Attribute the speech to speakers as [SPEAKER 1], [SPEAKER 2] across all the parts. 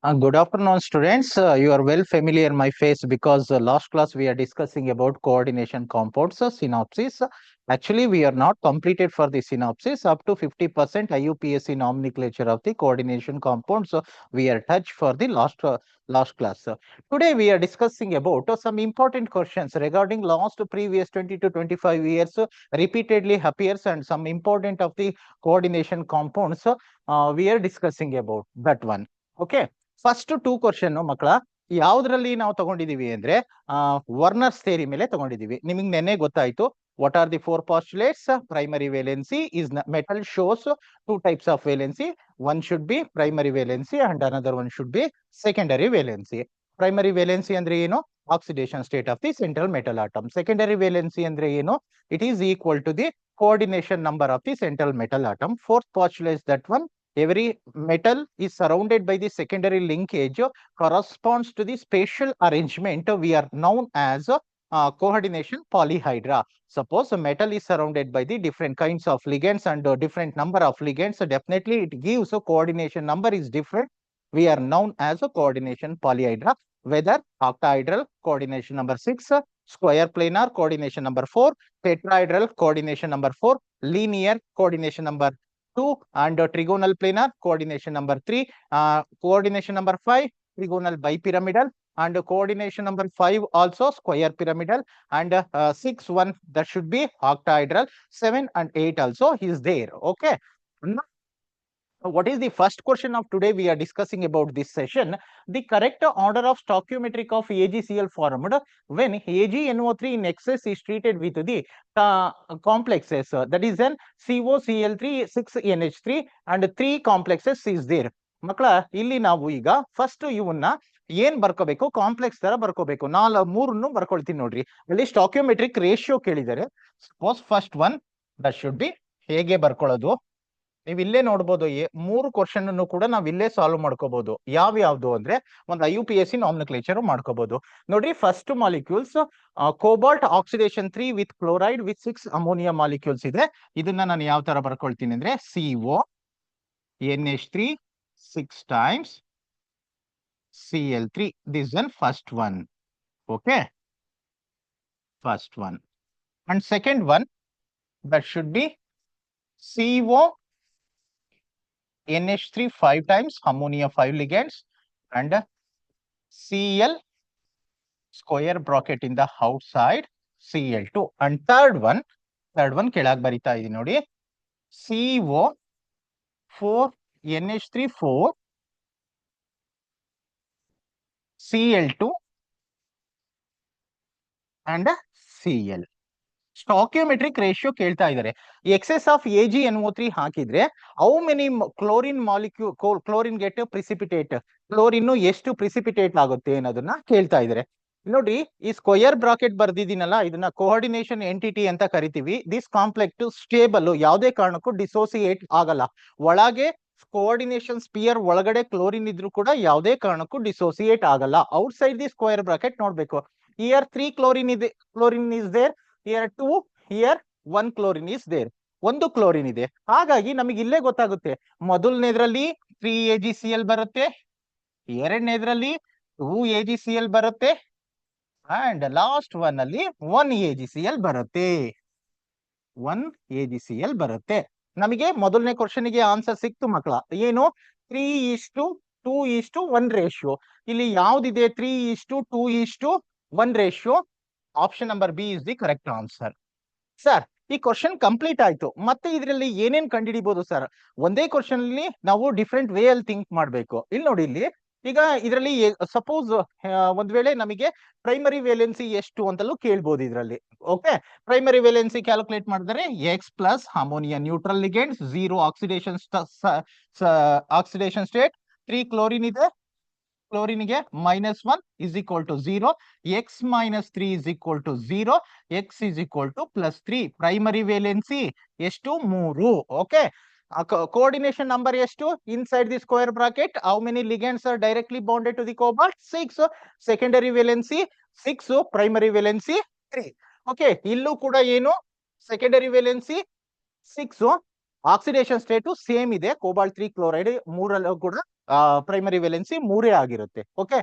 [SPEAKER 1] Good afternoon, students. You are well familiar my face because last class we are discussing about coordination compounds, synopsis. Actually, we are not completed for the synopsis. Up to 50% IUPAC nomenclature of the coordination compounds we are touched for the last class. Today we are discussing about some important questions regarding last previous 20 to 25 years repeatedly appears and some important of the coordination compounds we are discussing about that one. Okay. First two question ಮಕ್ಕಳ ಯಾವ್ದ್ರಲ್ಲಿ ನಾವು ತಗೊಂಡಿದೀವಿ ಅಂದ್ರೆ ವರ್ನರ್ಸ್ theory ಮೇಲೆ ತಗೊಂಡಿದೀವಿ. ನಿಮಗೆ ನೆನ್ನೆ ಗೊತ್ತಾಯ್ತು what are the four postulates. Primary valency is metal shows two types of valency. One should be primary valency and another one should be secondary valency. Primary valency ಅಂದ್ರೆ ಏನು? Oxidation state of the central metal atom. Secondary valency ಅಂದ್ರೆ ಏನು? It is equal to the coordination number of the central metal atom. Fourth postulate that one, every metal is surrounded by the secondary linkage corresponds to the spatial arrangement we are known as coordination polyhedra. Suppose a metal is surrounded by the different kinds of ligands and different number of ligands, so definitely it gives a coordination number is different. We are known as a coordination polyhedra. Whether octahedral, coordination number 6, square planar, coordination number 4, tetrahedral, coordination number 4, linear, coordination number 2, and trigonal planar, coordination number 3, coordination number 5, trigonal bipyramidal, and coordination number 5 also square pyramidal, and 6, 1 that should be octahedral, 7 and 8 also is there. Okay. What is the first question of today we are discussing about this session? The correct order of stoichiometric of AgCl formed when AgNO3 in excess is treated with the complexes, that is then COCl3 6NH3 and 3 complexes is there. ಮಕ್ಕಳ ಇಲ್ಲಿ ನಾವು ಈಗ first ಇವನ್ನ ಏನ್ ಬರ್ಕೋಬೇಕು? Complex ತರ ಬರ್ಕೋಬೇಕು. ಮೂರನ್ನು ಬರ್ಕೊಳ್ತೀನಿ ನೋಡ್ರಿ. ಅಲ್ಲಿ ಸ್ಟಾಕ್ಯೋಮೆಟ್ರಿಕ್ ರೇಷಿಯೋ ಕೇಳಿದ್ದಾರೆ. Suppose first one that should B ಹೇಗೆ ಬರ್ಕೊಳ್ಳೋದು? ನೀವು ಇಲ್ಲೇ ನೋಡ್ಬೋದು, ಮೂರು ಕ್ವಶನ್ ಅನ್ನು ಕೂಡ ನಾವ್ ಇಲ್ಲೇ ಸಾಲ್ವ್ ಮಾಡ್ಕೋಬಹುದು. ಯಾವ್ದು ಅಂದ್ರೆ ಒಂದು IUPAC ನಾಮಿನಕ್ಲೇಚರ್ ಮಾಡ್ಕೋಬಹುದು. ನೋಡ್ರಿ, first molecules cobalt oxidation 3 with chloride with 6 ammonia molecules ಇದೆ. ಇದನ್ನ ನಾನು ಯಾವ ತರ ಬರ್ಕೊಳ್ತೀನಿ ಅಂದ್ರೆ CO NH3 6 times Cl3. This one first one. Okay, first one. And second one that should be CO NH3 5 times ammonia 5 ligands and Cl square bracket in the outside Cl2. And third one ಕೆಳಗೆ ಬರಿತಾ ಇದೀನಿ ನೋಡಿ, CO 4 NH3 4 Cl2 and Cl. Stoichiometric ratio ಕೇಳ್ತಾ ಇದ್ದಾರೆ. Excess of AgNO3 ಹಾಕಿದ್ರೆ how many chlorine molecule chlorine get precipitate, chlorine ಎಷ್ಟು precipitate ಆಗುತ್ತೆ ಅನ್ನೋದನ್ನ ಕೇಳ್ತಾ ಇದ್ದಾರೆ. ನೋಡ್ರಿ, ಈ ಸ್ಕ್ವಯರ್ ಬ್ರಾಕೆಟ್ ಬರ್ದಿದ್ದೀನಲ್ಲ, ಇದನ್ನ ಕೋಆರ್ಡಿನೇಷನ್ ಎಂಟಿಟಿ ಅಂತ ಕರಿತೀವಿ. ದಿಸ್ ಕಾಂಪ್ಲೆಕ್ಸ್ ಸ್ಟೇಬಲ್, ಯಾವುದೇ ಕಾರಣಕ್ಕೂ ಡಿಸೋಸಿಯೇಟ್ ಆಗಲ್ಲ. ಒಳಗೆ ಕೋಆರ್ಡಿನೇಷನ್ ಸ್ಪಿಯರ್ ಒಳಗಡೆ ಕ್ಲೋರಿನ್ ಇದ್ರೂ ಕೂಡ ಯಾವುದೇ ಕಾರಣಕ್ಕೂ ಡಿಸೋಸಿಯೇಟ್ ಆಗಲ್ಲ. Outside the square bracket ನೋಡ್ಬೇಕು. ಹಿಯರ್ 3 ಕ್ಲೋರಿನ್ ಇದೆ, chlorine is there. Here 2, here 1 chlorine is there. ಒಂದು ಕ್ಲೋರಿನ್ ಇದೆ. ಹಾಗಾಗಿ ನಮಗೆ ಇಲ್ಲೇ ಗೊತ್ತಾಗುತ್ತೆ, ಮೊದಲನೇದ್ರಲ್ಲಿ 3 AgCl ಬರುತ್ತೆ, ಎರಡನೇದ್ರಲ್ಲಿ 2 AgCl ಬರುತ್ತೆ, ಅಂಡ್ ಲಾಸ್ಟ್ ಒನ್ ಅಲ್ಲಿ 1 AgCl ಬರುತ್ತೆ. 1 AgCl ಬರುತ್ತೆ. ನಮಗೆ ಮೊದಲನೇ ಕ್ವಶನ್ ಗೆ ಆನ್ಸರ್ ಸಿಕ್ತು ಮಕ್ಕಳ. ಏನು? 3:2:1 ರೇಷಿಯೋ. ಇಲ್ಲಿ ಯಾವ್ದಿದೆ? 3:2:1 ratio. Option number B is the correct answer. Sir, ಈ ಕ್ವಶನ್ ಕಂಪ್ಲೀಟ್ ಆಯ್ತು. ಮತ್ತೆ ಇದರಲ್ಲಿ ಏನೇನ್ ಕಂಡುಹಿಡಿಬಹುದು ಸರ್? ಒಂದೇ ಕ್ವಶನ್ ಅಲ್ಲಿ ನಾವು ಡಿಫ್ರೆಂಟ್ ವೇ ಅಲ್ಲಿ ಥಿಂಕ್ ಮಾಡಬೇಕು. ಇಲ್ಲಿ ನೋಡಿ, ಇಲ್ಲಿ ಈಗ ಇದರಲ್ಲಿ ಸಪೋಸ್ ಒಂದ್ ವೇಳೆ ನಮಗೆ ಪ್ರೈಮರಿ ವೇಲೆನ್ಸಿ ಎಷ್ಟು ಅಂತಲೂ ಕೇಳ್ಬೋದು ಇದರಲ್ಲಿ. ಓಕೆ, ಪ್ರೈಮರಿ ವೇಲೆನ್ಸಿ ಕ್ಯಾಲ್ಕುಲೇಟ್ ಮಾಡಿದ್ರೆ X plus ammonia neutral ligands, 0 oxidation state, 3 chlorine ಇದೆ, ಕ್ಲೋರಿನ್ಗೆ -1 is equal to 0, X minus 3 is equal to 0, X is equal to +3. Primary valency ಎಷ್ಟು? 3. ಓಕೆ, coordination number ಎಷ್ಟು? Inside the square bracket, how many ligands are directly bonded to the cobalt? 6. Secondary valency 6, primary valency 3. Okay, ಇಲ್ಲೂ ಕೂಡ ಏನು? Secondary valency 6, oxidation state same ಇದೆ, cobalt 3 chloride ಮೂರಲ್ಲೂ ಕೂಡ primary valency 3 ಆಗಿರುತ್ತೆ. Okay,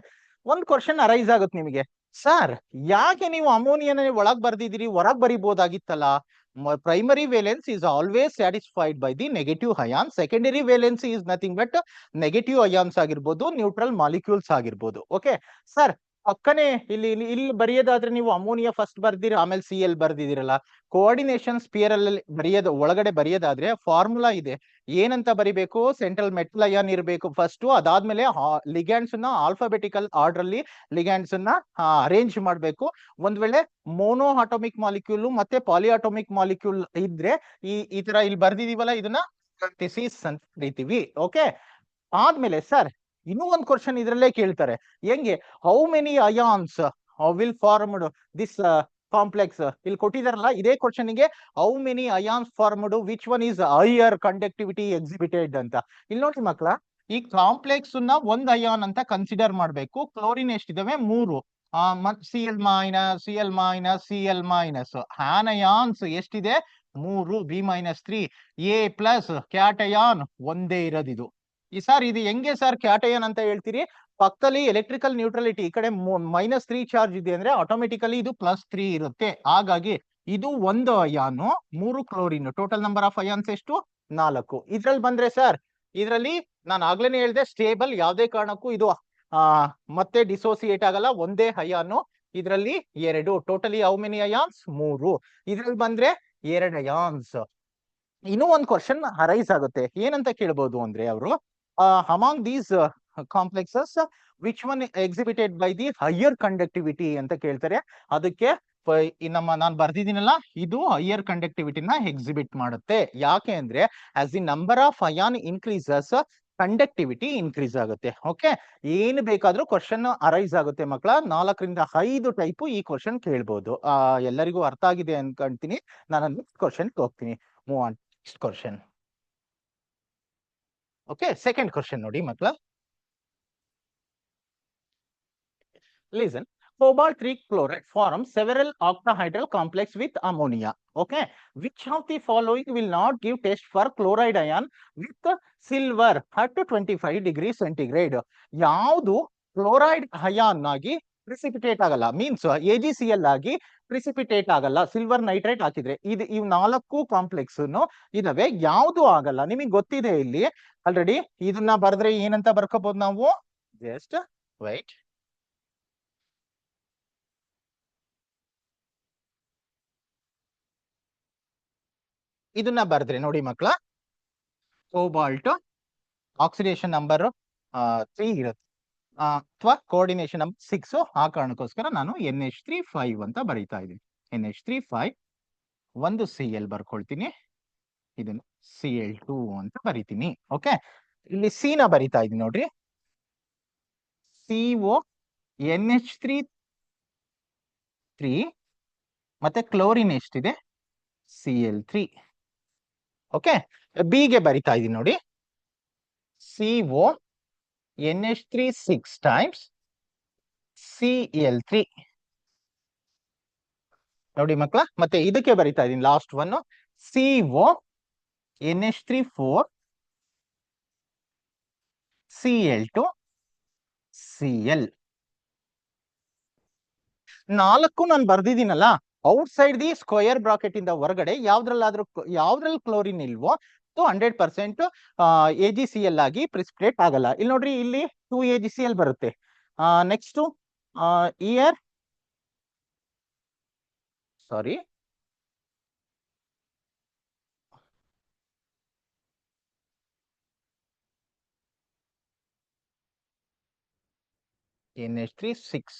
[SPEAKER 1] ಒಂದ್ question arise ಆಗುತ್ತೆ ನಿಮಗೆ, ಸರ್ ಯಾಕೆ ನೀವು ಅಮೋನಿಯಾನ ಒಳಗ್ ಬರ್ದಿದ್ದೀರಿ, ಹೊರಗ್ ಬರಿಬಹುದಾಗಿತ್ತಲ್ಲ. Primary valence is always satisfied by the negative ion. Secondary valence is nothing but negative ions ಆಗಿರ್ಬೋದು, ನ್ಯೂಟ್ರಲ್ ಮಾಲಿಕ್ಯೂಲ್ಸ್ ಆಗಿರ್ಬೋದು. ಓಕೆ ಸರ್, ಪಕ್ಕನೆ ಇಲ್ಲಿ ಬರೆಯೋದಾದ್ರೆ ನೀವು ಅಮೋನಿಯಾ ಫಸ್ಟ್ ಬರ್ದಿರಿ, ಆಮೇಲೆ CL ಬರ್ದಿದಿರಲ್ಲ. ಕೋಆರ್ಡಿನೇಷನ್ ಸ್ಪಿಯರ್ ಅಲ್ಲಿ ಒಳಗಡೆ ಬರೆಯೋದಾದ್ರೆ ಫಾರ್ಮುಲಾ ಇದೆ. ಏನಂತ ಬರಿಬೇಕು, ಸೆಂಟ್ರಲ್ ಮೆಟಲ್ ಅಯಾನ್ ಇರಬೇಕು ಫಸ್ಟ್, ಅದಾದ್ಮೇಲೆ ಲಿಗ್ಯಾಂಡ್ಸ್ ನ ಆಲ್ಫಾಬೆಟಿಕಲ್ ಆರ್ಡರ್ ಅಲ್ಲಿ ಲಿಗ್ಯಾಂಡ್ಸ್ ನ ಅರೇಂಜ್ ಮಾಡಬೇಕು. ಒಂದ್ ವೇಳೆ ಮೋನೋ ಅಟೋಮಿಕ್ ಮಾಲಿಕ್ಯೂಲ್ ಮತ್ತೆ ಪಾಲಿ ಅಟೋಮಿಕ್ ಮಾಲಿಕ್ಯೂಲ್ ಇದ್ರೆ ಈ ತರ ಇಲ್ಲಿ ಬರ್ದಿದೀವಲ್ಲ, ಇದನ್ನ ಸಿಂಥೆಸಿಸ್ ಅಂತ ಕರಿತೀವಿ. ಓಕೆ, ಆದ್ಮೇಲೆ ಸರ್ ಇನ್ನೂ ಒಂದ್ ಕ್ವಶನ್ ಇದ್ರಲ್ಲೇ ಕೇಳ್ತಾರೆ, ಹೆಂಗೆ how many ions will formed this complex. ಇಲ್ಲಿ ಕೊಟ್ಟಿದಾರಲ್ಲ, ಇದೇ ಕ್ವಶನ್ ಗೆ how many ions formed, which one is higher conductivity exhibited ಅಂತ. ಇಲ್ಲಿ ನೋಡಿ ಮಕ್ಳ, ಈ ಕಾಂಪ್ಲೆಕ್ಸ್ ನ ಒಂದ್ ಅಯಾನ್ ಅಂತ ಕನ್ಸಿಡರ್ ಮಾಡ್ಬೇಕು. ಕ್ಲೋರಿನ್ ಎಷ್ಟಿದಾವೆ, 3. Cl minus Cl minus Cl minus. Anions ಎಷ್ಟಿದೆ, 3, B-3. A ಪ್ಲಸ್ ಕ್ಯಾಟಯಾನ್ ಒಂದೇ ಇರೋದಿದು. ಈ ಸರ್ ಇದು ಹೆಂಗೆ ಸರ್ ಕ್ಯಾಟಯಾನ್ ಅಂತ ಹೇಳ್ತೀರಿ, ಪಕ್ಕದಲ್ಲಿ ಎಲೆಕ್ಟ್ರಿಕಲ್ ನ್ಯೂಟ್ರಲಿಟಿ ಈ ಕಡೆ -3 ಚಾರ್ಜ್ ಇದೆ ಅಂದ್ರೆ ಆಟೋಮೆಟಿಕಲಿ ಇದು +3 ಇರುತ್ತೆ. ಹಾಗಾಗಿ ಇದು ಒಂದು ಅಯಾನು, 3 chlorine, total number of ions ಎಷ್ಟು, 4. ಇದ್ರಲ್ಲಿ ಬಂದ್ರೆ ಸರ್, ಇದರಲ್ಲಿ ನಾನು ಆಗ್ಲೇನೆ ಹೇಳಿದೆ ಸ್ಟೇಬಲ್, ಯಾವುದೇ ಕಾರಣಕ್ಕೂ ಇದು ಮತ್ತೆ ಡಿಸೋಸಿಯೇಟ್ ಆಗಲ್ಲ, ಒಂದೇ ಅಯಾನು. ಇದರಲ್ಲಿ 2, ಟೋಟಲಿ ಹೌ ಮೆನಿ ಅಯಾನ್ಸ್, 3. ಇದ್ರಲ್ಲಿ ಬಂದ್ರೆ 2 ಅಯಾನ್ಸ್. ಇನ್ನೂ ಒಂದು ಕ್ವಶನ್ ಅರೈಸ್ ಆಗುತ್ತೆ, ಏನಂತ ಕೇಳಬಹುದು ಅಂದ್ರೆ ಅವರು, among these complexes which one exhibited by the higher conductivity ಅಂತ ಕೇಳ್ತಾರೆ. ಅದಕ್ಕೆ ನಾನು ಬರ್ದಿದ್ದೀನಲ್ಲ, ಇದು ಹೈಯರ್ ಕಂಡಕ್ಟಿವಿಟಿನ ಎಕ್ಸಿಬಿಟ್ ಮಾಡುತ್ತೆ. ಯಾಕೆ ಅಂದ್ರೆ as the number of ion increases, conductivity increase ಆಗುತ್ತೆ. ಓಕೆ, ಏನು ಬೇಕಾದ್ರೂ ಕ್ವಶನ್ ಅರೈಸ್ ಆಗುತ್ತೆ ಮಕ್ಕಳ. 4ರಿಂದ 5 ಟೈಪ್ ಈ ಕ್ವಶನ್ ಕೇಳ್ಬೋದು. ಎಲ್ಲರಿಗೂ ಅರ್ಥ ಆಗಿದೆ ಅನ್ಕೊಂತೀನಿ. ನಾನು ನೆಕ್ಸ್ಟ್ ಕ್ವಶನ್ ಹೋಗ್ತೀನಿ. Move on next question. Okay, second question ನೋಡಿ ಮಕ್ಕಳ. Listen, cobalt 3 chloride forms several octahedral complex with ammonia. Okay, which of the following will not give test for chloride ion with silver at 25 degrees centigrade? ಯಾವುದು chloride ion ಆಗಿ precipitate ಆಗಲ್ಲ, means AgCl ಆಗಿ precipitate ಆಗಲ್ಲ, silver nitrate ಹಾಕಿದ್ರೆ. ಇವು 4 complex ಇದಾವೆ, ಯಾವುದು ಆಗಲ್ಲ. ನಿಮಗೆ ಗೊತ್ತಿದೆ ಇಲ್ಲಿ ಆಲ್ರೆಡಿ. ಇದನ್ನ ಬರೆದ್ರೆ ಏನಂತ ಬರ್ಕೋಬಹುದು ನಾವು, ಜಸ್ಟ್ ವೈಟ್. ಇದನ್ನ ಬರೆದ್ರೆ ನೋಡಿ ಮಕ್ಕಳ, ಕೋಬಾಲ್ಟ್ ಆಕ್ಸಿಡೇಷನ್ ನಂಬರ್ 3 ಇರುತ್ತೆ, ಅಥವಾ ಕೋಆರ್ಡಿನೇಷನ್ ನಂಬರ್ 6. ಆ ಕಾರಣಕ್ಕೋಸ್ಕರ ನಾನು NH3 5 ಅಂತ ಬರೀತಾ ಇದ್ದೀನಿ. NH3 5, ಒಂದು Cl ಬರ್ಕೊಳ್ತೀನಿ, ಇದನ್ನ Cl2 ಅಂತ ಬರಿತೀನಿ. ಓಕೆ, ಇಲ್ಲಿ C ನ ಬರಿತಾ ಇದೀನಿ ನೋಡ್ರಿ, CO NH3 3 ಮತ್ತೆ ಕ್ಲೋರಿನ್ ಎಷ್ಟಿದೆ, Cl3. ಓಕೆ, ಬಿ ಗೆ ಬರಿತಾ ಇದೀನಿ ನೋಡಿ, CO NH3 6 times Cl3 ನೋಡಿ ಮಕ್ಕಳ. ಮತ್ತೆ ಇದಕ್ಕೆ ಬರಿತಾ ಇದೀನಿ last one, CO NH3 4 Cl2 Cl. 4 ನಾನು ಬರ್ದಿದ್ದೀನಲ್ಲ, outside the square bracket ಇಂದ ಹೊರಗಡೆ ಯಾವ್ದ್ರಲ್ಲಿ ಕ್ಲೋರಿನ್ ಇಲ್ವೋ 100% AgCl ಆಗಿ ಪ್ರಿಸಿಪಿಟೇಟ್ ಆಗಲ್ಲ. ಇಲ್ಲಿ ನೋಡ್ರಿ, ಇಲ್ಲಿ 2 AgCl ಬರುತ್ತೆ. Next year, sorry, NH3 6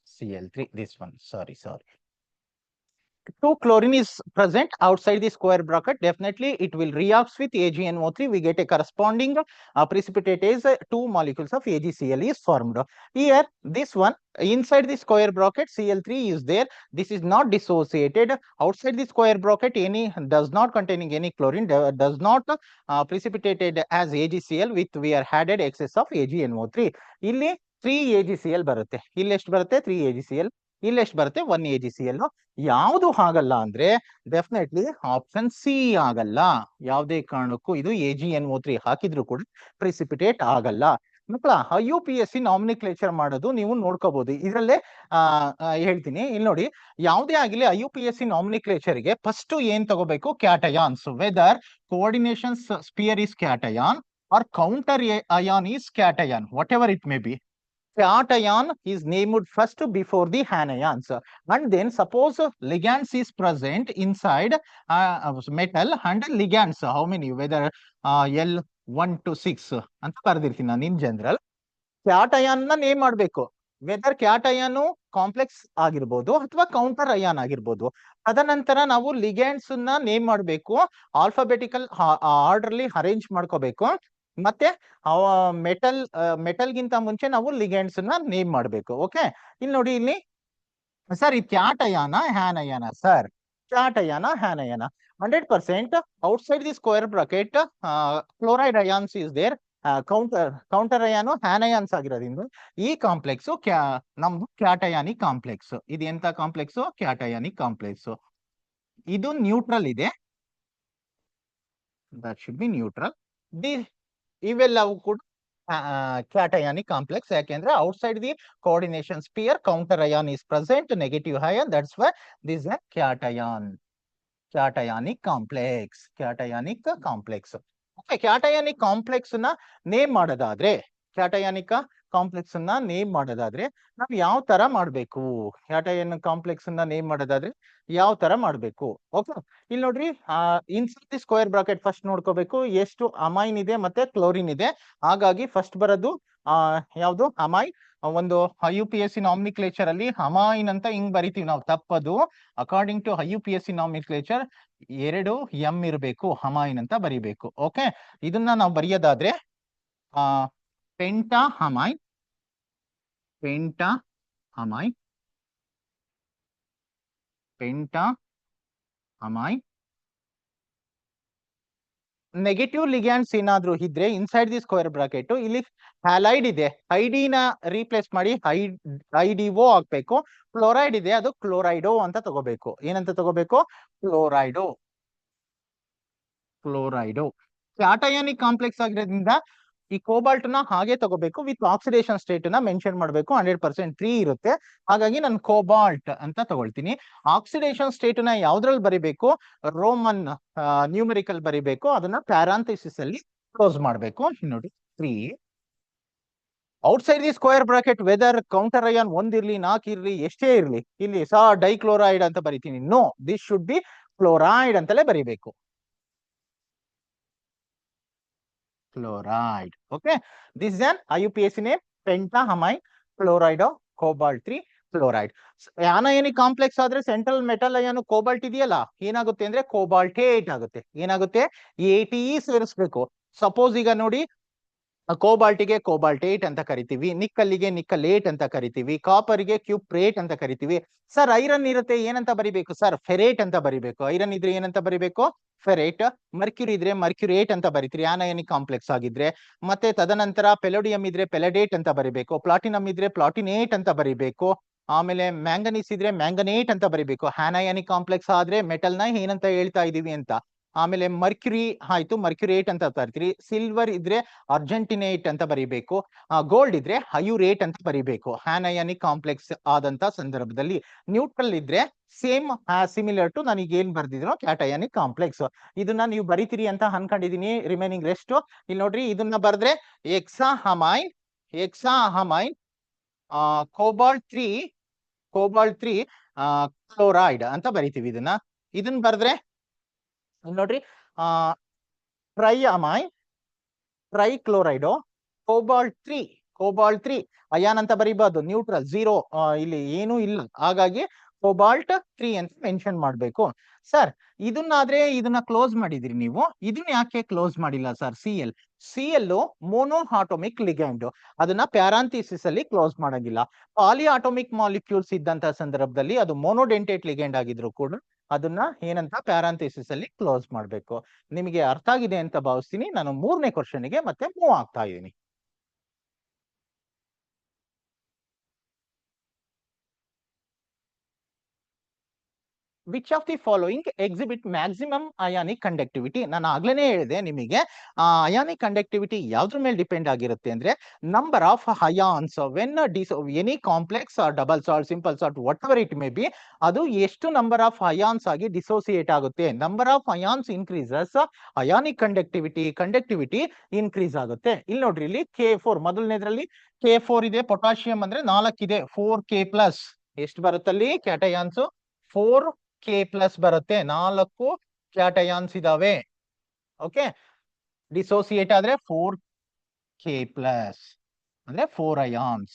[SPEAKER 1] Cl3, this one, sorry. 2 chlorine is present outside the square bracket. Definitely it will reacts with AgNO3. We get a corresponding precipitate as 2 molecules of AgCl is formed. Here this one inside the square bracket Cl3 is there. This is not dissociated. Outside the square bracket does not containing any chlorine, does not precipitated as AgCl with we are added excess of AgNO3. ಇಲ್ಲಿ 3 AgCl ಬರುತ್ತೆ. ಇಲ್ಲಿ ಎಷ್ಟು ಬರುತ್ತೆ, 3 AgCl. ಇಲ್ಲಿ ಎಷ್ಟು ಬರುತ್ತೆ 1 AgCl. ಯಾವುದು ಆಗಲ್ಲ ಅಂದ್ರೆ ಡೆಫಿನೆಟ್ಲಿ ಆಪ್ಷನ್ ಸಿ ಆಗಲ್ಲ. ಯಾವುದೇ ಕಾರಣಕ್ಕೂ ಇದು AgNO3 ಹಾಕಿದ್ರು ಕೂಡ ಪ್ರಿಸಿಪಿಟೇಟ್ ಆಗಲ್ಲ. ಮಕ್ಕಳ IUPAC ನಾಮಿನಿಕ್ಲೇಚರ್ ಮಾಡೋದು ನೀವು ನೋಡ್ಕೋಬಹುದು. ಇದರಲ್ಲೇ ಹೇಳ್ತೀನಿ, ಇಲ್ಲಿ ನೋಡಿ, ಯಾವುದೇ ಆಗಿಲಿ IUPAC ನಾಮಿನಿಕ್ಲೇಚರ್ ಗೆ ಫಸ್ಟ್ ಏನ್ ತಗೋಬೇಕು, cations. Whether coordination sphere is cation or counter ion is cation, whatever it may be. Cation is named first before the anions, and then suppose ligands is present inside metal, and ligands how many, whether L1 to 6 ಅಂತ ಬರ್ದಿರ್ತೀನಿ ನಾನು in general. Cation ನ name ಮಾಡ್ಬೇಕು. Weather cation complex ಆಗಿರ್ಬೋದು ಅಥವಾ counter ion ಆಗಿರ್ಬೋದು. ತದನಂತರ ನಾವು ligands ನ ನೇಮ್ ಮಾಡಬೇಕು, ಆಲ್ಫಾಬೆಟಿಕಲ್ ಆರ್ಡರ್ಲಿ ಅರೇಂಜ್ ಮಾಡ್ಕೋಬೇಕು. ಮತ್ತೆ ಮೆಟಲ್ ಗಿಂತ ಮುಂಚೆ ನಾವು ಲಿಗ್ಯಾಂಡ್ಸ್ ನ ನೇಮ್ ಮಾಡಬೇಕು. ಓಕೆ, ಇಲ್ಲಿ ನೋಡಿ, ಇಲ್ಲಿ ಸರ್ ಇದು ಕ್ಯಾಟಯಾನ ಹ್ಯಾನಯಾನ? ಸರ್ ಕ್ಯಾಟಯಾನ ಹ್ಯಾನಯಾನ 100%. Outside the square bracket chloride ions is there. Counter ion anions ಆಗಿರೋದ್ರಿಂದ ಈ ಕಾಂಪ್ಲೆಕ್ಸ್ ನಮ್ದು ಕ್ಯಾಟಯಾನಿಕ್ ಕಾಂಪ್ಲೆಕ್ಸ್. ಇದು ಎಂತ ಕಾಂಪ್ಲೆಕ್ಸ್? Cationic complex. ಇದು ನ್ಯೂಟ್ರಲ್ ಇದೆ, ದಟ್ ಶುಡ್ ಬಿ ನ್ಯೂಟ್ರಲ್. ಇವೆಲ್ಲವೂ ಕೂಡ ಕ್ಯಾಟಯಾನಿಕ್ ಕಾಂಪ್ಲೆಕ್ಸ್. ಯಾಕೆಂದ್ರೆ outside the coordination sphere counter ion is present, negative ion, that's why this is cation. Cationic complex, cationic complex. Okay, cationic complex ನ name ಮಾಡೋದಾದ್ರೆ, ಕ್ಯಾಟಯಾನಿಕ್ complex ನ name ಮಾಡೋದಾದ್ರೆ ನಾವು ಯಾವ ತರ ಮಾಡ್ಬೇಕು? ಕ್ಯಾಟಯಾನಿಕ್ ಕಾಂಪ್ಲೆಕ್ಸ್ ನ ನೇಮ್ ಮಾಡೋದಾದ್ರೆ ಯಾವ ತರ ಮಾಡ್ಬೇಕು? ಓಕೆ, ಇಲ್ಲಿ ನೋಡ್ರಿ, inside the square bracket first ನೋಡ್ಕೋಬೇಕು ಎಷ್ಟು ಅಮೈನ್ ಇದೆ ಮತ್ತೆ ಕ್ಲೋರಿನ್ ಇದೆ. ಹಾಗಾಗಿ ಫಸ್ಟ್ ಬರೋದು ಯಾವ್ದು? ಅಮೈನ್. ಒಂದು IUPAC ನಾಮಿನಿಕ್ಲೇಚರ್ ಅಲ್ಲಿ ಅಮೈನ್ ಅಂತ ಹಿಂಗ್ ಬರಿತೀವಿ ನಾವು, ತಪ್ಪದು. According to IUPAC nomenclature 2 M ಇರಬೇಕು, ಅಮೈನ್ ಅಂತ ಬರಿಬೇಕು. ಓಕೆ, ಇದನ್ನ ನಾವು ಬರೆಯೋದಾದ್ರೆ penta amine, penta amine, penta amine. Negative ligands ಏನಾದ್ರು ಇದ್ರೆ ಇನ್ಸೈಡ್ ದಿ ಸ್ಕ್ವೇರ್ ಬ್ರಾಕೆಟ್, ಇಲ್ಲಿ ಹ್ಯಾಲೈಡ್ ಇದೆ, ಐಡಿನ ರೀಪ್ಲೇಸ್ ಮಾಡಿ IDO ಹಾಕ್ಬೇಕು. ಕ್ಲೋರೈಡ್ ಇದೆ, ಅದು ಕ್ಲೋರೈಡೋ ಅಂತ ತಗೋಬೇಕು. ಏನಂತ ತಗೋಬೇಕು? ಕ್ಲೋರೈಡೋ, ಕ್ಲೋರೈಡೋ. ಕ್ಯಾಟಯಾನಿಕ್ ಕಾಂಪ್ಲೆಕ್ಸ್ ಆಗಿರೋದ್ರಿಂದ ಈ ಕೋಬಾಲ್ಟ್ ನ ಹಾಗೆ ತಗೋಬೇಕು, ವಿತ್ ಆಕ್ಸಿಡೇಷನ್ ಸ್ಟೇಟ್ ನ ಮೆನ್ಷನ್ ಮಾಡಬೇಕು. 100% 3 ಇರುತ್ತೆ, ಹಾಗಾಗಿ ನಾನು ಕೋಬಾಲ್ಟ್ ಅಂತ ತಗೊಳ್ತೀನಿ. ಆಕ್ಸಿಡೇಷನ್ ಸ್ಟೇಟ್ ನ ಯಾವ್ದ್ರಲ್ಲಿ ಬರಿಬೇಕು? ರೋಮನ್ ನ್ಯೂಮರಿಕಲ್ ಬರಿಬೇಕು, ಅದನ್ನ ಪ್ಯಾರಾಂಥಿಸಿಸ್ ಅಲ್ಲಿ ಕ್ಲೋಸ್ ಮಾಡಬೇಕು. ನೋಡಿ 3. Outside the square bracket whether counter ion 1 ಇರ್ಲಿ 4 ಇರ್ಲಿ ಎಷ್ಟೇ ಇರ್ಲಿ, ಇಲ್ಲಿ ಡೈಕ್ಲೋರೈಡ್ ಅಂತ ಬರಿತೀನಿ. No, this should be chloride ಅಂತಲೇ ಬರಿಬೇಕು. Chloride. Okay, this is an IUPAC name, pentaamine chloride of cobalt 3 chloride. ಅನಾಯನಿಕ್ complex ಆದ್ರೆ ಸೆಂಟ್ರಲ್ ಮೆಟಲ್ ಅಯಾನು ಕೋಬಾಲ್ಟ್ ಇದೆಯಲ್ಲ, ಏನಾಗುತ್ತೆ ಅಂದ್ರೆ ಕೋಬಾಲ್ಟೇಟ್ ಆಗುತ್ತೆ. ಏನಾಗುತ್ತೆ? ATE ಸೇರಿಸ್ಬೇಕು. ಸಪೋಸ್ ಈಗ ನೋಡಿ, ಕೋಬಾಲ್ಟಿಗೆ ಕೋಬಾಲ್ಟೇಟ್ ಅಂತ ಕರಿತೀವಿ, ನಿಕ್ಕಲ್ಲಿಗೆ ನಿಕ್ಕಲೇಟ್ ಅಂತ ಕರಿತೀವಿ, ಕಾಪರ್ಗೆ ಕ್ಯೂಪ್ರೇಟ್ ಅಂತ ಕರಿತೀವಿ. ಸರ್ ಐರನ್ ಇರುತ್ತೆ, ಏನಂತ ಬರಿಬೇಕು? ಸರ್ ಫೆರೇಟ್ ಅಂತ ಬರಿಬೇಕು. ಐರನ್ ಇದ್ರೆ ಏನಂತ ಬರಿಬೇಕು? ಫೆರೇಟ್. ಮರ್ಕ್ಯೂರಿ ಇದ್ರೆ ಮರ್ಕ್ಯೂರೇಟ್ ಅಂತ ಬರಿತೀರಿ ಆನಯಾನಿಕ್ ಕಾಂಪ್ಲೆಕ್ಸ್ ಆಗಿದ್ರೆ. ಮತ್ತೆ ತದನಂತರ ಪೆಲೋಡಿಯಂ ಇದ್ರೆ ಪೆಲಡೇಟ್ ಅಂತ ಬರಿಬೇಕು, ಪ್ಲಾಟಿನಂ ಇದ್ರೆ ಪ್ಲಾಟಿನೇಟ್ ಅಂತ ಬರಿಬೇಕು. ಆಮೇಲೆ ಮ್ಯಾಂಗನೀಸ್ ಇದ್ರೆ ಮ್ಯಾಂಗನೇಟ್ ಅಂತ ಬರಿಬೇಕು. ಆನಯಾನಿಕ್ ಕಾಂಪ್ಲೆಕ್ಸ್ ಆದ್ರೆ ಮೆಟಲ್ ನ ಏನಂತ ಹೇಳ್ತಾ ಇದೀವಿ ಅಂತ. ಆಮೇಲೆ ಮರ್ಕ್ಯುರಿ ಆಯ್ತು, ಮರ್ಕ್ಯುರೇಟ್ ಅಂತ ಬರ್ತೀರಿ. ಸಿಲ್ವರ್ ಇದ್ರೆ ಅರ್ಜೆಂಟಿನೇಟ್ ಅಂತ ಬರಿಬೇಕು. ಗೋಲ್ಡ್ ಇದ್ರೆ ಹಯುರೇಟ್ ಅಂತ ಬರಿಬೇಕು ಆನಯಾನಿಕ್ ಕಾಂಪ್ಲೆಕ್ಸ್ ಆದಂತ ಸಂದರ್ಭದಲ್ಲಿ. ನ್ಯೂಟ್ರಲ್ ಇದ್ರೆ ಸೇಮ್ ಸಿಮಿಲರ್ ಟು ನನಗೆ ಏನ್ ಬರ್ದಿದ್ರು ಕ್ಯಾಟಯಾನಿಕ್ ಕಾಂಪ್ಲೆಕ್ಸ್. ಇದನ್ನ ನೀವು ಬರಿತೀರಿ ಅಂತ ಅನ್ಕೊಂಡಿದೀನಿ. ರಿಮೈನಿಂಗ್ ರೆಸ್ಟ್ ಇಲ್ಲಿ ನೋಡ್ರಿ, ಇದನ್ನ ಬರೆದ್ರೆ ಎಕ್ಸಾಹಮೈನ್, ಎಕ್ಸಾಹಮೈನ್ ಕೋಬಾಲ್ಟ್ 3 ಕ್ಲೋರೈಡ್ ಅಂತ ಬರಿತೀವಿ. ಇದನ್ನ ಬರೆದ್ರೆ ನೋಡ್ರಿ, ಟ್ರೈಅಮೈನ್ ಟ್ರೈಕ್ಲೋರೈಡ್ ಕೋಬಾಲ್ಟ್ 3 ಅಯಾನ್ ಅಂತ ಬರೀಬಾರ್ದು, ನ್ಯೂಟ್ರಲ್ 0, ಇಲ್ಲಿ ಏನೂ ಇಲ್ಲ. ಹಾಗಾಗಿ ಕೋಬಾಲ್ಟ್ 3 ಅಂತ ಮೆನ್ಷನ್ ಮಾಡ್ಬೇಕು. ಸರ್ ಇದನ್ನಾದ್ರೆ ಇದನ್ನ ಕ್ಲೋಸ್ ಮಾಡಿದ್ರಿ ನೀವು, ಇದನ್ನ ಯಾಕೆ ಕ್ಲೋಸ್ ಮಾಡಿಲ್ಲ sir? CL mono atomic ligand, ಅದನ್ನ ಪ್ಯಾರಾಂಥಿಸಿಸ್ ಅಲ್ಲಿ ಕ್ಲೋಸ್ ಮಾಡಂಗಿಲ್ಲ. ಪಾಲಿ ಆಟೋಮಿಕ್ ಮಾಲಿಕ್ಯೂಲ್ಸ್ ಇದ್ದಂತ ಸಂದರ್ಭದಲ್ಲಿ ಅದು ಮೋನೋಡೆಂಟೇಟ್ ಲಿಗ್ಯಾಂಡ್ ಆಗಿದ್ರು ಕೂಡ ಅದನ್ನ ಏನಂತ ಪ್ಯಾರಾಂಥಿಸಿಸ್ ಅಲ್ಲಿ ಕ್ಲೋಸ್ ಮಾಡ್ಬೇಕು. ನಿಮಗೆ ಅರ್ಥ ಆಗಿದೆ ಅಂತ ಭಾವಿಸ್ತೀನಿ. ನಾನು 3ನೇ ಕ್ವಶನ್ಗೆ ಮತ್ತೆ ಮೂವ್ ಆಗ್ತಾ ಇದ್ದೀನಿ. Which of the following exhibit maximum ionic conductivity? ನಾನು ಆಗ್ಲೇ ಹೇಳಿದೆ ನಿಮಗೆ ಅಯಾನಿಕ್ ಕಂಡಕ್ಟಿವಿಟಿ ಯಾವ್ದ್ರ ಮೇಲೆ ಡಿಪೆಂಡ್ ಆಗಿರುತ್ತೆ ಅಂದ್ರೆ number of ions when any complex double salt simple salt what ever it may be, ಅದು ಎಷ್ಟು ನಂಬರ್ ಆಫ್ ಅಯಾನ್ಸ್ ಆಗಿ ಡಿಸೋಸಿಯೇಟ್ ಆಗುತ್ತೆ. Number of ions increases, ionic conductivity increase ಆಗುತ್ತೆ. ಇಲ್ಲಿ ನೋಡ್ರಿ, ಇಲ್ಲಿ K4 ಮೊದಲನೇದ್ರಲ್ಲಿ K4 ಇದೆ, ಪೊಟಾಷಿಯಂ ಅಂದ್ರೆ 4 ಇದೆ, 4K+. ಎಷ್ಟು ಬರುತ್ತಲ್ಲಿ ಕ್ಯಾಟಯಾನ್ಸ್? 4K+ ಬರುತ್ತೆ. 4 ಕ್ಯಾಟಯಾನ್ಸ್ ಇದಾವೆ. ಓಕೆ, ಡಿಸೋಸಿಯೇಟ್ ಆದ್ರೆ 4K+ ಅಂದ್ರೆ 4 ಅಯಾನ್ಸ್.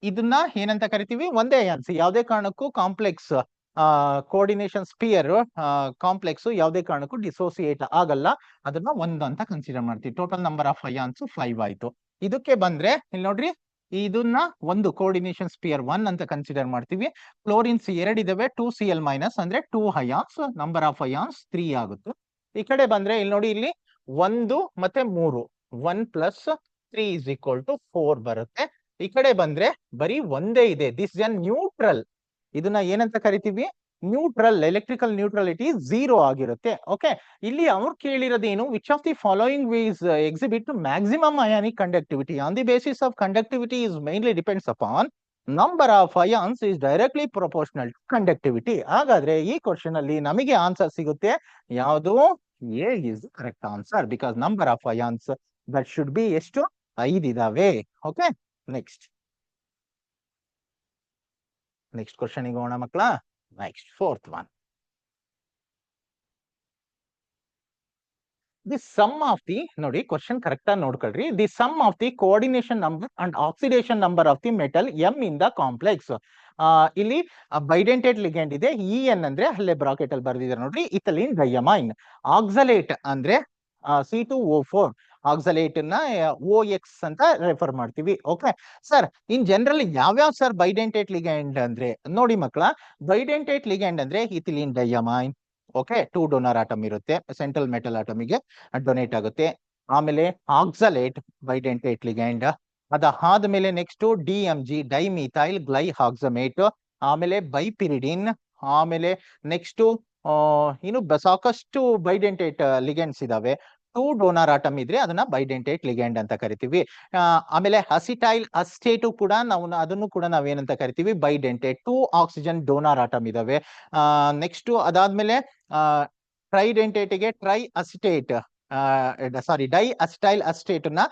[SPEAKER 1] ಇದನ್ನ ಏನಂತ ಕರಿತೀವಿ? ಒಂದೇ ಅಯಾನ್ಸ್. ಯಾವುದೇ ಕಾರಣಕ್ಕೂ ಕಾಂಪ್ಲೆಕ್ಸ್ ಕೋಆರ್ಡಿನೇಷನ್ ಸ್ಪಿಯರ್ ಕಾಂಪ್ಲೆಕ್ಸ್ ಯಾವುದೇ ಕಾರಣಕ್ಕೂ ಡಿಸೋಸಿಯೇಟ್ ಆಗಲ್ಲ. ಅದನ್ನ ಒಂದು ಅಂತ ಕನ್ಸಿಡರ್ ಮಾಡ್ತೀವಿ. ಟೋಟಲ್ ನಂಬರ್ ಆಫ್ ಅಯಾನ್ಸ್ 5 ಆಯ್ತು. ಇದಕ್ಕೆ ಬಂದ್ರೆ ಇಲ್ಲಿ ನೋಡ್ರಿ, ಇದನ್ನ ಒಂದು ಕೋಆರ್ಡಿನೇಷನ್ ಸ್ಪಿಯರ್ 1 ಅಂತ ಕನ್ಸಿಡರ್ ಮಾಡ್ತೀವಿ. ಕ್ಲೋರಿನ್ಸ್ 2 ಇದಾವೆ, 2Cl- ಅಂದ್ರೆ 2 ಅಯಾನ್ಸ್, ನಂಬರ್ ಆಫ್ ಅಯಾನ್ಸ್ 3 ಆಗುತ್ತೆ. ಈ ಕಡೆ ಬಂದ್ರೆ ಇಲ್ಲಿ ನೋಡಿ, ಇಲ್ಲಿ 1 ಮತ್ತೆ 3, 1 + 3 = 4 ಬರುತ್ತೆ. ಈ ಕಡೆ ಬಂದ್ರೆ ಬರೀ ಒಂದೇ ಇದೆ, ದಿಸ್ ಇಸ್ ನ್ಯೂಟ್ರಲ್. ಇದನ್ನ ಏನಂತ ಕರಿತೀವಿ? ನ್ಯೂಟ್ರಲ್. ಎಲೆಕ್ಟ್ರಿಕಲ್ ನ್ಯೂಟ್ರಲಿಟಿ 0 ಆಗಿರುತ್ತೆ. ಓಕೆ, ಇಲ್ಲಿ ಅವ್ರು ಕೇಳಿರೋದೇನು? Which of the following ways exhibit maximum ionic conductivity? On the basis of conductivity is mainly depends upon number of ions is directly proportional to conductivity. ಹಾಗಾದ್ರೆ ಈ question ಅಲ್ಲಿ ನಮಗೆ ಆನ್ಸರ್ ಸಿಗುತ್ತೆ ಯಾವುದು? A is correct answer, because number of ions that should be ಎಷ್ಟು? 5 ಇದಾವೆ. Okay, next question ಗೆ ಹೋಗೋಣ ಮಕ್ಕಳ. Next 4th one. The sum of the, ನೋಡಿ ಕ್ವಶನ್ ಕರೆಕ್ಟ್ ಆಗಿ ನೋಡ್ಕೊಳ್ರಿ. The sum of the coordination number and oxidation number of the metal M in the complex. ಇಲ್ಲಿ bidentate ligand ಇದೆ. EN ಅಂದ್ರೆ ಅಲ್ಲೇ bracket ಅಲ್ಲಿ ಬರ್ದಿದ್ದಾರೆ ನೋಡ್ರಿ, ಇಥಿಲೀನ್ ಡೈಯಮೈನ್. ಆಕ್ಸಲೇಟ್ ಅಂದ್ರೆ C2O4. ಆಕ್ಸಲೇಟ್ ನ OX ಅಂತ ರೆಫರ್ ಮಾಡ್ತೀವಿ. ಓಕೆ ಸರ್, ಇನ್ ಜನರಲ್ ಯಾವ್ಯಾವ ಸರ್ ಬೈಡೆಂಟೇಟ್ ಲಿಗ್ಯಾಂಡ್ ಅಂದ್ರೆ? ನೋಡಿ ಮಕ್ಕಳ, ಬೈಡೆಂಟೇಟ್ ಲಿಗ್ಯಾಂಡ್ ಅಂದ್ರೆ ಇಥಿಲೀನ್ ಡೈಯಮೈನ್. ಓಕೆ, 2 ಡೋನರ್ ಆಟಮ್ ಇರುತ್ತೆ, ಸೆಂಟ್ರಲ್ ಮೆಟಲ್ ಆಟಮಿಗೆ ಡೊನೇಟ್ ಆಗುತ್ತೆ. ಆಮೇಲೆ ಆಕ್ಸಲೇಟ್ ಬೈಡೆಂಟೇಟ್ ಲಿಗ್ಯಾಂಡ್. ಅದಾದ್ಮೇಲೆ ನೆಕ್ಸ್ಟ್ DMG ಡೈಮಿಥೈಲ್ ಗ್ಲೈಹಾಕ್ಸಮೇಟ್. ಆಮೇಲೆ ಬೈಪಿರಿಡಿನ್. ಆಮೇಲೆ ನೆಕ್ಸ್ಟ್ ಇನ್ನು ಸಾಕಷ್ಟು ಬೈಡೆಂಟೇಟ್ ಲಿಗ್ಯಾಂಡ್ಸ್ ಇದಾವೆ. 2 ಡೋನರ್ ಆಟಮ್ ಇದ್ರೆ ಅದನ್ನ ಬೈಡೆಂಟೇಟ್ ಲಿಗ್ಯಾಂಡ್ ಅಂತ ಕರಿತೀವಿ. ಆಮೇಲೆ ಅಸಿಟೈಲ್ ಅಸ್ಟೇಟ್ ಕೂಡ ಅದನ್ನು ಕೂಡ ನಾವೇನಂತ ಕರಿತೀವಿ? ಬೈಡೆಂಟೇಟ್. 2 ಆಕ್ಸಿಜನ್ ಡೋನರ್ ಆಟಮ್ ಇದಾವೆ. ನೆಕ್ಸ್ಟ್ ಅದಾದ್ಮೇಲೆ ಟ್ರೈಡೆಂಟೇಟ್ ಗೆ ಟ್ರೈ ಅಸಿಟೇಟ್ ಡೈ ಅಸಿಟೈಲ್ ಅಸ್ಟೇಟ್ ನ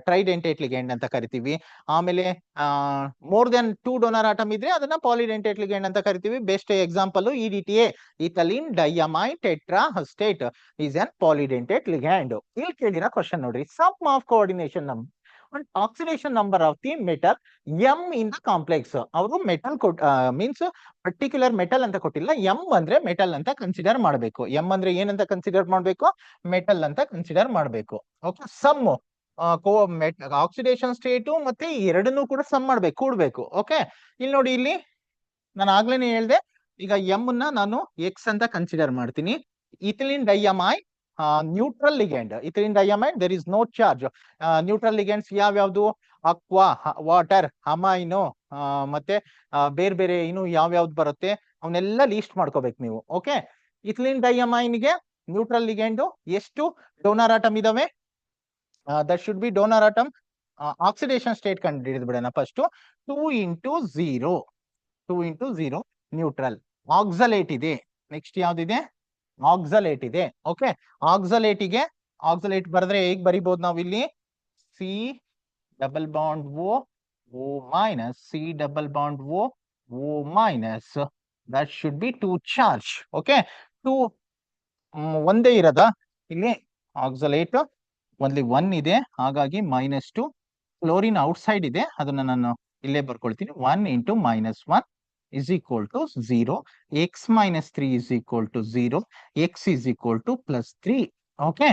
[SPEAKER 1] ಟ್ರೈಡೆಂಟೇಟ್ ಲಿಗ್ಯಾಂಡ್ ಅಂತ ಕರಿತೀವಿ. ಆಮೇಲೆ ಮೋರ್ ದೆನ್ 2 ಡೋನರ್ ಆಟಮ್ ಇದ್ರೆ ಅದನ್ನ ಪಾಲಿಡೆಂಟೇಟ್ ಲಿಗ್ಯಾಂಡ್ ಅಂತ ಕರಿತೀವಿ. Best example EDTA, ethylene diamine tetra acetate is an polydentate ligand. ಇಲ್ಲಿ ಕೇಳಿರೋ ಕ್ವಶನ್ ನೋಡ್ರಿ, sum of coordination number and oxidation number of the metal M in the complex. ಅವರು metal means particular metal ಅಂತ ಕೊಟ್ಟಿಲ್ಲ, M ಅಂದ್ರೆ metal ಅಂತ consider ಮಾಡಬೇಕು. M ಅಂದ್ರೆ ಏನಂತ ಕನ್ಸಿಡರ್ ಮಾಡಬೇಕು? ಮೆಟಲ್ ಅಂತ ಕನ್ಸಿಡರ್ ಮಾಡಬೇಕು. ಓಕೆ, ಸಮ್ ಆಕ್ಸಿಡೇಷನ್ ಸ್ಟೇಟು ಮತ್ತೆ ಎರಡನ್ನೂ ಕೂಡ ಸಮ್ ಮಾಡ್ಬೇಕು, ಕೂಡ್ಬೇಕು. ಓಕೆ, ಇಲ್ಲಿ ನೋಡಿ, ಇಲ್ಲಿ ನಾನು ಆಗ್ಲೇನೆ ಹೇಳ್ದೆ, ಈಗ ಎಂ ನ ನಾನು ಎಕ್ಸ್ ಅಂತ ಕನ್ಸಿಡರ್ ಮಾಡ್ತೀನಿ. Ethylene diamine neutral ligand. Ethylene diamine there is no charge. Neutral ligands ಯಾವ್ಯಾವ್ದು? ಅಕ್ವಾ, ವಾಟರ್, ಅಮೈನೋ, ಮತ್ತೆ ಬೇರೆ ಬೇರೆ ಇನ್ನು ಯಾವ್ಯಾವ್ದು ಬರುತ್ತೆ ಅವನ್ನೆಲ್ಲ ಲೀಸ್ಟ್ ಮಾಡ್ಕೋಬೇಕು ನೀವು. ಓಕೆ, ಇಥಿಲೀನ್ ಡೈಯಮೈನ್ ಗೆ ನ್ಯೂಟ್ರಲ್ ಲಿಗ್ಯಾಂಡ್ ಎಷ್ಟು ಡೋನರ್ ಆಟಮ್ ಇದಾವೆ? That should B donor atom. Oxidation state ಕಂಡು ಹಿಡಿದು ಬಿಡೋಣ ಫಸ್ಟ್. 2 × 0 ನ್ಯೂಟ್ರಲ್. ಆಕ್ಸಲೇಟ್ ಇದೆ. ನೆಕ್ಸ್ಟ್ ಯಾವ್ದಿದೆ? ಆಕ್ಸಲೇಟ್ ಇದೆ. ಓಕೆ, ಆಕ್ಸಲೇಟ್ ಬರೆದ್ರೆ ಹೇಗ್ ಬರಿಬಹುದು ನಾವು ಇಲ್ಲಿ? C double bond O minus C double bond O minus. That should B 2 charge. Okay, 2 ಒಂದೇ ಇರೋದಾ ಇಲ್ಲಿ? ಆಕ್ಸಲೇಟ್ ಒಂದ್ಲಿ 1 ಇದೆ, ಹಾಗಾಗಿ -2. ಕ್ಲೋರಿನ್ ಔಟ್ಸೈಡ್ ಇದೆ, ಅದನ್ನ ನಾನು ಇಲ್ಲೇ ಬರ್ಕೊಳ್ತೀನಿ. 1 × -1 = 0. X - 3 = 0. X +3. Okay,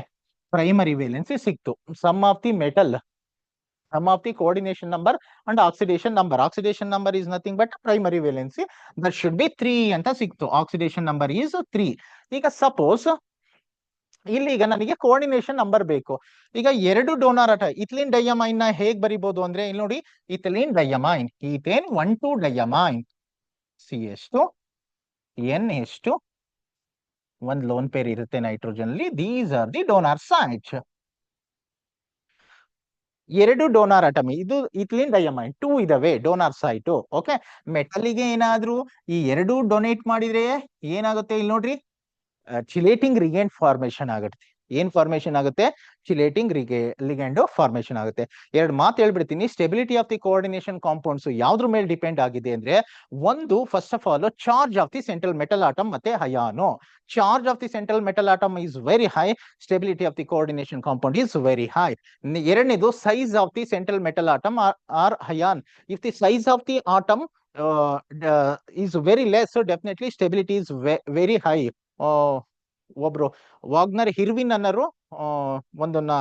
[SPEAKER 1] primary valency ಸಿಕ್ತು. Sum of the metal, sum of the coordination number and oxidation number. Oxidation number is nothing but primary valency. That should be 3 ಅಂತ ಸಿಕ್ತು. Oxidation number is 3. ಈಗ suppose ಇಲ್ಲಿ ಈಗ ನನಗೆ coordination number ಬೇಕು. ಈಗ 2 donor ಆಟ ಇಥಿಲೀನ್ ಡೈಯಮೈನ್ ನ ಹೇಗ್ ಬರಿಬಹುದು ಅಂದ್ರೆ, ಇಲ್ಲಿ ನೋಡಿ, ಇಥಿಲೀನ್ ಡೈಯಮೈನ್ ಈಥೇನ್ 1,2 ಡೈಯಮೈನ್ CH2 ಎಷ್ಟು ಒಂದು ಲೋನ್ ಪೇರ್ ಇರುತ್ತೆ ನೈಟ್ರೋಜನ್ ಅಲ್ಲಿ. These are the donor sites. ಎರಡು ಡೋನಾರ್ ಅಟಮ್, ಇದು ಇಥಿಲೀನ್ ಡೈಅಮೈನ್ 2 ಇದಾವೆ ಡೋನಾರ್ ಸೈಟ್. ಓಕೆ, ಮೆಟಲ್ಗೆ ಏನಾದ್ರೂ ಈ ಎರಡು ಡೊನೇಟ್ ಮಾಡಿದ್ರೆ ಏನಾಗುತ್ತೆ ಇಲ್ಲಿ ನೋಡ್ರಿ, ಚಿಲೇಟಿಂಗ್ ರಿಗೇಂಡ್ ಫಾರ್ಮೇಶನ್ ಆಗುತ್ತೆ. ಏನ್ ಫಾರ್ಮೇಶನ್ ಆಗುತ್ತೆ? ಚಿಲೇಟಿಂಗ್ ಲಿಗ್ಯಾಂಡ್ ಫಾರ್ಮೇಶನ್ ಆಗುತ್ತೆ. ಎರಡು ಮಾತು ಹೇಳ್ಬಿಡ್ತೀನಿ. Stability of the coordination compounds ಯಾವ್ದ್ರ ಮೇಲೆ ಡಿಪೆಂಡ್ ಆಗಿದೆ ಅಂದ್ರೆ, ಒಂದು first of all charge of the central metal atom ಮತ್ತೆ ion. Charge of the central metal atom is very high, stability of the coordination compound is very high. ಎರಡನೇದು size of the central metal atom or ion. If the size of the atom is very less, so definitely stability is very high. ಒಬ್ರು Wagon R ಹಿರ್ವಿನ್ ಅನ್ನೋರು ಒಂದನ್ನ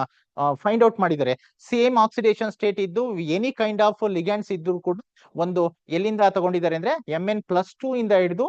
[SPEAKER 1] find out ಮಾಡಿದ್ದಾರೆ. Same oxidation state ಇದ್ದು any kind of ligands ಇದ್ದು ಕೂಡ ಒಂದು ಎಲ್ಲಿಂದ ತಗೊಂಡಿದ್ದಾರೆ ಅಂದ್ರೆ Mn+2 ಇಂದ ಹಿಡಿದು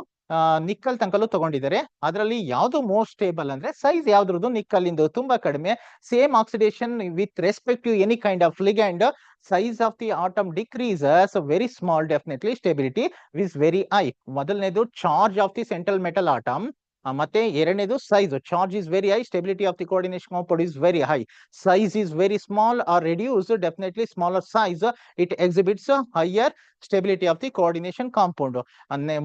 [SPEAKER 1] ನಿಕ್ಕಲ್ ತನಕಲ್ಲೂ ತಗೊಂಡಿದ್ದಾರೆ. ಅದರಲ್ಲಿ ಯಾವ್ದು ಮೋಸ್ಟ್ ಸ್ಟೇಬಲ್ ಅಂದ್ರೆ ಸೈಜ್ ಯಾವ್ದ್ರದ್ದು ನಿಕ್ಕಲ್ ಇಂದು ತುಂಬಾ ಕಡಿಮೆ. Same oxidation with respect to any kind of ligand, size of the atom decreases, so very small, definitely stability is very high. ಮೊದಲನೇದು charge of the central metal atom, ಮತ್ತೆ ಎರಡನೇದು size. Charge is very high, stability of the coordination compound is very high. Size is very small or reduce, definitely smaller size it exhibits higher stability of the coordination compound.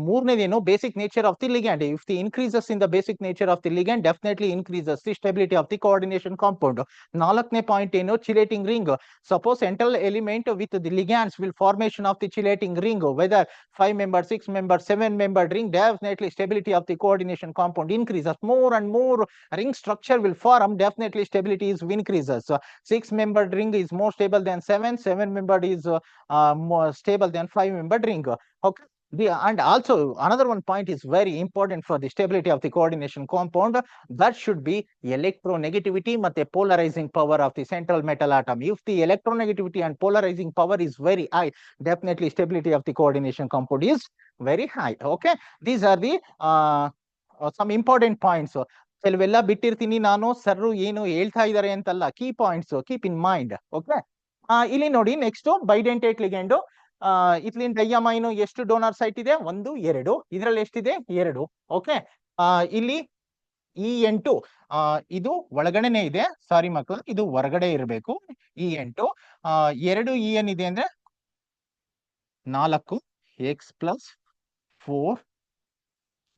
[SPEAKER 1] ಮೂರನೇದೇನು basic nature of the ligand. If the increases in the basic nature of the ligand, definitely increases the stability of the coordination compound. ನಾಲ್ಕನೇ point ಏನು? Chelating ring. Suppose central element with the ligands will formation of the chelating ring, whether 5-membered, 6-membered, 7-membered ring, definitely stability of the coordination compound increases. More and more ring structure will form, definitely stability is increases. 6-membered ring is more stable than 7, 7-membered is more stable than 5-membered ring. Okay. And also another one point is very important for the stability of the coordination compound, that should be electronegativity ಮತ್ತೆ polarizing power of the central metal atom. If the electronegativity and polarizing power is very high, definitely stability of the coordination compound is very high. Okay, these are the some important points. ಕೆಲವೆಲ್ಲ ಬಿಟ್ಟಿರ್ತೀನಿ ನಾನು, sir ಏನು ಹೇಳ್ತಾ ಇದ್ದಾರೆ ಅಂತಲ್ಲ, key points keep in mind. Okay, ಇಲ್ಲಿ ನೋಡಿ next bidentate ligand. Ethylene ಡೈಅಮೈನ್ ಎಷ್ಟು donor site ಇದೆ? 1, 2. ಇದರಲ್ಲಿ ಎಷ್ಟಿದೆ? 2. ಓಕೆ, ಇಲ್ಲಿ E8 ಇದು ಒಳಗಡೆನೆ ಇದೆ, ಸಾರಿ ಮಕ್ಕಳು, ಇದು ಹೊರಗಡೆ ಇರಬೇಕು. E8 2 En ಇದೆ ಅಂದ್ರೆ 4 x+4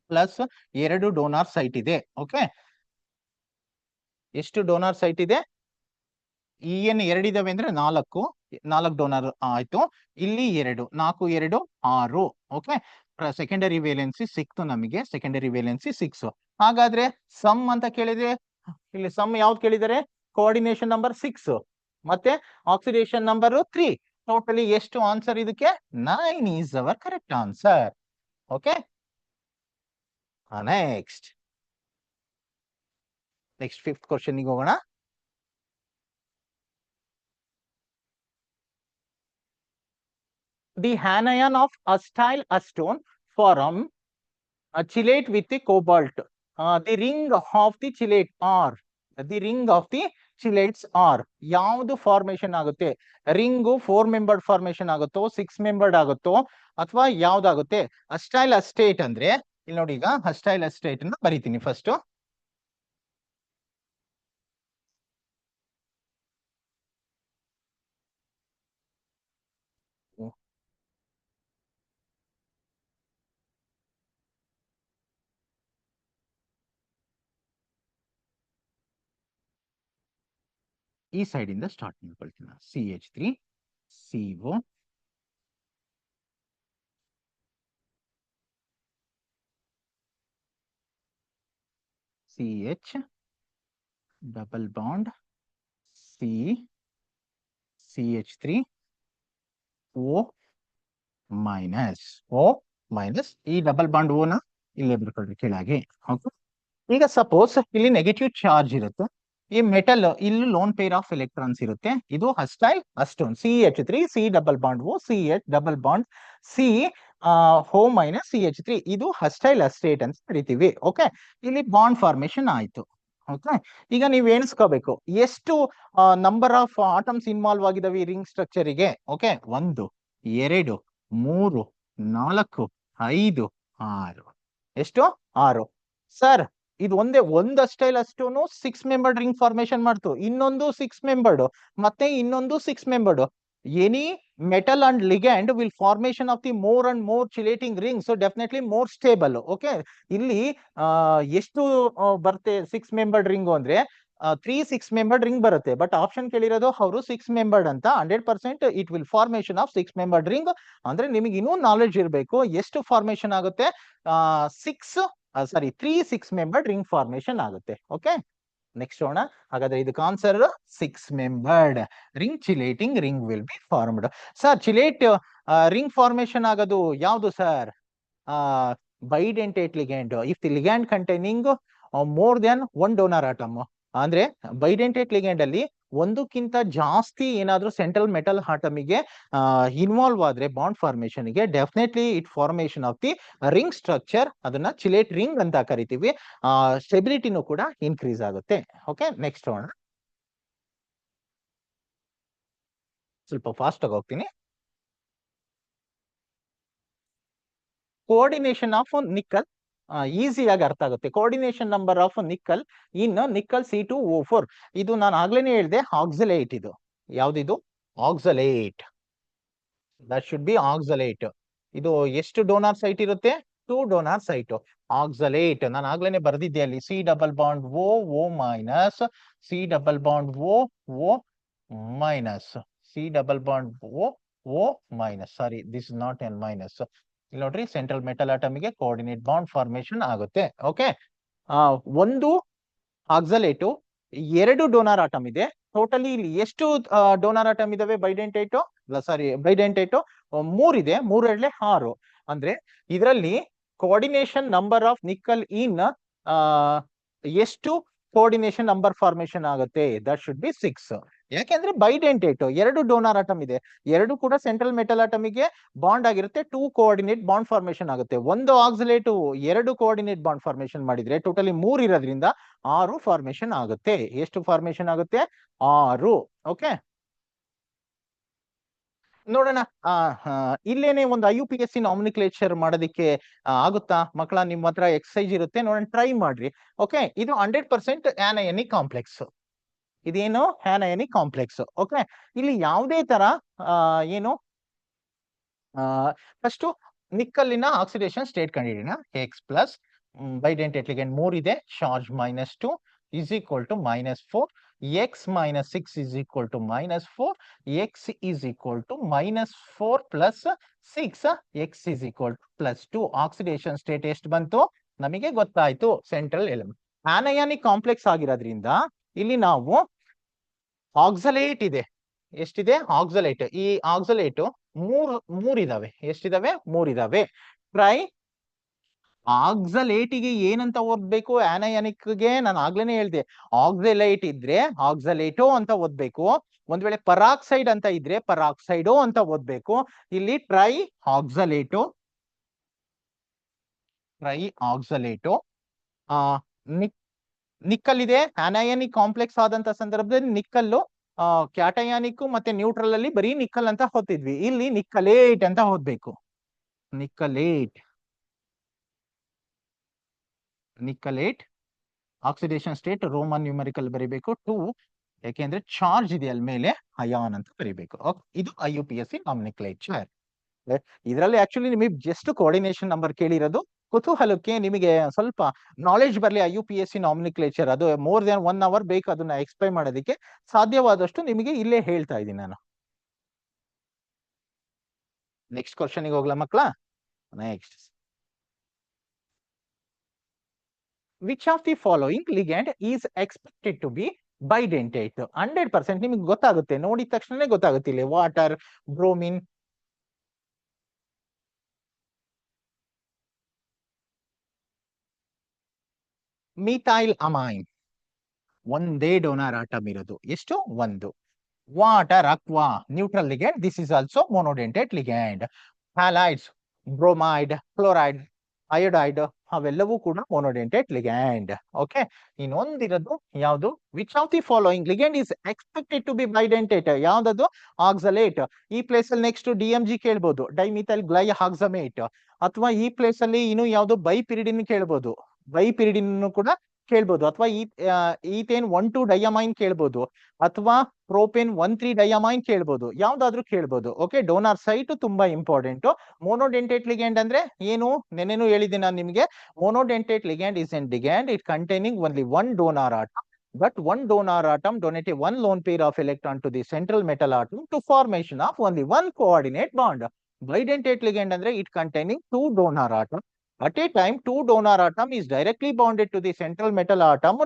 [SPEAKER 1] ಪ್ಲಸ್ 2 ಡೋನಾರ್ ಸೈಟ್ ಇದೆ. ಓಕೆ, ಎಷ್ಟು ಡೋನಾರ್ ಸೈಟ್ ಇದೆ? En 2 ಇದಾವೆ ಅಂದ್ರೆ 4 ಡೋನರ್ ಆಯ್ತು. ಇಲ್ಲಿ 2, 4, 2, 6. ಓಕೆ, ಸೆಕೆಂಡರಿ ವೇಲೆನ್ಸಿ ಸಿಕ್ತು ನಮಗೆ, ಸೆಕೆಂಡರಿ ವೇಲೆನ್ಸಿ 6. ಹಾಗಾದ್ರೆ ಸಮ್ ಅಂತ ಕೇಳಿದ್ರೆ, ಇಲ್ಲಿ ಸಮ್ ಯಾವ್ದು ಕೇಳಿದರೆ? ಕೋಆರ್ಡಿನೇಷನ್ ನಂಬರ್ 6 ಮತ್ತೆ ಆಕ್ಸಿಡೇಷನ್ ನಂಬರ್ 3. ಟೋಟಲಿ ಎಷ್ಟು ಆನ್ಸರ್ ಇದಕ್ಕೆ? 9 is our correct answer. Okay, next 5th question ಗೆ ಹೋಗೋಣ. The anion of acyl acetone form a chelate with the cobalt. The ring of the chelate R. The ring of the chelates R. ಯಾವುದು formation ಆಗುತ್ತೆ? Ring 4-membered formation ಆಗುತ್ತೋ, 6-membered ಆಗುತ್ತೋ, ಅಥವಾ ಯಾವ್ದಾಗುತ್ತೆ? ಅಸ್ಟೈಲ್ ಅಸ್ಟೇಟ್ ಅಂದ್ರೆ ಇಲ್ಲಿ ನೋಡಿ, ಈಗ ಅಸ್ಟೈಲ್ ಅಸ್ಟೇಟ್ ಅನ್ನ ಬರೀತೀನಿ ಫಸ್ಟ್. ಈ ಸೈಡ್ ಇಂದ ಸ್ಟಾರ್ಟ್ ಮಾಡ್ಕೊಳ್ತೀನಿ. CH3 CO CH double bond C CH3 O minus ಈ ಡಬಲ್ ಬಾಂಡ್ ಓ ನ ಇಲ್ಲೇ ಬರ್ಕೊಳ್ರಿ ಕೆಳಗೆ. ಓಕೆ, ಈಗ ಸಪೋಸ್ ಇಲ್ಲಿ ನೆಗೆಟಿವ್ ಚಾರ್ಜ್ ಇರುತ್ತೆ, ಈ ಮೆಟಲ್ ಇಲ್ಲಿ ಲೋನ್ ಪೇರ್ ಆಫ್ ಎಲೆಕ್ಟ್ರಾನ್ಸ್ ಇರುತ್ತೆ. ಇದು acetyl acetone CH3 C double bond O CH double bond C O minus CH3. ಇದು ಅಸ್ಟೈಲ್ ಅಸ್ಟೇಟ್ ಅಂತ ಕರಿತೀವಿ. ಓಕೆ, ಇಲ್ಲಿ ಬಾಂಡ್ ಫಾರ್ಮೇಶನ್ ಆಯ್ತು. ಓಕೆ, ಈಗ ನೀವು ಎಣಿಸ್ಕೋಬೇಕು ಎಷ್ಟು ನಂಬರ್ ಆಫ್ ಆಟಮ್ಸ್ ಇನ್ವಾಲ್ವ್ ಆಗಿದಾವೆ ಈ ರಿಂಗ್ ಸ್ಟ್ರಕ್ಚರ್ ಗೆ. ಓಕೆ, 1, 2, 3, 4, 5, 6. ಎಷ್ಟು 6 ಸರ್. ಇದು ಒಂದಷ್ಟೇ ಅಷ್ಟೂನು 6 ಮೆಂಬರ್ಡ್ ರಿಂಗ್ ಫಾರ್ಮೇಶನ್ ಮಾಡ್ತು, ಇನ್ನೊಂದು 6 ಮೆಂಬರ್ಡ್, ಮತ್ತೆ ಇನ್ನೊಂದು 6 membered. Any metal and ligand will formation of the more and more chelating ring, so definitely more stable. Okay, ಇಲ್ಲಿ ಎಷ್ಟು ಬರುತ್ತೆ 6 ಮೆಂಬರ್ಡ್ ರಿಂಗ್ ಅಂದ್ರೆ 6 ಮೆಂಬರ್ಡ್ ರಿಂಗ್ ಬರುತ್ತೆ. ಬಟ್ ಆಪ್ಷನ್ ಕೇಳಿರೋದು ಅವರು 6 ಮೆಂಬರ್ಡ್ ಅಂತ. 100% it will formation of 6 membered ring. ಅಂದ್ರೆ ನಿಮಗೆ ಇನ್ನೂ ನಾಲೆಡ್ಜ್ ಇರಬೇಕು ಎಷ್ಟು ಫಾರ್ಮೇಶನ್ ಆಗುತ್ತೆ. 3 6 ಮೆಂಬರ್ಡ್ ರಿಂಗ್ ಫಾರ್ಮೇಶನ್ ಆಗುತ್ತೆ. ಓಕೆ, ನೆಕ್ಸ್ಟ್ ನೋಡೋಣ. ಹಾಗಾದ್ರೆ ಇದಕ್ಕೆ answer 6 membered ring chelating ring will be formed. Sir, chelate ring formation ಆಗೋದು ಯಾವುದು sir? Bidentate ligand. If the ligand containing more then one donor atom, ಅಂದ್ರೆ ಬೈಡೆಂಟೇಟ್ ಲಿಗ್ಯಾಂಡ್ ಅಲ್ಲಿ ಒಂದಕ್ಕಿಂತ ಜಾಸ್ತಿ ಏನಾದ್ರೂ ಸೆಂಟ್ರಲ್ ಮೆಟಲ್ ಆಟಮಿಗೆ ಇನ್ವಾಲ್ವ್ ಆದ್ರೆ ಬಾಂಡ್ ಫಾರ್ಮೇಶನ್ ಗೆ definitely it formation of the ring structure, ಅದನ್ನ ಚಿಲೇಟ್ ರಿಂಗ್ ಅಂತ ಕರಿತೀವಿ. ಸ್ಟೆಬಿಲಿಟಿನೂ ಕೂಡ ಇನ್ಕ್ರೀಸ್ ಆಗುತ್ತೆ. ಓಕೆ, ನೆಕ್ಸ್ಟ್ ನೋಡೋಣ. ಸ್ವಲ್ಪ ಫಾಸ್ಟ್ ಆಗಿ ಹೋಗ್ತೀನಿ. ಕೋಆರ್ಡಿನೇಷನ್ ಆಫ್ ನಿಕ್ಕಲ್ ಈಸಿಯಾಗಿ ಅರ್ಥ ಆಗುತ್ತೆ. Coordination number of nickel in nickel C2O4. ಇದು ನಾನು ಆಗ್ಲೇನೆ ಹೇಳಿದೆ, ಆಕ್ಸಲೇಟ್. ಇದು ಯಾವ್ದಿದು? Oxalate. That should be oxalate. ಇದು ಎಷ್ಟು ಡೋನಾರ್ ಸೈಟ್ ಇರುತ್ತೆ? 2 ಡೋನಾರ್ ಸೈಟ್. ಆಕ್ಸಲೇಟ್ ನಾನು ಆಗ್ಲೇನೆ ಬರ್ದಿದ್ದೆ ಅಲ್ಲಿ, C+O O-, C+O O-, sorry, this is not N minus. ಇಲ್ಲಿ ನೋಡ್ರಿ, ಸೆಂಟ್ರಲ್ ಮೆಟಲ್ ಆಟಮಿಗೆ ಕೋಆರ್ಡಿನೇಟ್ ಬಾಂಡ್ ಫಾರ್ಮೇಶನ್ ಆಗುತ್ತೆ. ಓಕೆ, ಒಂದು ಆಕ್ಸಲೇಟು, 2 ಡೋನಾರ್ ಆಟಮ್ ಇದೆ. ಟೋಟಲಿ ಇಲ್ಲಿ ಎಷ್ಟು ಡೋನಾರ್ ಆಟಮ್ ಇದಾವೆ? ಬೈಡೆಂಟೇಟು 3 ಇದೆ. 3 6. ಅಂದ್ರೆ ಇದರಲ್ಲಿ ಕೋಆರ್ಡಿನೇಷನ್ ನಂಬರ್ ಆಫ್ ನಿಕ್ಕಲ್ ಇನ್ ಎಷ್ಟು ಕೋಆರ್ಡಿನೇಷನ್ ನಂಬರ್ ಫಾರ್ಮೇಶನ್ ಆಗುತ್ತೆ? That should B 6. ಯಾಕೆಂದ್ರೆ ಬೈಡೆಂಟೇಟ್ 2 ಡೋನಾರ್ ಆಟಮ್ ಇದೆ, 2 ಕೂಡ ಸೆಂಟ್ರಲ್ ಮೆಟಲ್ ಆಟಮಿಗೆ ಬಾಂಡ್ ಆಗಿರುತ್ತೆ. 2 ಕೋಆರ್ಡಿನೇಟ್ ಬಾಂಡ್ ಫಾರ್ಮೇಶನ್ ಆಗುತ್ತೆ. ಒಂದು ಆಕ್ಸಿಲೇಟ್ 2 ಕೋಆರ್ಡಿನೇಟ್ ಬಾಂಡ್ ಫಾರ್ಮೇಶನ್ ಮಾಡಿದ್ರೆ ಟೋಟಲಿ 3 ಇರೋದ್ರಿಂದ 6 ಫಾರ್ಮೇಶನ್ ಆಗುತ್ತೆ. ಎಷ್ಟು ಫಾರ್ಮೇಶನ್ ಆಗುತ್ತೆ? 6. ಓಕೆ, ನೋಡೋಣ. ಇಲ್ಲೇನೆ ಒಂದು IUPAC ನಾಮಿನಿಕ್ಲೇಚರ್ ಮಾಡೋದಕ್ಕೆ ಆಗುತ್ತಾ ಮಕ್ಕಳ? ನಿಮ್ಮ ಹತ್ರ ಎಕ್ಸಸೈಜ್ ಇರುತ್ತೆ, ನೋಡೋಣ, ಟ್ರೈ ಮಾಡ್ರಿ. ಓಕೆ, ಇದು 100% ಆನಯಾನಿಕ್ ಕಾಂಪ್ಲೆಕ್ಸ್. ಇದೇನು? Anionic complex. ಓಕೆ, ಇಲ್ಲಿ ಯಾವುದೇ ತರ ಏನು ಫಸ್ಟ್ ನಿಕ್ಕಲ್ಲಿನ ಆಕ್ಸಿಡೇಷನ್ ಸ್ಟೇಟ್ ಕಂಡಿಡಿನ. X+ ಬೈಡೆಂಟೇಟ್ ಲಿಗ್ಯಾಂಡ್ 3 ಇದೆ, charge -2 is equal to -4, x - 6 is equal to -4, x is equal to -4 plus 6, x is equal to +2. Oxidation state ಎಷ್ಟು ಬಂತು ನಮಗೆ ಗೊತ್ತಾಯ್ತು. ಸೆಂಟ್ರಲ್ ಎಲಿಮೆಂಟ್ ಆನಯಾನಿಕ್ ಕಾಂಪ್ಲೆಕ್ಸ್ ಆಗಿರೋದ್ರಿಂದ ಇಲ್ಲಿ ನಾವು ಆಕ್ಸಲೇಟ್ ಇದೆ. ಎಷ್ಟಿದೆ? ಆಕ್ಸಲೇಟ್. ಈ ಆಕ್ಸಲೇಟ್ ಮೂರ್ ಇದಾವೆ. ಎಷ್ಟಿದಾವೆ? 3 ಇದಾವೆ. ಟ್ರೈ ಆಕ್ಸಲೇಟಿಗೆ ಏನಂತ ಓದ್ಬೇಕು? ಆನಯಾನಿಕ್ಗೆ ನಾನು ಆಗ್ಲೇನೆ ಹೇಳ್ದೆ, ಆಕ್ಸಲೈಟ್ ಇದ್ರೆ ಆಕ್ಸಲೇಟೋ ಅಂತ ಓದ್ಬೇಕು. ಒಂದ್ ವೇಳೆ ಪರಾಕ್ಸೈಡ್ ಅಂತ ಇದ್ರೆ ಪರಾಕ್ಸೈಡೋ ಅಂತ ಓದ್ಬೇಕು. ಇಲ್ಲಿ ಟ್ರೈ ಆಕ್ಸಲೇಟೋ ನಿಕ್ಕಲ್ ಇದೆ. ಆನಯಾನಿಕ್ ಕಾಂಪ್ಲೆಕ್ಸ್ ಆದಂತ ಸಂದರ್ಭದಲ್ಲಿ ನಿಕ್ಕಲ್ಲು ಕ್ಯಾಟಯಾನಿಕ್ ಮತ್ತೆ ನ್ಯೂಟ್ರಲ್ ಅಲ್ಲಿ ಬರೀ ನಿಕ್ಕಲ್ ಅಂತ ಓದ್ತಿದ್ವಿ. ಇಲ್ಲಿ ನಿಕ್ಕಲೇಟ್ ಅಂತ ಓದ್ಬೇಕು. ನಿಕ್ಕಲೇಟ್ ಆಕ್ಸಿಡೇಷನ್ ಸ್ಟೇಟ್ ರೋಮನ್ ನ್ಯೂಮರಿಕಲ್ ಬರೀಬೇಕು 2, ಯಾಕೆಂದ್ರೆ ಚಾರ್ಜ್ ಇದೆ ಅಲ್ಲಿ ಮೇಲೆ, ಅಯಾನ್ ಅಂತ ಬರೀಬೇಕು. ಇದು IUPAC ನಾಮಿನಿಕ್ಲೇಚರ್. ಇದರಲ್ಲಿ ಆಕ್ಚುಲಿ ನಿಮಗೆ ಜಸ್ಟ್ ಕೋಆರ್ಡಿನೇಷನ್ ನಂಬರ್ ಕೇಳಿರೋದು ಕುತೂಹಲಕ್ಕೆ, ನಿಮಗೆ ಸ್ವಲ್ಪ ನಾಲೆಡ್ಜ್ ಬರಲಿ IUPAC ನಾಮಿನಿಕ್ಲೇಚರ್. ಅದು ಮೋರ್ ದನ್ 1 hour ಬೇಕು ಅದನ್ನ ಎಕ್ಸ್ಪ್ಲೈನ್ ಮಾಡೋದಕ್ಕೆ. ಸಾಧ್ಯವಾದಷ್ಟು ನಿಮಗೆ ಇಲ್ಲೇ ಹೇಳ್ತಾ ಇದ್ದೀನಿ ನಾನು. ನೆಕ್ಸ್ಟ್ ಕ್ವಶನ್ ಗೆ ಹೋಗ್ಲಾ ಮಕ್ಕಳ? Next, which of the following ligand is expected to be bidentate? 100% ನಿಮಗೆ ಗೊತ್ತಾಗುತ್ತೆ, ನೋಡಿದ ತಕ್ಷಣನೇ ಗೊತ್ತಾಗುತ್ತೆ. ಇಲ್ಲಿ ವಾಟರ್, ಬ್ರೋಮಿನ್, ಮಿಥೈಲ್ ಅಮೈನ್. ಒಂದೇ ಡೋನಾರ್ ಆಟಮ್ ಇರೋದು. ಎಷ್ಟು? 1. Water, aqua, neutral ligand. This is also monodentate ligand. Halides, bromide, chloride, iodide, ಅವೆಲ್ಲವೂ ಕೂಡ ಮೊನೋಡೆಂಟೇಟ್ ಲಿಗ್ಯಾಂಡ್. ಓಕೆ, ಇನ್ನೊಂದಿರೋದು ಯಾವುದು? Which of the following ligand is expected to be bidentate? ಯಾವ್ದದು? Oxalate. ಈ place ಅಲ್ಲಿ ನೆಕ್ಸ್ಟ್ DMG ಕೇಳ್ಬೋದು, ಡೈಮಿಥೈಲ್ ಗ್ಲೈಹಾಕ್ಸಮೇಟ್. ಅಥವಾ ಈ ಪ್ಲೇಸ್ ಅಲ್ಲಿ ಇನ್ನು ಯಾವ್ದು? ಬೈಪಿರಿಡಿನ್ ಕೇಳ್ಬೋದು, ಬೈಪಿರಿಡಿನ್ ಕೂಡ ಕೇಳ್ಬೋದು. ಅಥವಾ ಈಥೇನ್ 1,2 ಡೈಯಮೈನ್ ಕೇಳ್ಬೋದು, ಅಥವಾ ಪ್ರೋಪೇನ್ 1,3 ಡೈಯಮೈನ್ ಕೇಳ್ಬೋದು, ಯಾವ್ದಾದ್ರು ಕೇಳ್ಬೋದು. ಓಕೆ, ಡೋನಾರ್ ಸೈಟ್ ತುಂಬಾ ಇಂಪಾರ್ಟೆಂಟ್. ಮೊನೋಡೆಂಟೇಟ್ ಲಿಗ್ಯಾಂಡ್ ಅಂದ್ರೆ ಏನು? ನೆನ್ನೆನೂ ಹೇಳಿದ್ದೀನಿ ನಾನು ನಿಮ್ಗೆ. Monodentate ligand is an ligand it containing only one donor atom, but one donor atom donate one lone pair of electron to the central metal atom to formation of only one coordinate bond. Bidentate ligand andre it containing two donor atom. At a time, two donor atom is directly bonded to the central metal atom.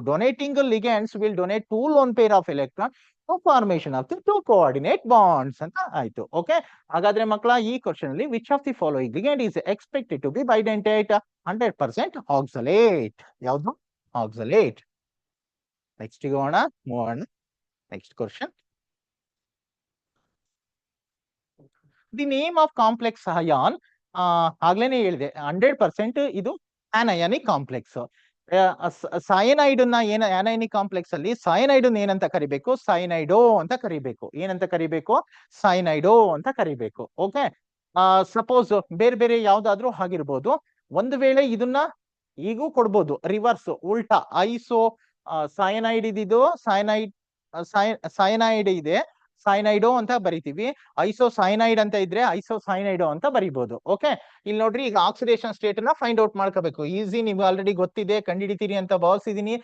[SPEAKER 1] Donating ligands will donate two lone pair of electron to formation of the two coordinate bonds ಅಂತ ಆಯ್ತು. Okay, ಹಾಗಾದ್ರೆ ಮಕ್ಕಳ ಈ question ಅಲ್ಲಿ which of the following ligand is expected to be bidentate? 100% oxalate. ಯಾವುದು? Oxalate. Next ಹೋಗೋಣ, move on. Next question. The name of complex ion, ಆಗ್ಲೇನೆ ಹೇಳಿದೆ 100% ಇದು ಆನಯಾನಿಕ್ ಕಾಂಪ್ಲೆಕ್ಸ್. ಸಯನೈಡ್ ನ ಆನಯಾನಿಕ್ ಕಾಂಪ್ಲೆಕ್ಸ್ ಅಲ್ಲಿ ಸಯನೈಡ್ ಏನಂತ ಕರಿಬೇಕು? ಸೈನೈಡೋ ಅಂತ ಕರಿಬೇಕು. ಏನಂತ ಕರಿಬೇಕು? ಸೈನೈಡೋ ಅಂತ ಕರಿಬೇಕು. ಓಕೆ, ಸಪೋಸ್ ಬೇರೆ ಬೇರೆ ಯಾವ್ದಾದ್ರು ಆಗಿರ್ಬೋದು. ಒಂದು ವೇಳೆ ಇದನ್ನ ಈಗೂ ಕೊಡ್ಬೋದು, ರಿವರ್ಸ್ ಉಲ್ಟಾ ಐಸೋ ಸಯನೈಡ್ ಇದಿದು ಸಯನೈಡ್ ಇದೆ, ಸೈನೈಡೋ ಅಂತ ಬರಿತೀವಿ. ಐಸೋಸೈನೈಡ್ ಅಂತ ಇದ್ರೆ ಐಸೋಸೈನೈಡೋ ಅಂತ ಬರಿಬಹುದು. ಓಕೆ, ಇಲ್ಲಿ ನೋಡ್ರಿ, ಈಗ ಆಕ್ಸಿಡೇಷನ್ ಸ್ಟೇಟ್ ನ ಫೈಂಡ್ ಔಟ್ ಮಾಡ್ಕೋಬೇಕು. ಈಸಿ, ನಿಮ್ಗೆ ಆಲ್ರೆಡಿ ಗೊತ್ತಿದೆ, ಕಂಡಿಡಿತೀರಿ ಅಂತ ಭಾವಿಸಿದೀನಿ.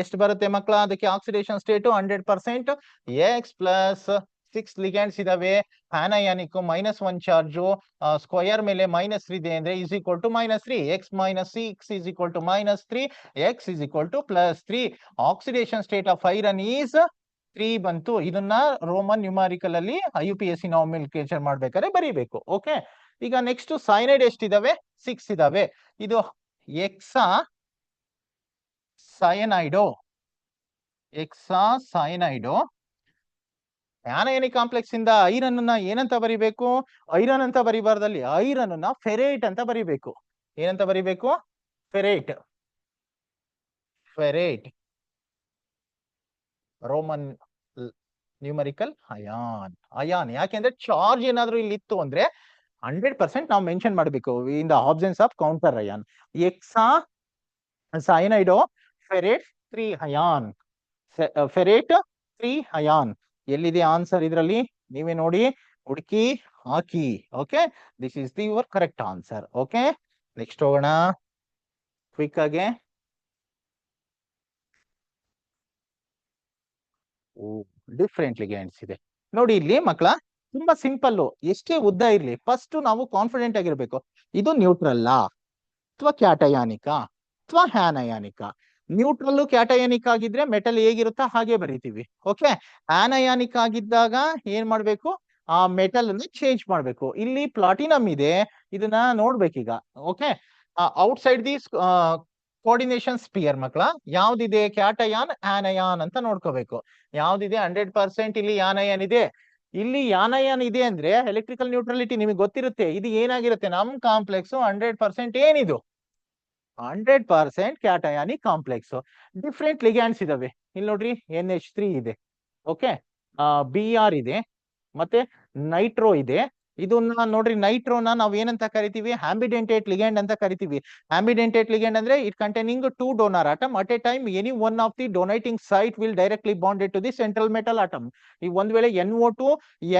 [SPEAKER 1] ಎಷ್ಟು ಬರುತ್ತೆ ಮಕ್ಕಳ ಅದಕ್ಕೆ ಆಕ್ಸಿಡೇಷನ್ ಸ್ಟೇಟ್? 100%. X+6 ಲಿಗ್ಯಾಂಡ್ಸ್ ಇದಾವೆ. ಆನಯಾನಿಕ್ -1 ಚಾರ್ಜು, ಸ್ಕ್ವಯರ್ ಮೇಲೆ -3 ಇದೆ ಅಂದ್ರೆ is equal to -3. X - 6 is equal to -3. X is equal to +3. Oxidation state of iron is 3 ಬಂತು. ಇದನ್ನ ರೋಮನ್ ನ್ಯೂಮಾರಿಕಲ್ ಅಲ್ಲಿ IUPAC ನಾಮಿನಿಕೇಶನ್ ಮಾಡ್ಬೇಕಾದ್ರೆ ಬರೀಬೇಕು. ಓಕೆ, ಈಗ ನೆಕ್ಸ್ಟ್ ಸೈನೈಡ್ ಎಷ್ಟಿದಾವೆ? 6 ಇದಾವೆ. ಇದು ಎಕ್ಸಾ ಸಯನೈಡೋ, ಎಕ್ಸಾಸೈನೈಡೋ. ಆನಯಾನಿಕ್ ಕಾಂಪ್ಲೆಕ್ಸ್ ಇಂದ ಐರನ್ ನ ಏನಂತ ಬರಿಬೇಕು? ಐರನ್ ಅಂತ ಬರಿಬಾರ್ದಲ್ಲಿ, ಐರನ್ ನ ಫೆರೇಟ್ ಅಂತ ಬರಿಬೇಕು. ಏನಂತ ಬರಿಬೇಕು? Ferrate. Ferrate Roman numerical ion. ಯಾಕೆಂದ್ರೆ ಚಾರ್ಜ್ ಏನಾದ್ರು ಇಲ್ಲಿ ಇತ್ತು ಅಂದ್ರೆ 100% ನಾವು ಮೆನ್ಷನ್ ಮಾಡಬೇಕು in the absence of counter ion. Hexa cyanido ferrate 3 ion. Ferrate 3 ion. ಎಲ್ಲಿದೆ ಆನ್ಸರ್ ಇದರಲ್ಲಿ? ನೀವೇ ನೋಡಿ, ಹುಡುಕಿ ಹಾಕಿ. Okay, this is the your correct answer. Okay, next ಹೋಗೋಣ ಕ್ವಿಕ್ ಆಗಿ. ಡಿಫ್ರೆಂಟ್ ಲಿಗ್ಯಾಂಡ್ಸ್ ಇದೆ ನೋಡಿ ಇಲ್ಲಿ ಮಕ್ಕಳ. ತುಂಬಾ ಸಿಂಪಲ್, ಎಷ್ಟೇ ಉದ್ದ ಇರ್ಲಿ ಫಸ್ಟ್ ನಾವು ಕಾನ್ಫಿಡೆಂಟ್ ಆಗಿರ್ಬೇಕು. ಇದು ನ್ಯೂಟ್ರಲ್ಲ ಅಥವಾ ಕ್ಯಾಟಯಾನಿಕ ಅಥವಾ ಆನಯಾನಿಕ? ನ್ಯೂಟ್ರಲ್ ಕ್ಯಾಟಯಾನಿಕ್ ಆಗಿದ್ರೆ ಮೆಟಲ್ ಹೇಗಿರುತ್ತಾ ಹಾಗೆ ಬರೀತೀವಿ. ಓಕೆ, ಆನಯಾನಿಕ್ ಆಗಿದ್ದಾಗ ಏನ್ ಮಾಡ್ಬೇಕು? ಆ ಮೆಟಲ್ ಅನ್ನು ಚೇಂಜ್ ಮಾಡ್ಬೇಕು. ಇಲ್ಲಿ ಪ್ಲಾಟಿನಮ್ ಇದೆ, ಇದನ್ನ ನೋಡ್ಬೇಕೀಗ. Okay, outside the coordination sphere ಮಕ್ಕಳ ಯಾವ್ದಿದೆ? ಕ್ಯಾಟಯಾನ್ ಆನಯಾನ್ ಅಂತ ನೋಡ್ಕೋಬೇಕು. ಯಾವ್ದಿದೆ? 100% ಇಲ್ಲಿ ಆನಯಾನ್ ಇದೆ. ಇಲ್ಲಿ ಆನಯಾನ್ ಇದೆ ಅಂದ್ರೆ ಎಲೆಕ್ಟ್ರಿಕಲ್ ನ್ಯೂಟ್ರಲಿಟಿ ನಿಮಗೆ ಗೊತ್ತಿರುತ್ತೆ. ಇದು ಏನಾಗಿರುತ್ತೆ? ನಮ್ ಕಾಂಪ್ಲೆಕ್ಸ್ 100% ಏನಿದು? 100% ಕ್ಯಾಟಯಾನಿಕ್ ಕಾಂಪ್ಲೆಕ್ಸ್. ಡಿಫ್ರೆಂಟ್ ಲಿಗ್ಯಾಂಡ್ಸ್ ಇದಾವೆ. ಇಲ್ಲಿ ನೋಡ್ರಿ, NH3 ಇದೆ. ಓಕೆ, BR ಇದೆ, ಮತ್ತೆ ನೈಟ್ರೋ ಇದೆ. ಇದನ್ನ ನೋಡ್ರಿ, ನೈಟ್ರೋನ ನಾವ್ ಏನಂತ ಕರಿತೀವಿ? ಆಂಬಿಡೆಂಟೇಟ್ ಲಿಗ್ಯಾಂಡ್ ಅಂತ ಕರಿತೀವಿ. ಆಂಬಿಡೆಂಟೇಟ್ ಲಿಗ್ಯಾಂಡ್ ಅಂದ್ರೆ it containing 2 donor atom. At a time any one of the donating site will directly bonded to the central metal atom. ಈ ಒಂದ್ ವೇಳೆ NO2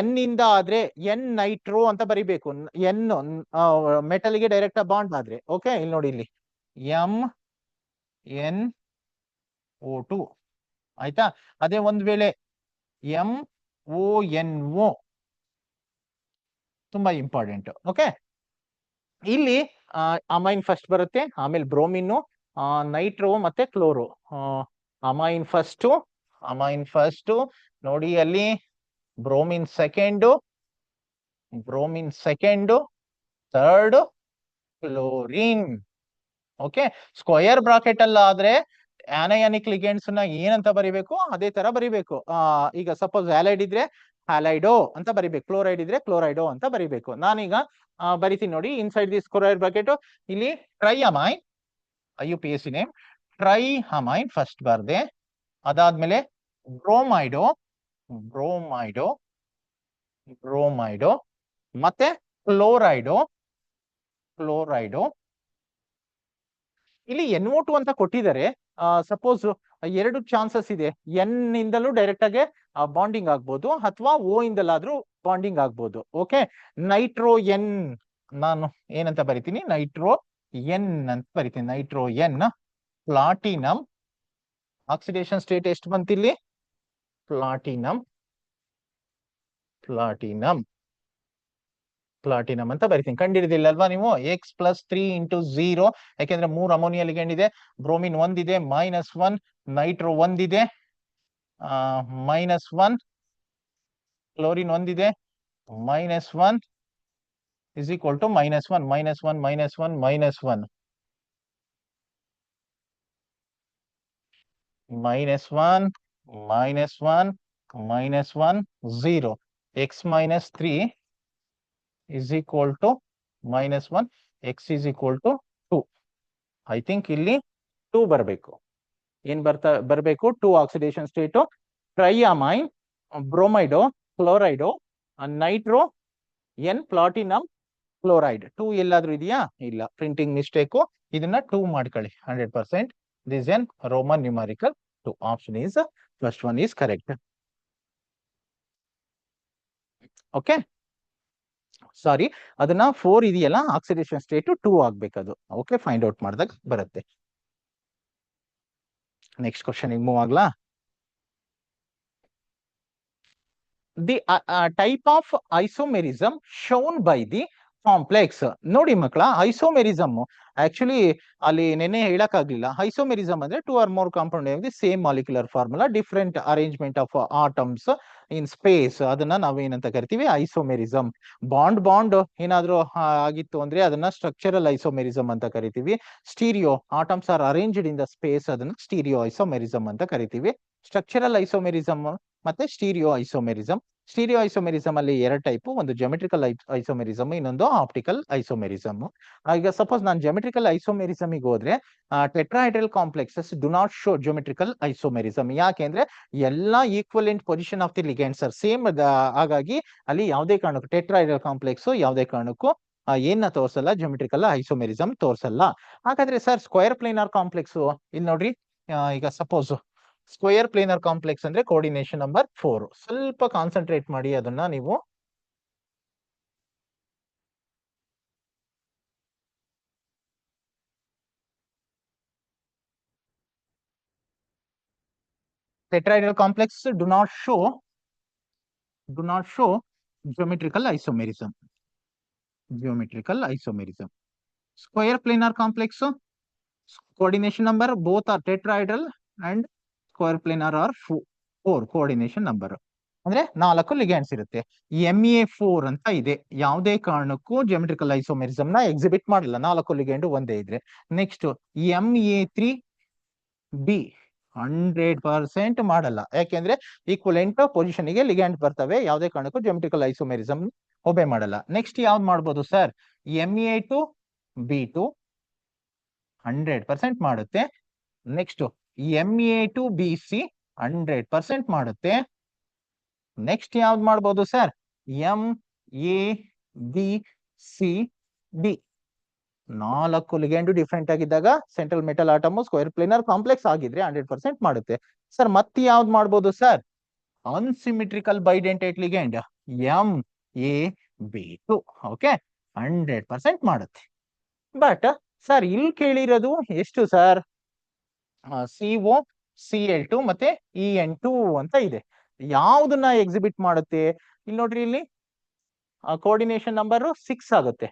[SPEAKER 1] N ಇಂದ ಆದ್ರೆ N ನೈಟ್ರೋ ಅಂತ ಬರಿಬೇಕು. N ಮೆಟಲ್ ಗೆ ಡೈರೆಕ್ಟ್ ಬಾಂಡ್ ಆದ್ರೆ. ಓಕೆ, ಇಲ್ಲಿ ನೋಡಿ, ಇಲ್ಲಿ MnO2 ಆಯ್ತಾ. ಅದೇ ಒಂದ್ ವೇಳೆ MONO, ತುಂಬಾ ಇಂಪಾರ್ಟೆಂಟ್. ಓಕೆ, ಇಲ್ಲಿ ಅಮೈನ್ ಫಸ್ಟ್ ಬರುತ್ತೆ, ಆಮೇಲೆ ಬ್ರೋಮಿನ್, ನೈಟ್ರೋ ಮತ್ತೆ ಕ್ಲೋರೋ. ಅಮೈನ್ ಫಸ್ಟ್ ನೋಡಿ, ಅಲ್ಲಿ bromine second, third chlorine. Okay, square bracket ಅಲ್ಲ ಆದ್ರೆ ಆನಯಾನಿಕ್ ಲಿಗ್ಯಾಂಡ್ಸ್ ನ ಏನಂತ ಬರಿಬೇಕು? ಅದೇ ತರ ಬರಿಬೇಕು. ಈಗ ಸಪೋಸ್ ಹ್ಯಾಲೈಡ್ ಇದ್ರೆ ಹ್ಯಾಲೈಡೋ ಅಂತ ಬರಿಬೇಕು. ಕ್ಲೋರೈಡ್ ಇದ್ರೆ ಕ್ಲೋರೈಡೋ ಅಂತ ಬರಿಬೇಕು. ನಾನೀಗ ಬರಿತೀನಿ ನೋಡಿ. ಇನ್ಸೈಡ್ ದಿ ಸ್ಕ್ವೇರ್ ಬ್ರಾಕೆಟ್ ಇಲ್ಲಿ ಟ್ರೈಅಮೈನ್, IUPAC ನೇಮ್ ಟ್ರೈಅಮೈನ್ ಫಸ್ಟ್ ಬರ್ದೆ. ಅದಾದ್ಮೇಲೆ ಬ್ರೋಮೈಡೋ, ಬ್ರೋಮೈಡೋ, ಬ್ರೋಮೈಡೋ, ಮತ್ತೆ ಕ್ಲೋರೈಡೋ, ಕ್ಲೋರೈಡೋ. ಇಲ್ಲಿ NO2 ಅಂತ ಕೊಟ್ಟಿದ್ದಾರೆ. ಸಪೋಸ್ ಎರಡು ಚಾನ್ಸಸ್ ಇದೆ. ಎನ್ ಇಂದಲೂ ಡೈರೆಕ್ಟ್ ಆಗಿ ಬಾಂಡಿಂಗ್ ಆಗ್ಬೋದು, ಅಥವಾ ಓ ಇಂದಲಾದ್ರೂ ಬಾಂಡಿಂಗ್ ಆಗ್ಬೋದು. ಓಕೆ, ನೈಟ್ರೋ ಎನ್ ನಾನು ಏನಂತ ಬರಿತೀನಿ, ನೈಟ್ರೋ ಎನ್ ಅಂತ ಬರಿತೀನಿ. Nitro N. Platinum oxidation state ಎಷ್ಟು ಬಂತಿಲ್ಲಿ, ಪ್ಲಾಟಿನಮ್, ಪ್ಲಾಟಿನಮ್, ಪ್ಲಾಟಿನಮ್ ಅಂತ ಬರಿತೀನಿ. ಕಂಡಿಡಿದಿಲ್ಲ ಅಲ್ವಾ ನೀವು? X+3 × 0, ಯಾಕೆಂದ್ರೆ 3 ಅಮೋನಿಯಾ ಲಿಗಂಡ್ ಇದೆ, ಬ್ರೋಮಿನ್ ಒಂದಿದೆ, -1, ನೈಟ್ರೋ ಒಂದಿದೆ, -1, ಕ್ಲೋರಿನ್ ಒಂದಿದೆ, -1 is equal to -1, -1, -1, -1, -1, -1, -1, 0. X-3 is equal to -1, X is equal to 2. I think ಇಲ್ಲಿ 2 ಬರಬೇಕು. ಏನ್ ಬರಬೇಕು? 2 oxidation state, triamine, bromido, chlorido, nitro N, platinum, chloride. 2 ಎಲ್ಲಾದ್ರೂ ಇದೆಯಾ? ಇಲ್ಲ, ಪ್ರಿಂಟಿಂಗ್ ಮಿಸ್ಟೇಕು. ಇದನ್ನ 2 ಮಾಡ್ಕೊಳ್ಳಿ 100%. This in Roman numerical 2. Option is first one is correct. Okay, sorry, ಅದನ್ನ 4 ಇದೆಯಲ್ಲ, ಆಕ್ಸಿಡೇಷನ್ ಸ್ಟೇಟ್ 2 ಆಗ್ಬೇಕದು. ಓಕೆ, ಫೈಂಡ್ ಔಟ್ ಮಾಡಿದಾಗ ಬರುತ್ತೆ. ನೆಕ್ಸ್ಟ್ ಕ್ವಶನ್ ಮೂವ್ ಆಗ್ಲಾ? The type of isomerism shown by the complex. ನೋಡಿ ಮಕ್ಕಳ, ಐಸೋಮೆರಿಸಮ್ ಆಕ್ಚುಲಿ ಅಲ್ಲಿ ನೆನ್ನೆ ಹೇಳಕ್ಕಾಗ್ಲಿಲ್ಲ. ಐಸೋಮೆರಿಸಮ್ ಅಂದ್ರೆ 2 or more compound the same molecular formula, different arrangement of atoms in space, ಅದನ್ನ ನಾವೇನಂತ ಕರಿತೀವಿ? ಐಸೋಮೆರಿಸಮ್. ಬಾಂಡ್ ಏನಾದ್ರೂ ಆಗಿತ್ತು ಅಂದ್ರೆ ಅದನ್ನ ಸ್ಟ್ರಕ್ಚರಲ್ ಐಸೋಮೆರಿಸಮ್ ಅಂತ ಕರಿತೀವಿ. Stereo atoms are arranged in the space, ಅದನ್ನ ಸ್ಟೀರಿಯೋ ಐಸೋಮೆರಿಸಮ್ ಅಂತ ಕರಿತೀವಿ. ಸ್ಟ್ರಕ್ಚರಲ್ ಐಸೋಮೆರಿಸಮ್ ಮತ್ತೆ ಸ್ಟೀರಿಯೋ ಐಸೋಮೆರಿಸಮ್. ಸ್ಟೀರಿಯೋ ಐಸೋಮೆರಿಸಮ್ ಅಲ್ಲಿ 2 ಟೈಪ್, ಒಂದು ಜೊಮೆಟ್ರಿಕಲ್ ಐಸೋಮೆರಿಸಮ್, ಇನ್ನೊಂದು ಆಪ್ಟಿಕಲ್ ಐಸೋಮೆರಿಸಮ್. ಈಗ ಸಪೋಸ್ ನಾನು ಜೊಮೆಟ್ರಿಕಲ್ ಐಸೋಮೆರಿಸಮ್ ಹೋದ್ರೆ tetrahedral complexes do not show geometrical isomerism. ಯಾಕೆಂದ್ರೆ ಎಲ್ಲಾ equivalent position of the ligands are same. ಹಾಗಾಗಿ ಅಲ್ಲಿ ಯಾವುದೇ ಕಾರಣಕ್ಕೂ ಟೆಟ್ರಾಹೆಡ್ರಲ್ ಕಾಂಪ್ಲೆಕ್ಸ್ ಯಾವುದೇ ಕಾರಣಕ್ಕೂ ಏನ ತೋರ್ಸಲ್ಲ, ಜೊಮೆಟ್ರಿಕಲ್ ಐಸೋಮೆರಿಸಮ್ ತೋರ್ಸಲ್ಲ. ಹಾಗಾದ್ರೆ ಸರ್ ಸ್ಕ್ವೇರ್ ಪ್ಲೇನಾರ್ ಕಾಂಪ್ಲೆಕ್ಸ್ ಇಲ್ಲಿ ನೋಡ್ರಿ. ಈಗ ಸಪೋಸ್ ಸ್ಕ್ವೇರ್ ಪ್ಲೇನರ್ ಕಾಂಪ್ಲೆಕ್ಸ್ ಅಂದ್ರೆ ಕೋಆರ್ಡಿನೇಷನ್ ನಂಬರ್ 4. ಸ್ವಲ್ಪ ಕಾನ್ಸಂಟ್ರೇಟ್ ಮಾಡಿ ಅದನ್ನ ನೀವು. Tetrahedral complex do not show geometrical isomerism. Geometrical isomerism. Square planar complex, coordination number both are tetrahedral and square planar are 4 coordination number. ಅಂದ್ರೆ 4 ligands ಇರುತ್ತೆ. MA4 ಅಂತ ಇದೆ. ಯಾವುದೇ ಕಾರಣಕ್ಕೂ ಜೊಮೆಟ್ರಿಕಲ್ ಐಸೋಮೆರಿಸಮ್ ನ ಎಕ್ಸಿಬಿಟ್ ಮಾಡಲ್ಲ, 4 ಲಿಗ್ಯಾಂಡ್ ಒಂದೇ ಇದ್ರೆ. ನೆಕ್ಸ್ಟ್ MA3B 100% ಮಾಡಲ್ಲ. ಯಾಕೆಂದ್ರೆ ಈಕ್ವಲೆಂಟ್ ಪೊಸಿಷನ್ ಗೆ ಲಿಗ್ಯಾಂಡ್ ಬರ್ತವೆ, ಯಾವುದೇ ಕಾರಣಕ್ಕೂ ಜೊಮೆಟ್ರಿಕಲ್ ಐಸೋಮೆರಿಸಮ್ ಒಬೆ ಮಾಡಲ್ಲ. ನೆಕ್ಸ್ಟ್ ಯಾವ್ದು ಮಾಡ್ಬೋದು ಸರ್? MA2B2 100% ಮಾಡುತ್ತೆ. ನೆಕ್ಸ್ಟ್ MA2BC 100% ಮಾಡುತ್ತೆ. ನೆಕ್ಸ್ಟ್ ಯಾವ್ದು ಮಾಡ್ಬೋದು ಸರ್? MABCD 4 ಲಿಗ್ಯಾಂಡ್ ಡಿಫ್ರೆಂಟ್ ಆಗಿದ್ದಾಗ central metal atom square planar complex ಆಗಿದ್ರೆ 100% ಮಾಡುತ್ತೆ. ಸರ್ ಮತ್ತೆ ಯಾವ್ದು ಮಾಡ್ಬೋದು sir? Unsymmetrical bidentate ligand MAB2. Okay, 100% ಮಾಡುತ್ತೆ. ಬಟ್ ಸರ್ ಇಲ್ಲಿ ಕೇಳಿರೋದು ಎಷ್ಟು ಸರ್? COCl2 ಮತ್ತೆ EN2 ಅಂತ ಇದೆ. ಯಾವ್ದನ್ನ ಎಕ್ಸಿಬಿಟ್ ಮಾಡುತ್ತೆ? ಇಲ್ಲಿ ನೋಡ್ರಿ, ಇಲ್ಲಿ ಕೋಆರ್ಡಿನೇಷನ್ ನಂಬರ್ 6 ಆಗುತ್ತೆ.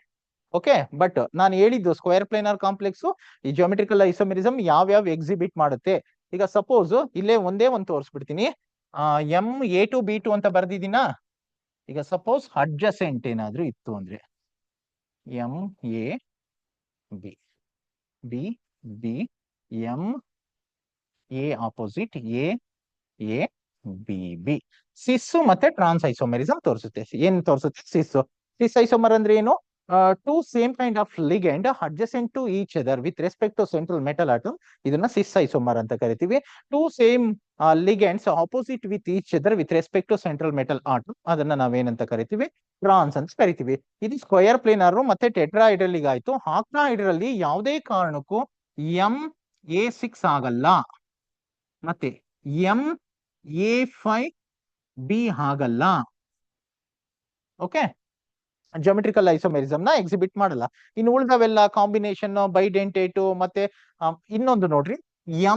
[SPEAKER 1] ಓಕೆ, ಬಟ್ ನಾನು ಹೇಳಿದ್ದು ಸ್ಕ್ವೇರ್ ಪ್ಲೇನರ್ ಕಾಂಪ್ಲೆಕ್ಸ್ ಈ ಜಿಯೋಮೆಟ್ರಿಕಲ್ ಐಸೋಮೆರಿಸಮ್ ಯಾವ್ಯಾವ ಎಕ್ಸಿಬಿಟ್ ಮಾಡುತ್ತೆ. ಈಗ ಸಪೋಸ್ ಇಲ್ಲೇ ಒಂದೇ ಒಂದು ತೋರಿಸ್ಬಿಡ್ತೀನಿ. MA2B2 ಅಂತ ಬರ್ದಿದ್ದೀನಾ? ಈಗ ಸಪೋಸ್ ಅಡ್ಜಸೆಂಟ್ ಏನಾದ್ರೂ ಇತ್ತು ಅಂದ್ರೆ MAB, MA opposite A B B. Cis ಮತ್ತೆ ಟ್ರಾನ್ಸ್ ಐಸೋಮೆರಿಸಮ್ ತೋರಿಸುತ್ತೆ. ಏನ್ ತೋರಿಸುತ್ತೆ? ಸಿಸ್ ಐಸೋಮರ್ ಅಂದ್ರೆ ಏನು? Two same kind of ligand adjacent to each other with respect to central metal atom, ಇದನ್ನ ಸಿಸ್ ಐಸೋಮರ್ ಅಂತ ಕರಿತೀವಿ. Two same ligands opposite with each other with respect to central metal atom, ಅದನ್ನ ನಾವೇನಂತ ಕರಿತೀವಿ? ಟ್ರಾನ್ಸ್ ಅಂತ ಕರಿತೀವಿ. ಇದು ಸ್ಕ್ವಯರ್ ಪ್ಲೇನಾರ್ ಮತ್ತೆ ಟೆಟ್ರಾಹೈಡ್ರಲ್ ಆಯ್ತು. ಆಕ್ಟಾಹೈಡ್ರಲ್ಲಿ ಯಾವುದೇ ಕಾರಣಕ್ಕೂ MA6 ಆಗಲ್ಲ, ಮತ್ತೆ MA5B ಆಗಲ್ಲ. ಓಕೆ, ಜಾಮೆಟ್ರಿಕಲ್ ಐಸೋಮೆರಿಸಮ್ ನ ಎಕ್ಸಿಬಿಟ್ ಮಾಡಲ್ಲ. ಇನ್ನು ಉಳಿದವೆಲ್ಲ ಕಾಂಬಿನೇಷನ್, ಬೈಡೆಂಟೇಟು, ಮತ್ತೆ ಇನ್ನೊಂದು ನೋಡ್ರಿ,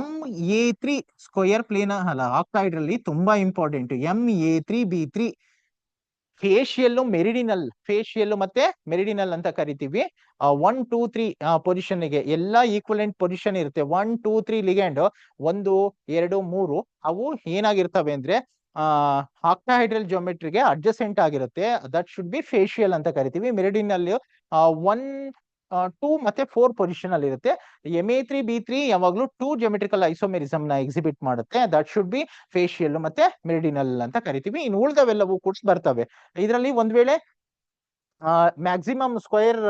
[SPEAKER 1] MA3 ಸ್ಕ್ವಯರ್ ಪ್ಲೇನ್ ಅಲ್ಲ ಆಕ್ಟೈಡ್ರಲ್ಲಿ ತುಂಬಾ ಇಂಪಾರ್ಟೆಂಟ್. MA3B3 ಫೇಶಿಯಲ್ ಮತ್ತೆ ಮೆರಿಡಿನಲ್ ಅಂತ ಕರಿತೀವಿ. 1 2 3 ಪೊಸಿಷನ್ ಗೆ ಎಲ್ಲ ಈಕ್ವಲೆಂಟ್ ಪೊಸಿಷನ್ ಇರುತ್ತೆ. 1 2 3 ಲಿಗ್ಯಾಂಡ್ 1 2 3 ಅವು ಏನಾಗಿರ್ತವೆ ಅಂದ್ರೆ ಆಕ್ಟಾಹೈಡ್ರಲ್ ಜಿಯೋಮೆಟ್ರಿಗೆ ಅಡ್ಜಸೆಂಟ್ ಆಗಿರುತ್ತೆ. ದಟ್ ಶುಡ್ ಬಿ ಫೇಶಿಯಲ್ ಅಂತ ಕರಿತೀವಿ. ಮೆರಿಡಿನಲ್ 1 2 ಮತ್ತೆ 4 ಪೊಸಿಷನ್ ಅಲ್ಲಿ ಇರುತ್ತೆ. MA3B3 ಯಾವಾಗ್ಲೂ 2 ಜಿಯೋಮೆಟ್ರಿಕಲ್ ಐಸೋಮೆರಿಸಮ್ ನ ಎಕ್ಸಿಬಿಟ್ ಮಾಡುತ್ತೆ. ದಟ್ ಶುಡ್ ಬಿ ಫೇಶಿಯಲ್ ಮತ್ತೆ ಮೆರಿಡಿನಲ್ ಅಂತ ಕರಿತೀವಿ. ಇನ್ನು ಉಳಿದವೆಲ್ಲವೂ ಕೂಡ ಬರ್ತವೆ. ಇದರಲ್ಲಿ ಒಂದ್ ವೇಳೆ ಮ್ಯಾಕ್ಸಿಮಮ್ ಸ್ಕ್ವಯರ್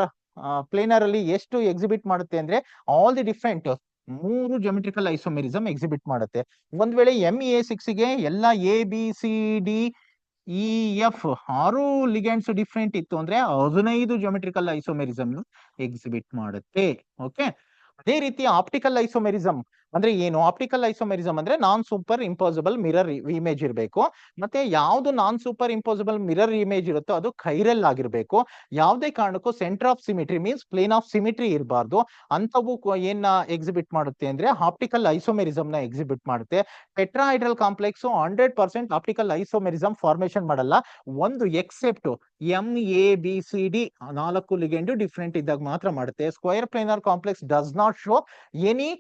[SPEAKER 1] ಪ್ಲೇನರ್ ಅಲ್ಲಿ ಎಷ್ಟು ಎಕ್ಸಿಬಿಟ್ ಮಾಡುತ್ತೆ ಅಂದ್ರೆ all the different 3 geometrical isomerism exhibit ಮಾಡುತ್ತೆ. ಒಂದ್ ವೇಳೆ MA6 ಗೆ ಎಲ್ಲ ABCDEF 6 ಲಿಗ್ಯಾಂಡ್ಸ್ ಡಿಫ್ರೆಂಟ್ ಇತ್ತು ಅಂದ್ರೆ 15 ಜಿಯೋಮೆಟ್ರಿಕಲ್ ಐಸೋಮೆರಿಸಮ್ ಎಕ್ಸಿಬಿಟ್ ಮಾಡುತ್ತೆ. ಓಕೆ, ಅದೇ ರೀತಿ ಆಪ್ಟಿಕಲ್ ಐಸೋಮೆರಿಸಮ್ ಅಂದ್ರೆ ಏನು? ಆಪ್ಟಿಕಲ್ ಐಸೋಮೆರಿಸಮ್ ಅಂದ್ರೆ non super impossible mirror image ಇರಬೇಕು. ಮತ್ತೆ ಯಾವ್ದು non super impossible mirror image ಇರುತ್ತೋ ಅದು ಕೈರಲ್ ಆಗಿರ್ಬೇಕು. ಯಾವುದೇ ಕಾರಣಕ್ಕೂ centre of symmetry means plane of symmetry ಇರಬಾರ್ದು. ಅಂತವು ಏನ ಎಕ್ಸಿಬಿಟ್ ಮಾಡುತ್ತೆ ಅಂದ್ರೆ ಆಪ್ಟಿಕಲ್ ಐಸೋಮೆರಿಸಮ್ ನ ಎಕ್ಸಿಬಿಟ್ ಮಾಡುತ್ತೆ. Tetrahedral complex 100% optical isomerism formation ಮಾಡಲ್ಲ. ಒಂದು ಎಕ್ಸೆಪ್ಟ್ MABCD 4 ಲಿಗೆಂಡ್ ಡಿಫ್ರೆಂಟ್ ಇದ್ದಾಗ ಮಾತ್ರ ಮಾಡುತ್ತೆ. Square planar complex does not show any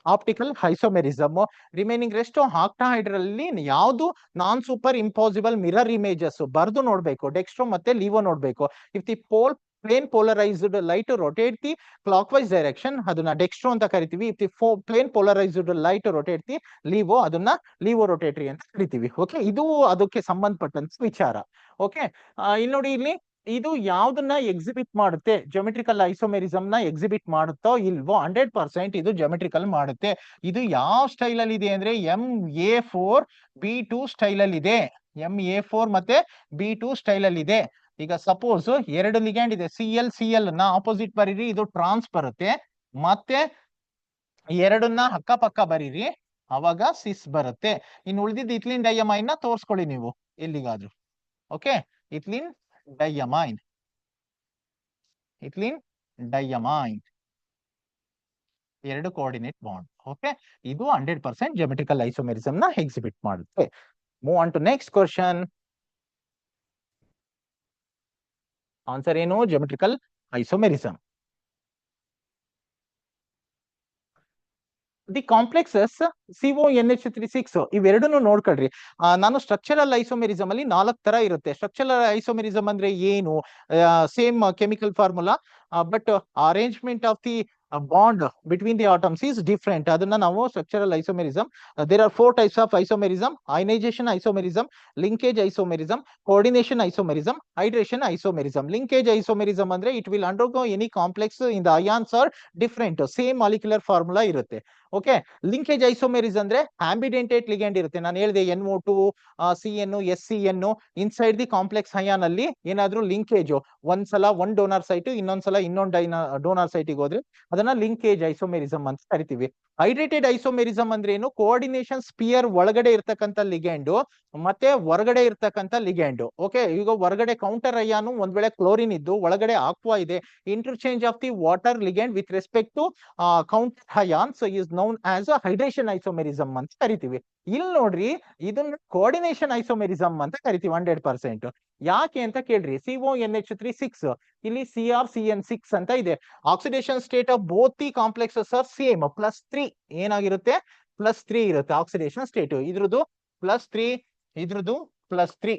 [SPEAKER 1] optical isomerism. Remaining rest ಆಕ್ಟಾಹೈಡ್ರಲ್ಲಿ ಯಾವುದು non super impossible mirror images ಬರ್ದು ನೋಡ್ಬೇಕು. ಡೆಕ್ಸ್ಟ್ರೋ ಮತ್ತೆ ಲೀವೋ ನೋಡ್ಬೇಕು. If the plane polarised light rotate the clockwise direction, ಅದನ್ನ ಡೆಕ್ಸ್ಟ್ರೋ ಅಂತ ಕರಿತೀವಿ. If the plane polarised light rotate the levo, ಅದನ್ನ ಲೀವೋ ರೊಟೇಟ್ರಿ ಅಂತ ಕರಿತೀವಿ. ಓಕೆ, ಇದು ಅದಕ್ಕೆ ಸಂಬಂಧಪಟ್ಟಂತ ವಿಚಾರ. ಓಕೆ, ಇಲ್ಲಿ ನೋಡಿ, ಇಲ್ಲಿ ಇದು ಯಾವ್ದನ್ನ ಎಕ್ಸಿಬಿಟ್ ಮಾಡುತ್ತೆ? ಜೊಮೆಟ್ರಿಕಲ್ ಐಸೋಮೆರಿಸಮ್ ನ ಎಕ್ಸಿಬಿಟ್ ಮಾಡುತ್ತೋ ಇಲ್ವೋ 100% ಇದು ಜೊಮೆಟ್ರಿಕಲ್ ಮಾಡುತ್ತೆ. ಇದು ಯಾವ ಸ್ಟೈಲ್ ಅಲ್ಲಿ ಇದೆ ಅಂದ್ರೆ MA4B2 ಸ್ಟೈಲ್ ಅಲ್ಲಿ ಇದೆ. MA4 ಮತ್ತೆ B2 ಸ್ಟೈಲ್ ಅಲ್ಲಿ ಇದೆ. ಈಗ ಸಪೋಸ್ 2 ಲಿಗ್ಯಾಂಡ್ ಇದೆ, CL ನ ಆಪೋಸಿಟ್ ಬರೀರಿ, ಇದು ಟ್ರಾನ್ಸ್ ಬರುತ್ತೆ. ಮತ್ತೆ ಎರಡನ್ನ ಅಕ್ಕಪಕ್ಕ ಬರೀರಿ, ಅವಾಗ ಸಿಸ್ ಬರುತ್ತೆ. ಇನ್ನು ಉಳಿದಿದ್ದು ಇಥಿಲೀನ್ ಡೈಯಮೈನ್ ನ ತೋರಿಸ್ಕೊಳ್ಳಿ ನೀವು ಎಲ್ಲಿಗಾದ್ರೂ. ಓಕೆ, ಇಥಿಲೀನ್ ಡೈಯಮೈನ್, ಎರಡು ಕೋಆರ್ಡಿನೇಟ್ ಬಾಂಡ್. ಓಕೆ, ಇದು 100% ಜಿಯೋಮೆಟ್ರಿಕಲ್ ಐಸೋಮೆರಿಸಮ್ ನ ಎಕ್ಸಿಬಿಟ್ ಮಾಡುತ್ತೆ. Move on to next question. Answer ಏನು? Geometrical isomerism. The complexes CONH36 ಇವೆರಡನ್ನು ನೋಡ್ಕೊಳ್ರಿ. ನಾನು ಸ್ಟ್ರಕ್ಚರಲ್ ಐಸೋಮೆರಿಸಮ್ ಅಲ್ಲಿ 4 ತರ ಇರುತ್ತೆ. ಸ್ಟ್ರಕ್ಚರಲ್ ಐಸೋಮೆರಿಸಮ್ ಅಂದ್ರೆ ಏನು? Same chemical formula, but arrangement of the bond between the atoms is different. ಅದನ್ನ ನಾವು structural isomerism. There are 4 types of isomerism: ionisation isomerism, linkage isomerism, coordination isomerism, hydration isomerism. Linkage isomerism ಅಂದ್ರೆ it will undergo any complex in the ions are different, same molecular formula ಇರುತ್ತೆ. Okay, linkage isomerism ಅಂದ್ರೆ ambidentate ligand ಇರುತ್ತೆ. ನಾನು ಹೇಳಿದೆ NO2 CN SCN inside the complex ion ಅಲ್ಲಿ ಏನಾದ್ರೂ linkage, ಒಂದ್ಸಲ ಒಂದ್ ಡೋನರ್ ಸೈಟ್, ಇನ್ನೊಂದ್ಸಲ ಇನ್ನೊಂದು ಡೋನರ್ ಸೈಟಿಗೆ ಹೋದ್ರೆ ಅದನ್ನ ಲಿಂಕೇಜ್ ಐಸೋಮೆರಿಸಮ್ ಅಂತ ಕರಿತೀವಿ. ಹೈಡ್ರೇಟೆಡ್ ಐಸೋಮೆರಿಸಮ್ ಅಂದ್ರೆ ಏನು? ಕೋಆರ್ಡಿನೇಷನ್ ಸ್ಪಿಯರ್ ಒಳಗಡೆ ಇರ್ತಕ್ಕಂಥ ಲಿಗ್ಯಾಂಡ್ ಮತ್ತೆ ಹೊರಗಡೆ ಇರ್ತಕ್ಕಂಥ ಲಿಗ್ಯಾಂಡ್. ಓಕೆ, ಈಗ ಹೊರಗಡೆ ಕೌಂಟರ್ ಅಯಾನು ಒಂದ್ ವೇಳೆ ಕ್ಲೋರಿನ್ ಇದ್ದು ಒಳಗಡೆ ಆಕ್ವಾ ಇದೆ, interchange of the water ligand with respect to counter ions is known as a hydration isomerism ಅಂತ ಕರಿತೀವಿ. ಇಲ್ಲಿ ನೋಡ್ರಿ, ಇದನ್ನ ಕೋಆರ್ಡಿನೇಷನ್ ಐಸೋಮೆರಿಸಮ್ ಅಂತ ಕರಿತೀವಿ 100%. ಯಾಕೆ ಅಂತ ಕೇಳ್ರಿ, CONH36 ಇಲ್ಲಿ CrCN6 ಅಂತ ಇದೆ. Oxidation state of both the complexes are same, +3 ಏನಾಗಿರುತ್ತೆ? +3 ಇರುತ್ತೆ ಆಕ್ಸಿಡೇಷನ್ ಸ್ಟೇಟ್. ಇದ್ರದ್ದು +3, ಇದ್ರದ್ದು +3.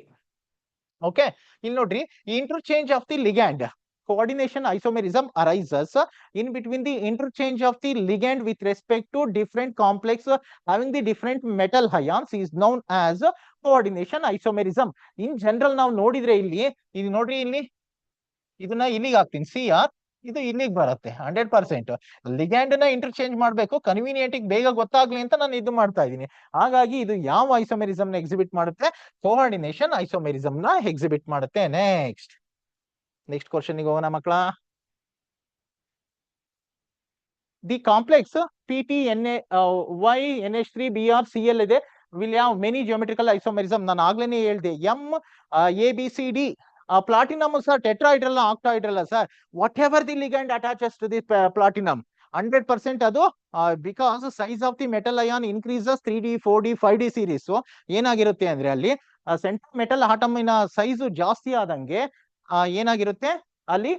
[SPEAKER 1] ಓಕೆ, ಇಲ್ಲಿ ನೋಡ್ರಿ, interchange of the ligand coordination isomerism arises in between the interchange of the ligand with respect to different complex having the different metal ions is known as coordination isomerism. In general ನಾವು ನೋಡಿದ್ರೆ ಇಲ್ಲಿ ನೋಡ್ರಿ, ಇದನ್ನ ಇಲ್ಲಿಗೆ ಹಾಕ್ತೀನಿ C R, ಇದು ಇಲ್ಲಿಗೆ ಬರುತ್ತೆ 100%. ಲಿಗ್ಯಾಂಡ್ ನ ಇಂಟರ್ಚೇಂಜ್ ಮಾಡ್ಬೇಕು, ಕನ್ವೀನಿಯಂಟ್ ಬೇಗ ಗೊತ್ತಾಗ್ಲಿ ಅಂತ ನಾನು ಇದು ಮಾಡ್ತಾ ಇದ್ದೀನಿ. ಹಾಗಾಗಿ ಇದು ಯಾವ ಐಸೋಮೆರಿಸಮ್ ನ ಎಕ್ಸಿಬಿಟ್ ಮಾಡುತ್ತೆ? ಕೋಆರ್ಡಿನೇಷನ್ ಐಸೋಮೆರಿಸಮ್ ನ ಎಕ್ಸಿಬಿಟ್ ಮಾಡುತ್ತೆ. ನೆಕ್ಸ್ಟ್ ಕ್ವಶನ್ ಗೆ ಹೋಗೋಣ ಮಕ್ಕಳ. ದಿ ಕಾಂಪ್ಲೆಕ್ಸ್ PTNA(Y)NH3Br(Cl) ಇದೆ, will have many geometrical isomerism. ನಾನು ಆಗ್ಲೇನೆ ಹೇಳ್ದೆ MABCD. Platinum sir tetrahedral octahedral sir, whatever the ligand attaches to the platinum 100% ಅದು because size of the metal ion increases 3D 4D 5D series. ಏನಾಗಿರುತ್ತೆ ಅಂದ್ರೆ ಅಲ್ಲಿ central metal ಆಟಮಿನ size ಜಾಸ್ತಿ ಆದಂಗೆ ಏನಾಗಿರುತ್ತೆ ಅಲ್ಲಿ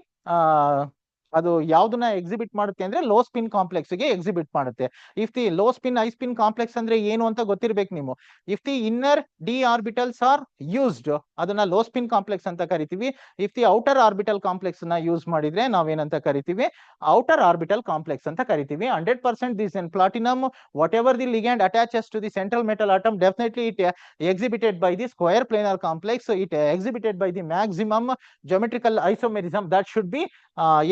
[SPEAKER 1] ಅದು ಯಾವ್ದನ್ನ ಎಕ್ಸಿಬಿಟ್ ಮಾಡುತ್ತೆ ಅಂದ್ರೆ ಲೋ ಸ್ಪಿನ್ ಕಾಂಪ್ಲೆಕ್ಸ್ ಗೆ ಎಕ್ಸಿಬಿಟ್ ಮಾಡುತ್ತೆ. If the low spin high spin complex ಅಂದ್ರೆ ಏನು ಅಂತ ಗೊತ್ತಿರ್ಬೇಕು ನೀವು. If the inner d orbitals are used, ಅದನ್ನ ಲೋ ಸ್ಪಿನ್ ಕಾಂಪ್ಲೆಕ್ಸ್ ಅಂತ ಕರಿತೀವಿ. If the outer orbital complex ನ ಯೂಸ್ ಮಾಡಿದ್ರೆ ನಾವೇನಂತ ಕರಿತೀವಿ? ಔಟರ್ ಆರ್ಬಿಟಲ್ ಕಾಂಪ್ಲೆಕ್ಸ್ ಅಂತ ಕರಿತೀವಿ. 100% this in platinum, whatever the ligand attaches to the central metal atom, definitely it exhibited by the square planar complex. It exhibited by the maximum geometrical isomerism. That should be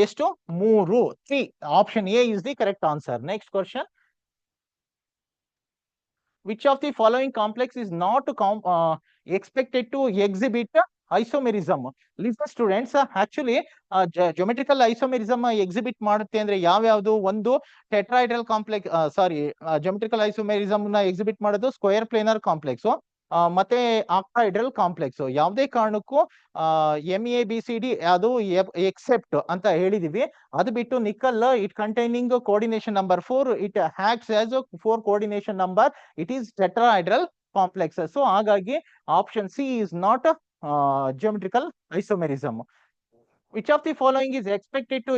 [SPEAKER 1] ಎಷ್ಟು 3. Option A is the correct answer. Next question. Which of the following complex is not expected to exhibit isomerism? Listen students, actually geometrical isomerism exhibit ಮಾಡುತ್ತೆ ಅಂದ್ರೆ ಯಾವ್ಯಾವುದು? ಒಂದು tetrahedral complex, geometrical isomerism ನ exhibit ಮಾಡೋದು square planar complex ಮತ್ತೆ octahedral complex. ಯಾವುದೇ ಕಾರಣಕ್ಕೂ MABCD ಅದು ಎಕ್ಸೆಪ್ಟ್ ಅಂತ ಹೇಳಿದೀವಿ. ಅದು ಬಿಟ್ಟು nickel it containing coordination number 4, it has as 4 coordination number, it is tetrahedral complex. So ಹಾಗಾಗಿ option C is not geometrical isomerism. Which of the following is expected to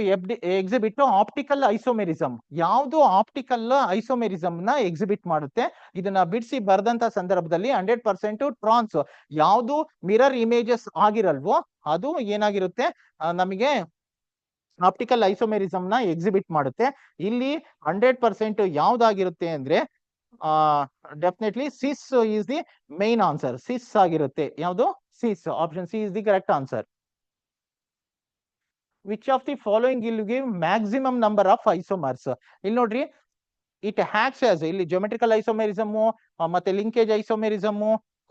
[SPEAKER 1] exhibit optical isomerism? ಯಾವುದು optical isomerism ನ exhibit ಮಾಡುತ್ತೆ? ಇದನ್ನ ಬಿಡಿಸಿ ಬರೆದಂತ ಸಂದರ್ಭದಲ್ಲಿ 100% ಟ್ರಾನ್ಸ್, ಯಾವುದು mirror images ಆಗಿರಲ್ವೋ ಅದು ಏನಾಗಿರುತ್ತೆ ನಮಗೆ ಆಪ್ಟಿಕಲ್ ಐಸೋಮೆರಿಸಮ್ ನ ಎಕ್ಸಿಬಿಟ್ ಮಾಡುತ್ತೆ. ಇಲ್ಲಿ 100% ಯಾವ್ದಾಗಿರುತ್ತೆ ಅಂದ್ರೆ definitely cis is the main answer. Cis ಆಗಿರುತ್ತೆ. ಯಾವುದು? Cis. Option C is the correct answer. Which of the following will give maximum number of isomers? ಇಲ್ಲಿ ನೋಡ್ರಿ, ಇಟ್ ಹ್ಯಾಕ್ಸ್ ಆಸ್, ಇಲ್ಲಿ ಜಿಯೋಮೆಟ್ರಿಕಲ್ ಐಸೋಮೆರಿಸಮ್ ಮತ್ತೆ ಲಿಂಕೇಜ್ ಐಸೋಮೆರಿಸಮ್,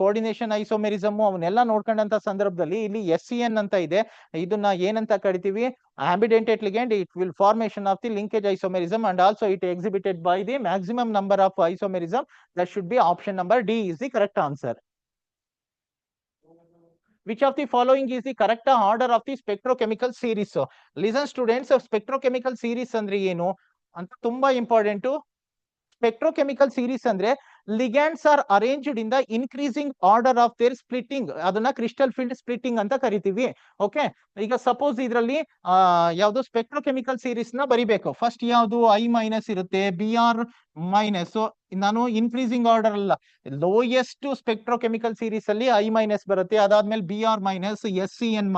[SPEAKER 1] ಕೋಆರ್ಡಿನೇಷನ್ ಐಸೋಮೆರಿಸಮ್ ಅವನ್ನೆಲ್ಲ ನೋಡ್ಕೊಂಡಂತ ಸಂದರ್ಭದಲ್ಲಿ ಇಲ್ಲಿ SCN ಅಂತ ಇದೆ. ಇದನ್ನ ಏನಂತ ಕರಿತೀವಿ? Ambidentate ligand. It will formation of the linkage isomerism and also it exhibited by the maximum number of isomerism. That should be option number D is the correct answer. Which of the following is the correct order of the spectrochemical series? Listen students, spectrochemical series ಅಂದ್ರೆ ಏನು ಅಂತ ತುಂಬಾ important. ಸ್ಪೆಕ್ಟ್ರೋಕೆಮಿಕಲ್ series ಅಂದ್ರೆ ligands R arranged in the increasing order of their splitting, ಅದನ್ನ crystal field splitting ಅಂತ ಕರಿತೀವಿ. Okay, ಈಗ suppose ಇದರಲ್ಲಿ ಯಾವ್ದು ಸ್ಪೆಕ್ಟ್ರೋಕೆಮಿಕಲ್ ಸೀರೀಸ್ ನ ಬರಿಬೇಕು. ಫಸ್ಟ್ ಯಾವ್ದು? I- ಇರುತ್ತೆ, Br-. ನಾನು ಇನ್ಕ್ರೀಸಿಂಗ್ ಆರ್ಡರ್ ಅಲ್ಲ, ಲೋಯೆಸ್ಟ್ ಸ್ಪೆಕ್ಟ್ರೋಕೆಮಿಕಲ್ ಸೀರೀಸ್ ಅಲ್ಲಿ I- ಬರುತ್ತೆ, ಅದಾದ್ಮೇಲೆ Br-, SCN-,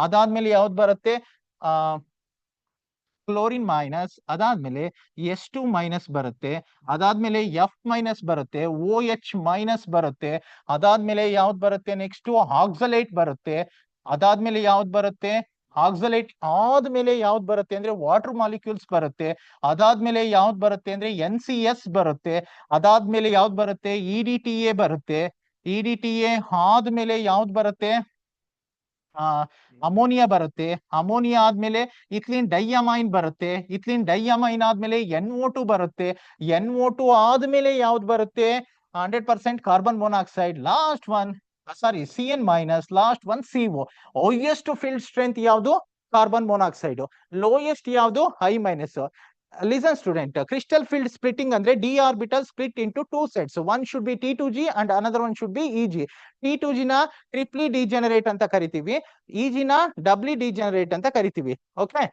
[SPEAKER 1] ಅದಾದ್ಮೇಲೆ ಯಾವ್ದು ಬರುತ್ತೆ? ಕ್ಲೋರಿನ್ ಮೈನಸ್, ಅದಾದ್ಮೇಲೆ S2- ಬರುತ್ತೆ, ಅದಾದ್ಮೇಲೆ F- ಬರುತ್ತೆ, OH- ಬರುತ್ತೆ, ಅದಾದ್ಮೇಲೆ ಯಾವ್ದು ಬರುತ್ತೆ? ನೆಕ್ಸ್ಟ್ ಆಕ್ಸಲೇಟ್ ಬರುತ್ತೆ, ಅದಾದ್ಮೇಲೆ ಯಾವ್ದು ಬರುತ್ತೆ? ಆಕ್ಸಲೇಟ್ ಆದ್ಮೇಲೆ ಯಾವ್ದು ಬರುತ್ತೆ ಅಂದ್ರೆ ವಾಟರ್ ಮಾಲಿಕ್ಯೂಲ್ಸ್ ಬರುತ್ತೆ, ಅದಾದ್ಮೇಲೆ ಯಾವ್ದು ಬರುತ್ತೆ ಅಂದ್ರೆ NCS ಬರುತ್ತೆ, ಅದಾದ್ಮೇಲೆ ಯಾವ್ದು ಬರುತ್ತೆ? EDTA ಬರುತ್ತೆ, EDTA ಆದ್ಮೇಲೆ ಯಾವ್ದು ಬರುತ್ತೆ? ಅಮೋನಿಯಾ ಬರುತ್ತೆ, ಅಮೋನಿಯಾ ಆದ್ಮೇಲೆ ಇಥಿಲೀನ್ ಡೈಅಮೈನ್ ಬರುತ್ತೆ, ಇಥಿಲೀನ್ ಡೈಅಮೈನ್ ಆದ್ಮೇಲೆ NO2 ಬರುತ್ತೆ, NO2 ಆದ್ಮೇಲೆ ಯಾವ್ದು ಬರುತ್ತೆ? 100% carbon monoxide. Last one CN-, last one CO. Highest field strength ಯಾವುದು? Carbon monoxide. ಲೋಯೆಸ್ಟ್ ಯಾವುದು? I-. Listen student, crystal field splitting ಅಂದ್ರೆ d orbital split into 2 sets. One should be T2G and another one should be EG. T2G ನ ಟ್ರಿಪ್ಲಿ degenerate ಅಂತ ಕರಿತೀವಿ, EG ನ ಡಬ್ಲಿ degenerate ಅಂತ ಕರಿತೀವಿ. Okay,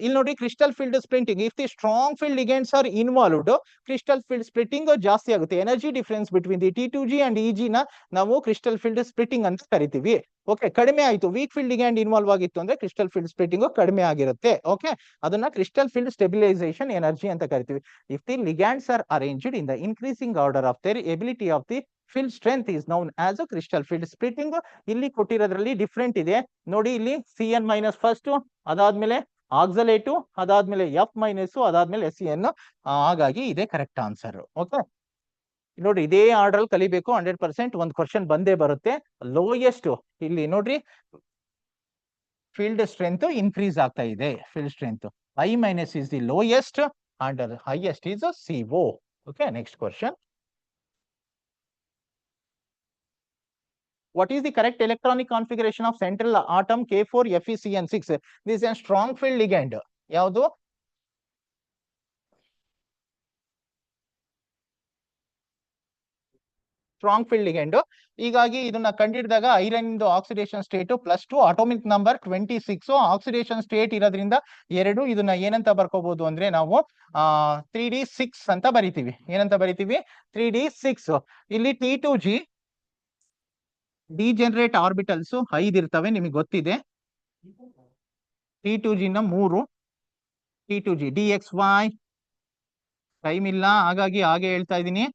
[SPEAKER 1] ಇಲ್ಲಿ ನೋಡಿ crystal field splitting, if the strong field ligands are involved, crystal field splitting ಜಾಸ್ತಿ ಆಗುತ್ತೆ. Energy difference between the T2G and EG ನ ನಾವು ಕ್ರಿಸ್ಟಲ್ ಫೀಲ್ಡ್ ಸ್ಪ್ಲಿಟಿಂಗ್ ಅಂತ ಕರಿತೀವಿ. ಓಕೆ, ಕಡಿಮೆ ಆಯ್ತು. ವೀಕ್ ಫೀಲ್ಡ್ ಲಿಗ್ಯಾಂಡ್ ಇನ್ವಾಲ್ವ್ ಆಗಿತ್ತು ಅಂದ್ರೆ ಕ್ರಿಸ್ಟಲ್ ಫೀಲ್ಡ್ ಸ್ಪ್ಲಿಟಿಂಗ್ ಕಡಿಮೆ ಆಗಿರುತ್ತೆ. ಓಕೆ, ಅದನ್ನ ಕ್ರಿಸ್ಟಲ್ ಫೀಲ್ಡ್ ಸ್ಟೆಬಿಲೈಸೇಷನ್ ಎನರ್ಜಿ ಅಂತ ಕರಿತೀವಿ. If the ligands R arranged in the increasing order of their ability of the field strength is known as a crystal field splitting. ಇಲ್ಲಿ ಕೊಟ್ಟಿರೋದ್ರಲ್ಲಿ different ಇದೆ ನೋಡಿ. ಇಲ್ಲಿ CN minus first, ಅದಾದ್ಮೇಲೆ ಆಕ್ಸಲೇಟು, ಅದಾದ್ಮೇಲೆ F minus, ಅದಾದ್ಮೇಲೆ SN. ಹಾಗಾಗಿ ಇದೆ ಕರೆಕ್ಟ್ ಆನ್ಸರ್. ಓಕೆ, ನೋಡ್ರಿ ಇದೇ ಆರ್ಡರ್ ಅಲ್ಲಿ ಕಲಿಬೇಕು. 100% ಒಂದು ಕ್ವಶನ್ ಬಂದೇ ಬರುತ್ತೆ. ಲೋಯೆಸ್ಟ್ ಇಲ್ಲಿ ನೋಡ್ರಿ, ಫೀಲ್ಡ್ ಸ್ಟ್ರೆಂತ್ ಇನ್ಕ್ರೀಸ್ ಆಗ್ತಾ ಇದೆ. Field strength I minus is the lowest and highest is CO. Okay, next question. What is the correct electronic configuration of central atom K4 FeCN6? This is a strong field ligand. ಯಾವುದು? Strong field ligand. ಹೀಗಾಗಿ ಇದನ್ನ ಕಂಡಿಡಿದಾಗ iron ಇಂದು oxidation state +2, atomic number 26. Oxidation state ಇರೋದ್ರಿಂದ 2. ಇದನ್ನ ಏನಂತ ಬರ್ಕೋಬಹುದು ಅಂದ್ರೆ ನಾವು 3D6 ಅಂತ ಬರಿತೀವಿ. ಏನಂತ ಬರಿತೀವಿ? 3D6. ಇಲ್ಲಿ T2G ಡಿಜೆನರೇಟ್ ಆರ್ಬಿಟಲ್ಸ್ 5 ಇರ್ತವೆ, ನಿಮಗೆ ಗೊತ್ತಿದೆ. T2G ನ 3 T2G DXY ಟೈಮ್ ಇಲ್ಲ, ಹಾಗಾಗಿ ಹಾಗೆ ಹೇಳ್ತಾ ಇದ್ದೀನಿ.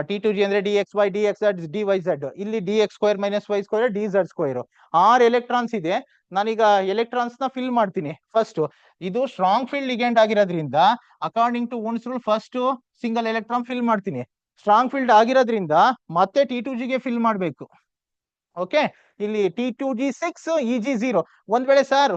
[SPEAKER 1] T2G ಅಂದ್ರೆ DXY, DXZ, DYZ. ಇಲ್ಲಿ DX² - Y² DZ². 6 ಎಲೆಕ್ಟ್ರಾನ್ಸ್ ಇದೆ. ನಾನೀಗ ಎಲೆಕ್ಟ್ರಾನ್ಸ್ ನ ಫಿಲ್ ಮಾಡ್ತೀನಿ. ಫಸ್ಟ್ ಇದು ಸ್ಟ್ರಾಂಗ್ ಫೀಲ್ಡ್ ಲಿಗ್ಯಾಂಡ್ ಆಗಿರೋದ್ರಿಂದ according to Hund's rule first single electron fill ಮಾಡ್ತೀನಿ. ಸ್ಟ್ರಾಂಗ್ ಫೀಲ್ಡ್ ಆಗಿರೋದ್ರಿಂದ ಮತ್ತೆ T2G ಗೆ ಫಿಲ್ ಮಾಡಬೇಕು. ಓಕೆ, ಇಲ್ಲಿ T2G6 EG0. ಒಂದ್ ವೇಳೆ ಸರ್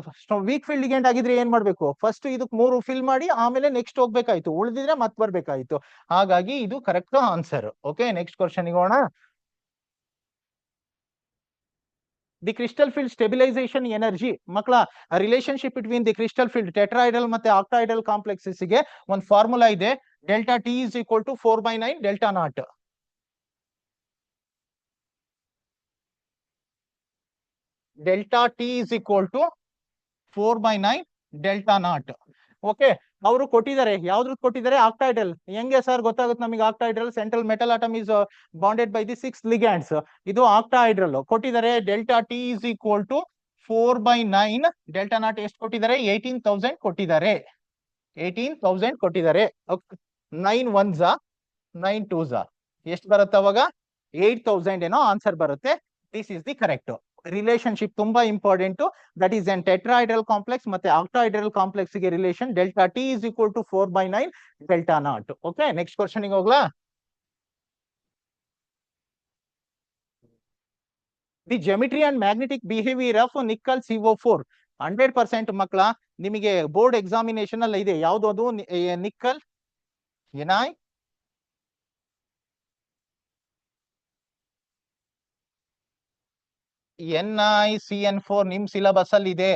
[SPEAKER 1] ವೀಕ್ ಫೀಲ್ಡ್ ಲಿಗ್ಯಾಂಡ್ ಆಗಿದ್ರೆ ಏನ್ ಮಾಡ್ಬೇಕು? ಫಸ್ಟ್ ಇದಕ್ಕೆ 3 ಫಿಲ್ ಮಾಡಿ ಆಮೇಲೆ ನೆಕ್ಸ್ಟ್ ಹೋಗ್ಬೇಕಾಯ್ತು, ಉಳಿದಿದ್ರೆ ಮತ್ತೆ ಬರ್ಬೇಕಾಯ್ತು. ಹಾಗಾಗಿ ಇದು correct answer. Okay, next question ಹೋಗೋಣ. The crystal field stabilisation energy ಮಕ್ಕಳ relationship between the crystal field tetrahedral ಮತ್ತೆ ಆಕ್ಟಾಹೈಡ್ರಲ್ ಕಾಂಪ್ಲೆಕ್ಸಸ್ ಗೆ ಒಂದು ಫಾರ್ಮುಲಾ ಇದೆ. Delta T is equal to 4/9 delta naught. Delta T is equal to 4/9 delta naught. Okay, ಅವರು ಕೊಟ್ಟಿದ್ದಾರೆ. ಯಾವ್ದು ಕೊಟ್ಟಿದ್ದಾರೆ? ಆಕ್ಟಾಹೈಡ್ರಲ್. ಹೆಂಗೆ ಸರ್ ಗೊತ್ತಾಗುತ್ತೆ ನಮಗೆ octahedral? Central metal atom is bonded by the 6 ligands. ಇದು ಆಕ್ಟಾಹೈಡ್ರಲ್ ಕೊಟ್ಟಿದ್ದಾರೆ. Delta T is equal to 4/9 delta naught. ಎಷ್ಟು ಕೊಟ್ಟಿದ್ದಾರೆ? 18,000 ಕೊಟ್ಟಿದ್ದಾರೆ. 18,000 ಕೊಟ್ಟಿದ್ದಾರೆ. 9 1s 9 2s ಎಷ್ಟು ಬರುತ್ತೆ ಅವಾಗ? 8,000 ಏನೋ ಆನ್ಸರ್ ಬರುತ್ತೆ. This is the correct relationship. ತುಂಬಾ important. That is an tetrahedral complex ಮತ್ತೆ ಆಕ್ಟಾಹೈಡ್ರಲ್ ಕಾಂಪ್ಲೆಕ್ಸ್ ಗೆ relation delta T is equal to 4/9 delta naught. Okay, next question ಗೆ ಹೋಗ್ಲಾ? The geometry and magnetic behaviour of nickel CO4. 100% ಮಕ್ಕಳ ನಿಮಗೆ board examination ಅಲ್ಲಿ ಇದೆ. ಯಾವ್ದು ಅದು? ನಿಕ್ಕಲ್ NiCN4 ನಿಮ್ ಸಿಲೆಬಸ್ ಅಲ್ಲಿ ಇದೆ.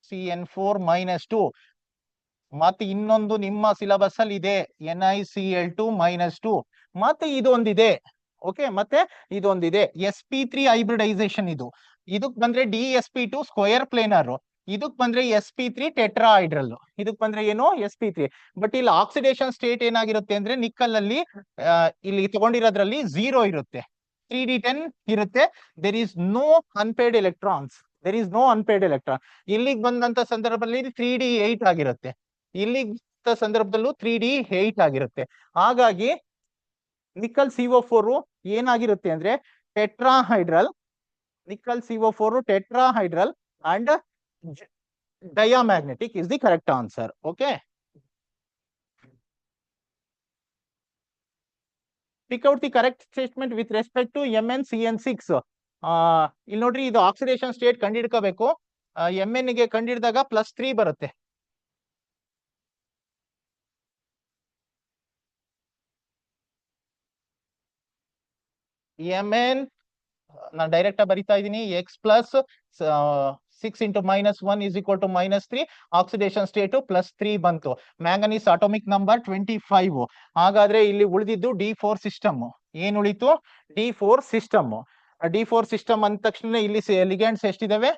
[SPEAKER 1] CN4-2. ಮತ್ತೆ ಇನ್ನೊಂದು ನಿಮ್ಮ ಸಿಲೆಬಸ್ ಅಲ್ಲಿ ಇದೆ NiCl2-2. ಮತ್ತೆ ಇದೊಂದಿದೆ. ಓಕೆ, ಮತ್ತೆ ಇದೊಂದಿದೆ sp3 ಹೈಬ್ರಿಡೈಸೇಷನ್. ಇದಕ್ ಬಂದ್ರೆ DsP2 ಸ್ಕ್ವೇರ್ ಪ್ಲೇನರ್. ಇದಕ್ ಬಂದ್ರೆ sp3 ಟೆಟ್ರಾಹೈಡ್ರಲ್. ಇದಕ್ ಬಂದ್ರೆ ಏನು? sp3. ಬಟ್ ಇಲ್ಲಿ ಆಕ್ಸಿಡೇಷನ್ ಸ್ಟೇಟ್ ಏನಾಗಿರುತ್ತೆ ಅಂದ್ರೆ ನಿಕ್ಕಲ್ ಅಲ್ಲಿ ಇಲ್ಲಿ ತಗೊಂಡಿರೋದ್ರಲ್ಲಿ 0 ಇರುತ್ತೆ. 3D10 ಇರುತ್ತೆ. There is no unpaired electrons. ಇಲ್ಲಿಗೆ ಬಂದಂತ ಸಂದರ್ಭದಲ್ಲಿ 3D8 ಆಗಿರುತ್ತೆ. ಇಲ್ಲಿಗೆ ಸಂದರ್ಭದಲ್ಲೂ 3D8 ಆಗಿರುತ್ತೆ. ಹಾಗಾಗಿ ನಿಕ್ಕಲ್ CO4 ಏನಾಗಿರುತ್ತೆ ಅಂದ್ರೆ tetrahedral. Nickel CO4 tetrahedral and diamagnetic is the correct answer. Okay, pick out the correct statement with respect to MnCN6. ಇಲ್ಲಿ ನೋಡ್ರಿ, ಇದು ಆಕ್ಸಿಡೇಷನ್ ಸ್ಟೇಟ್ ಕಂಡಿಡ್ಕೋಬೇಕು. Mn ಗೆ ಕಂಡಿಡಿದಾಗ +3 ಬರುತ್ತೆ. Mn ನಾನು ಡೈರೆಕ್ಟ್ ಬರಿತಾ ಇದ್ದೀನಿ. X + 6 × -1 is equal to -3. Oxidation state +3 ಬಂತು. Manganese atomic number 25. ಹಾಗಾದ್ರೆ ಇಲ್ಲಿ ಉಳಿದಿದ್ದು D4 ಸಿಸ್ಟಮ್. ಏನ್ ಉಳಿತು? D4 system. D4 ಸಿಸ್ಟಮ್ ಅಂದ ತಕ್ಷಣ ಇಲ್ಲಿ ಲಿಗ್ಯಾಂಡ್ಸ್ ಎಷ್ಟಿದಾವೆ?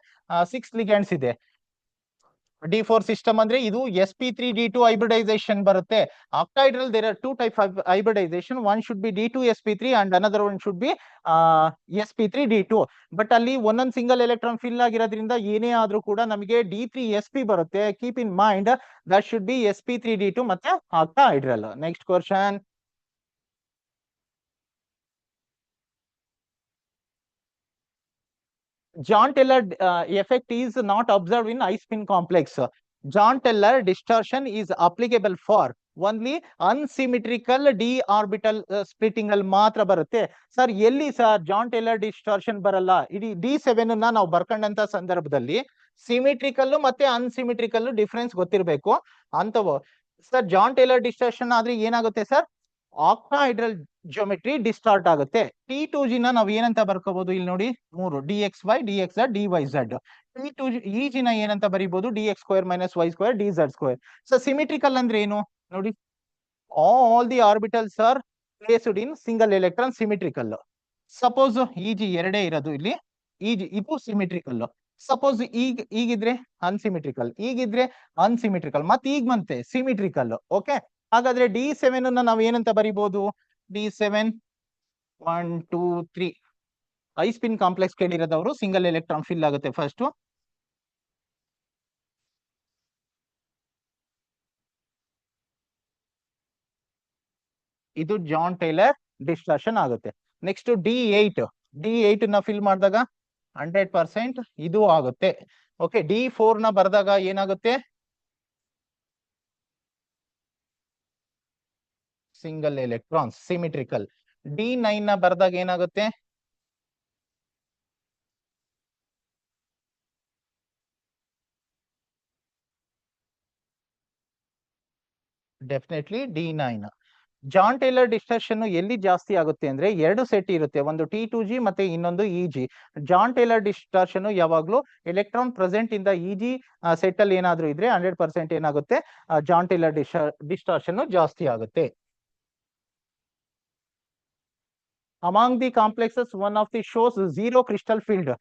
[SPEAKER 1] 6 ಲಿಗ್ಯಾಂಡ್ಸ್ ಇದೆ. D4 ಸಿಸ್ಟಮ್ ಅಂದ್ರೆ ಇದು sp3d2 ಹೈಬ್ರಿಡೈಸೇಷನ್ ಬರುತ್ತೆ. Octahedral there are two type of hybridization. One should be D2sp3 and another one should be sp3d2. But ಅಲ್ಲಿ ಒಂದೊಂದು ಸಿಂಗಲ್ ಎಲೆಕ್ಟ್ರಾನ್ ಫಿಲ್ ಆಗಿರೋದ್ರಿಂದ ಏನೇ ಆದ್ರೂ ಕೂಡ ನಮಗೆ D3sp ಬರುತ್ತೆ. Keep in mind that should B sp3d2 ಮತ್ತೆ octahedral. Next question. John Teller effect is not observed in high spin complex. John Teller distortion is applicable for only unsymmetrical d orbital splitting ಅಲ್ಲಿ ಮಾತ್ರ ಬರುತ್ತೆ. Sir ಎಲ್ಲಿ sir John Teller distortion ಬರಲ್ಲ? ಇಡೀ D7 ನಾವು ಬರ್ಕೊಂಡಂತ ಸಂದರ್ಭದಲ್ಲಿ symmetrical ಮತ್ತೆ ಅನ್ಸಿಮಿಟ್ರಿಕಲ್ difference ಗೊತ್ತಿರಬೇಕು ಅಂತವು. ಸರ್ ಜಾನ್ ಟೇಲರ್ ಡಿಸ್ಟಾರ್ಷನ್ ಆದ್ರೆ ಏನಾಗುತ್ತೆ ಸರ್? ಆಕ್ಟಾಹೈಡ್ರಲ್ ಜಿಯೋಮೆಟ್ರಿ ಡಿಸ್ಟಾರ್ಟ್ ಆಗುತ್ತೆ. T2G ನಾವು ಏನಂತ ಬರ್ಕೋಬಹುದು? ಇಲ್ಲಿ ನೋಡಿ, 3 dxy dxz dyz. T2G ಏನಂತ ಬರೀಬಹುದು? dx² - y² dz². So symmetrical ಅಂದ್ರೆ ಏನು ನೋಡಿ? All the orbitals R placed in single electron symmetrical. Suppose Eg ಎರಡೇ ಇರೋದು ಇಲ್ಲಿ, Eg ಇದು ಸಿಮಿಟ್ರಿಕಲ್. ಸಪೋಸ್ ಈಗಿದ್ರೆ ಅನ್ಸಿಮಿಟ್ರಿಕಲ್, ಈಗಿದ್ರೆ ಅನ್ಸಿಮಿಟ್ರಿಕಲ್, ಮತ್ತೆ ಈಗ ಮತ್ತೆ ಸಿಮಿಟ್ರಿಕಲ್. ಓಕೆ, ಹಾಗಾದ್ರೆ D7 ನಾವು ಏನಂತ ಬರೀಬಹುದು? D7 1 2 3 ಐ ಸ್ಪಿನ್ ಕಾಂಪ್ಲೆಕ್ಸ್ ಕೇಳಿರೋದವರು ಸಿಂಗಲ್ ಎಲೆಕ್ಟ್ರಾನ್ ಫಿಲ್ ಆಗುತ್ತೆ ಫಸ್ಟ್. ಇದು ಜಾನ್ ಟೇಲರ್ ಡಿಸ್ಟಾರ್ಷನ್ ಆಗುತ್ತೆ. ನೆಕ್ಸ್ಟ್ D8 ನ ಫಿಲ್ ಮಾಡಿದಾಗ 100% ಇದು ಆಗುತ್ತೆ. ಓಕೆ, D4 ನ ಬರೆದಾಗ ಏನಾಗುತ್ತೆ? Single electron symmetrical. D9 ನ ಬರೆದಾಗ ಏನಾಗುತ್ತೆ? Definitely D9. John Teller distortion ಎಲ್ಲಿ ಜಾಸ್ತಿ ಆಗುತ್ತೆ ಅಂದ್ರೆ ಎರಡು ಸೆಟ್ ಇರುತ್ತೆ, ಒಂದು T2G ಮತ್ತೆ ಇನ್ನೊಂದು Eg. ಜಾನ್ ಟೇಲರ್ ಡಿಸ್ಟಾರ್ಷನ್ ಯಾವಾಗ್ಲೂ ಎಲೆಕ್ಟ್ರಾನ್ ಪ್ರೆಸೆಂಟ್ ಇಂದ Eg ಸೆಟ್ ಅಲ್ಲಿ ಏನಾದ್ರೂ ಇದ್ರೆ 100% ಏನಾಗುತ್ತೆ? ಜಾನ್ ಟೇಲರ್ ಡಿಸ್ಟಾರ್ಷನ್ ಜಾಸ್ತಿ ಆಗುತ್ತೆ. Among the complexes one of the shows zero crystal field.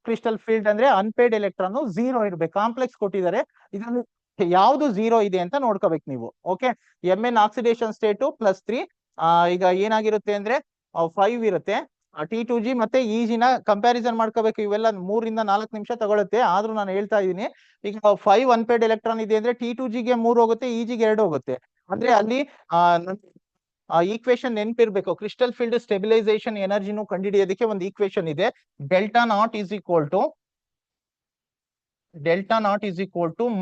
[SPEAKER 1] Crystal field ಅಂದ್ರೆ ಅನ್ಪೇಡ್ ಎಲೆಕ್ಟ್ರಾನ್ ಝೀರೋ ಇರ್ಬೇಕು. ಕಾಂಪ್ಲೆಕ್ಸ್ ಕೊಟ್ಟಿದ್ದಾರೆ, ಇದರಲ್ಲಿ ಯಾವ್ದು ಝೀರೋ ಇದೆ ಅಂತ ನೋಡ್ಕೋಬೇಕು ನೀವು. Okay, Mn oxidation state +3. ಈಗ ಏನಾಗಿರುತ್ತೆ ಅಂದ್ರೆ 5 ಇರುತ್ತೆ. T2G ಮತ್ತೆ Eg ನ ಕಂಪ್ಯಾರಿಸನ್ ಮಾಡ್ಕೋಬೇಕು. ಇವೆಲ್ಲ 3 ಇಂದ 4 ನಿಮಿಷ ತಗೊಳುತ್ತೆ, ಆದ್ರೂ ನಾನು ಹೇಳ್ತಾ ಇದ್ದೀನಿ. ಈಗ 5 ಅನ್ಪೇಡ್ ಎಲೆಕ್ಟ್ರಾನ್ ಇದೆ ಅಂದ್ರೆ T2G ಗೆ 3 ಹೋಗುತ್ತೆ, Eg ಗೆ 2 ಹೋಗುತ್ತೆ. ಅಂದ್ರೆ ಅಲ್ಲಿ ಈಕ್ವೇಶನ್ ನೆನಪಿರ್ಬೇಕು. ಕ್ರಿಸ್ಟಲ್ ಫೀಲ್ಡ್ ಸ್ಟೆಬಿಲೈಸೇಷನ್ ಎನರ್ಜಿನೂ ಕಂಡುಹಿಡಿಯೋದಕ್ಕೆ ಒಂದು ಈಕ್ವೇಶನ್ ಇದೆ. Delta naught is equal to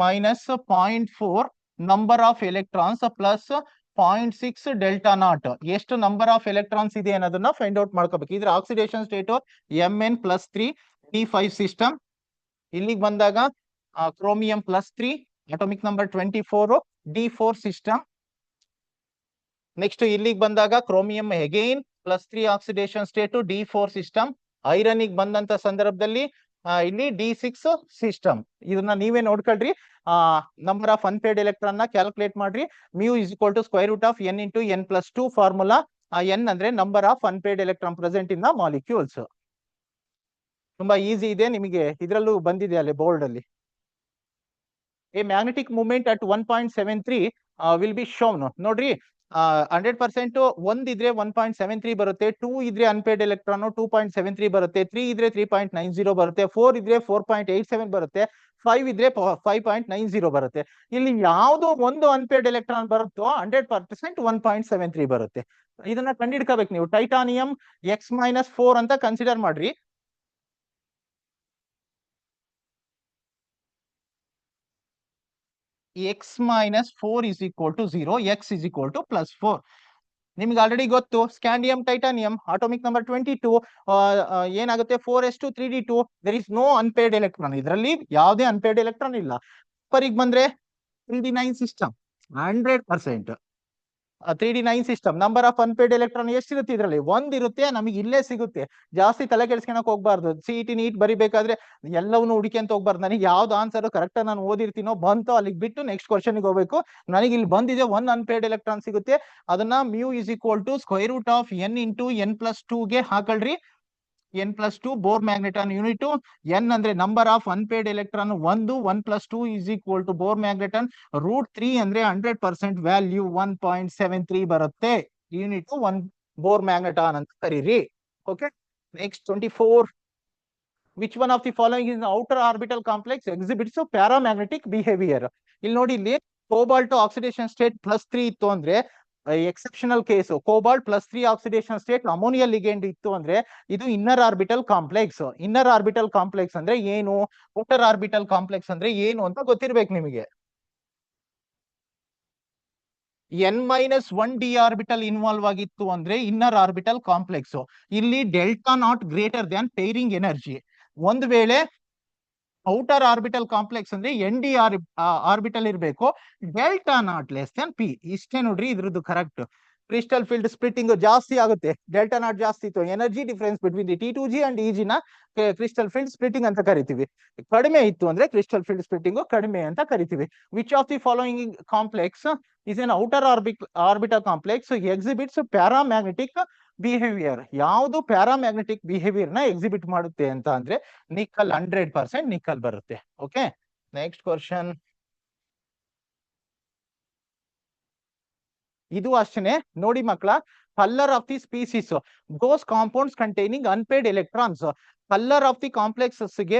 [SPEAKER 1] -0.4 number of electrons plus 0.6 delta naught. ಎಷ್ಟು ನಂಬರ್ ಆಫ್ ಎಲೆಕ್ಟ್ರಾನ್ಸ್ ಇದೆ ಅನ್ನೋದನ್ನ ಫೈಂಡ್ ಔಟ್ ಮಾಡ್ಕೋಬೇಕು. ಇದ್ರ oxidation state Mn+3 D5 system. ಇಲ್ಲಿಗೆ ಬಂದಾಗ chromium +3 atomic number 24 D4 system. Next ಇಲ್ಲಿಗೆ ಬಂದಾಗ chromium again +3 oxidation state D4 system. Iron ಬಂದಂತ ಸಂದರ್ಭದಲ್ಲಿ ಇಲ್ಲಿ D6 ಸಿಸ್ಟಮ್. ಇದನ್ನ ನೀವೇ ನೋಡ್ಕೊಳ್ರಿ. ನಂಬರ್ ಆಫ್ ಅನ್ಪೇಡ್ ಎಲೆಕ್ಟ್ರಾನ್ ನ ಕ್ಯಾಲ್ಕುಲೇಟ್ ಮಾಡ್ರಿ. μ = n × n+2 ಫಾರ್ಮುಲಾ. n ಅಂದ್ರೆ number of unpaired electron present in the molecules. ತುಂಬಾ ಈಸಿ ಇದೆ, ನಿಮಗೆ ಇದರಲ್ಲೂ ಬಂದಿದೆ ಅಲ್ಲಿ ಬೋರ್ಡ್ ಅಲ್ಲಿ. A magnetic movement at 1.73 will be shown. ನೋಡ್ರಿ, 100% 1 ಇದ್ರೆ 1.73 ಬರುತ್ತೆ, 2 ಇದ್ರೆ ಅನ್ಪೇಡ್ ಎಲೆಕ್ಟ್ರಾನ್ 2.73 ಬರುತ್ತೆ, 3 ಇದ್ರೆ 3.90 ಬರುತ್ತೆ, 4 ಇದ್ರೆ 4.87 ಬರುತ್ತೆ, 5 ಇದ್ರೆ 5.90 ಬರುತ್ತೆ. ಇಲ್ಲಿ ಯಾವ್ದೋ ಒಂದು ಅನ್ಪೇಡ್ ಎಲೆಕ್ಟ್ರಾನ್ ಬರುತ್ತೋ 100% 1.73 ಬರುತ್ತೆ. ಇದನ್ನ ಕಂಡಿಡ್ಕೋಬೇಕು ನೀವು. ಟೈಟಾನಿಯಂ X-4 ಅಂತ ಕನ್ಸಿಡರ್ ಮಾಡ್ರಿ. X-4 is equal to 0, X is equal to +4. ನಿಮ್ಗೆ ಆಲ್ರೆಡಿ ಗೊತ್ತು, ಸ್ಕ್ಯಾಂಡಿಯಂ ಟೈಟಾನಿಯಂ ಅಟೋಮಿಕ್ ನಂಬರ್ 22 ಏನಾಗುತ್ತೆ? 4s2 3d2. There is no unpaired electron. ಇದರಲ್ಲಿ ಯಾವುದೇ ಅನ್ಪೇಡ್ ಎಲೆಕ್ಟ್ರಾನ್ ಇಲ್ಲ. ಪರಿಗೆ ಬಂದ್ರೆ 3d9 system 100%. 3d9 system number of unpaired electron ಎಷ್ಟಿರುತ್ತೆ? ಇದರಲ್ಲಿ 1 ಇರುತ್ತೆ. ನಮಗೆ ಇಲ್ಲೇ ಸಿಗುತ್ತೆ. ಜಾಸ್ತಿ ತಲೆ ಕೆಡಿಸ್ಕೊಳಕ್ ಹೋಗ್ಬಾರ್ದು. CET ನೀಟ್ ಬರಿಬೇಕಾದ್ರೆ ಎಲ್ಲವನ್ನೂ ಹುಡುಕಿ ಅಂತ ಹೋಗ್ಬಾರ್ದು. ನನಗೆ ಯಾವ್ದು ಆನ್ಸರ್ ಕರೆಕ್ಟ್ ನಾನು ಓದಿರ್ತೀನೋ ಬಂತು ಅಲ್ಲಿಗೆ ಬಿಟ್ಟು ನೆಕ್ಸ್ಟ್ ಕ್ವಶನ್ ಹೋಗ್ಬೇಕು. ನನಗೆ ಇಲ್ಲಿ ಬಂದಿದೆ 1 ಅನ್ಪೇಡ್ ಎಲೆಕ್ಟ್ರಾನ್ ಸಿಗುತ್ತೆ. ಅದನ್ನ μ = n × n+2 ಗೆ ಹಾಕೊಳ್ರಿ. n+2 bore ಮ್ಯಾಗ್ನೆಟಾನ್ unit. n ಅಂದ್ರೆ number of unpaired electron 1, 1+2 is equal to bore ಮ್ಯಾಗ್ನೆಟಾನ್ √3 ಅಂದ್ರೆ 100% ವ್ಯಾಲ್ಯೂ 1.73 ಬರುತ್ತೆ. ಯೂನಿಟ್ 1 ಬೋರ್ ಮ್ಯಾಗ್ನೆಟಾನ್ ಅಂತ ಕರೀರಿ. Okay, next 24. Which one of the following is outer orbital complex exhibits paramagnetic behaviour? ಇಲ್ಲಿ ನೋಡಿ, ಇಲ್ಲಿ cobalt oxidation state +3 ಇತ್ತು ಅಂದ್ರೆ exceptional case. Cobalt +3 oxidation state ammonia ligand ಇತ್ತು ಅಂದ್ರೆ ಇದು inner orbital complex. Inner orbital complex ಅಂದ್ರೆ ಏನು, ಔಟರ್ ಆರ್ಬಿಟಲ್ ಕಾಂಪ್ಲೆಕ್ಸ್ ಅಂದ್ರೆ ಏನು ಅಂತ ಗೊತ್ತಿರ್ಬೇಕು ನಿಮಗೆ. n-1 ಡಿ ಆರ್ಬಿಟಲ್ ಇನ್ವಾಲ್ವ್ ಆಗಿತ್ತು ಅಂದ್ರೆ ಇನ್ನರ್ ಆರ್ಬಿಟಲ್ ಕಾಂಪ್ಲೆಕ್ಸ್. ಇಲ್ಲಿ delta not greater than pairing energy. ಒಂದ್ ವೇಳೆ ಔಟರ್ ಆರ್ಬಿಟಲ್ ಕಾಂಪ್ಲೆಕ್ಸ್ ಅಂದ್ರೆ ND ಆರ್ಬಿಟಲ್ ಇರಬೇಕು, delta not less than P. ಇಷ್ಟೇ ನೋಡ್ರಿ ಇದ್ರದ್ದು ಕರೆಕ್ಟ್. ಕ್ರಿಸ್ಟಲ್ ಫೀಲ್ಡ್ ಸ್ಪ್ಲಿಟ್ಟಿಂಗ್ ಜಾಸ್ತಿ ಆಗುತ್ತೆ, ಡೆಲ್ಟಾ ನಾಟ್ ಜಾಸ್ತಿ ಇತ್ತು. Energy difference between the T2G and EG ನ ಕ್ರಿಸ್ಟಲ್ ಫೀಲ್ಡ್ ಸ್ಪ್ಲಿಟ್ಟಿಂಗ್ ಅಂತ ಕರಿತೀವಿ. ಕಡಿಮೆ ಇತ್ತು ಅಂದ್ರೆ ಕ್ರಿಸ್ಟಲ್ ಫೀಲ್ಡ್ ಸ್ಪ್ಲಿಟ್ಟಿಂಗ್ ಕಡಿಮೆ ಅಂತ ಕರಿತೀವಿ. Which of the following complex is an outer orbital complex exhibits paramagnetic behavior? ಯಾವುದು ಪ್ಯಾರಾಮ್ಯಾಗ್ನೆಟಿಕ್ ಬಿಹೇವಿಯರ್ ನ ಎಕ್ಸಿಬಿಟ್ ಮಾಡುತ್ತೆ ಅಂತ ಅಂದ್ರೆ ನಿಕ್ಕಲ್. 100% ನಿಕ್ಕಲ್ ಬರುತ್ತೆ. Okay, next question. ಇದು ಅಷ್ಟೇ ನೋಡಿ ಮಕ್ಕಳ. Colour of the species those compounds containing unpaired electrons. Colour of the complexes ಗೆ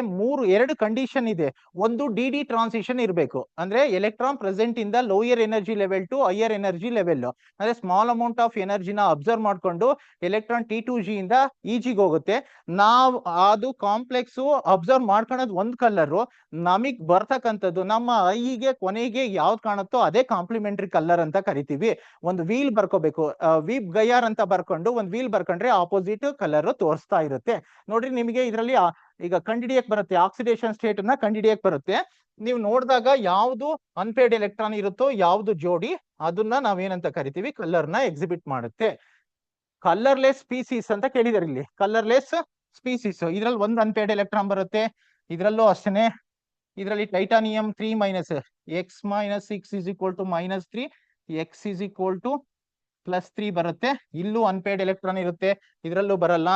[SPEAKER 1] ಎರಡು ಕಂಡೀಷನ್ ಇದೆ. ಒಂದು ಡಿ ಟ್ರಾನ್ಸಿಷನ್ ಇರಬೇಕು, ಅಂದ್ರೆ ಎಲೆಕ್ಟ್ರಾನ್ ಪ್ರೆಸೆಂಟ್ ಇಂದ lower energy level to higher energy level. ಅಂದ್ರೆ ಸ್ಮಾಲ್ ಅಮೌಂಟ್ ಆಫ್ ಎನರ್ಜಿನ ಅಬ್ಸರ್ವ್ ಮಾಡ್ಕೊಂಡು ಎಲೆಕ್ಟ್ರಾನ್ T2G ಇಂದ EG ಹೋಗುತ್ತೆ. ನಾವು ಅದು ಕಾಂಪ್ಲೆಕ್ಸ್ ಅಬ್ಸರ್ವ್ ಮಾಡ್ಕೊಳೋದು ಒಂದ್ ಕಲರ್, ನಮಗ್ ಬರ್ತಕ್ಕಂಥದ್ದು ನಮ್ಮ ಐಗೆ ಕೊನೆಗೆ ಯಾವ್ದು ಕಾಣುತ್ತೋ ಅದೇ ಕಾಂಪ್ಲಿಮೆಂಟರಿ ಕಲರ್ ಅಂತ ಕರಿತೀವಿ. ಒಂದು ವೀಲ್ ಬರ್ಕೋಬೇಕು, ವೀಪ್ ಗಯಾರ್ ಅಂತ ಬರ್ಕೊಂಡು ಒಂದ್ ವೀಲ್ ಬರ್ಕೊಂಡ್ರೆ ಆಪೋಸಿಟ್ ಕಲರ್ ತೋರಿಸ್ತಾ ಇರುತ್ತೆ. ನೋಡ್ರಿ, ನಿಮಗೆ ಇದರಲ್ಲಿ ಈಗ ಕಂಡಿಡಿಯಕ್ ಬರುತ್ತೆ, ಆಕ್ಸಿಡೇಷನ್ ಸ್ಟೇಟ್ ನ ಕಂಡಿಡಿಯಕ್ ಬರುತ್ತೆ. ನೀವು ನೋಡಿದಾಗ ಯಾವ್ದು ಅನ್ಪೇಡ್ ಎಲೆಕ್ಟ್ರಾನ್ ಇರುತ್ತೋ, ಯಾವ್ದು ಜೋಡಿ, ಅದನ್ನ ನಾವೇನಂತ ಕರಿತೀವಿ, ಕಲರ್ ನ ಎಕ್ಸಿಬಿಟ್ ಮಾಡುತ್ತೆ. ಕಲರ್ಲೆಸ್ ಸ್ಪೀಸೀಸ್ ಅಂತ ಕೇಳಿದಾರೆ ಇಲ್ಲಿ. ಕಲರ್ಲೆಸ್ ಸ್ಪೀಸೀಸ್ ಇದ್ರಲ್ಲಿ ಒಂದು ಅನ್ಪೇಡ್ ಎಲೆಕ್ಟ್ರಾನ್ ಬರುತ್ತೆ. ಇದ್ರಲ್ಲೂ ಅಷ್ಟೇ. ಇದರಲ್ಲಿ titanium 3- x - 6 is equal to -3, x is equal to +3 ಬರುತ್ತೆ. ಇಲ್ಲೂ ಅನ್ಪೇಡ್ ಎಲೆಕ್ಟ್ರಾನ್ ಇರುತ್ತೆ, ಇದರಲ್ಲೂ ಬರಲ್ಲ.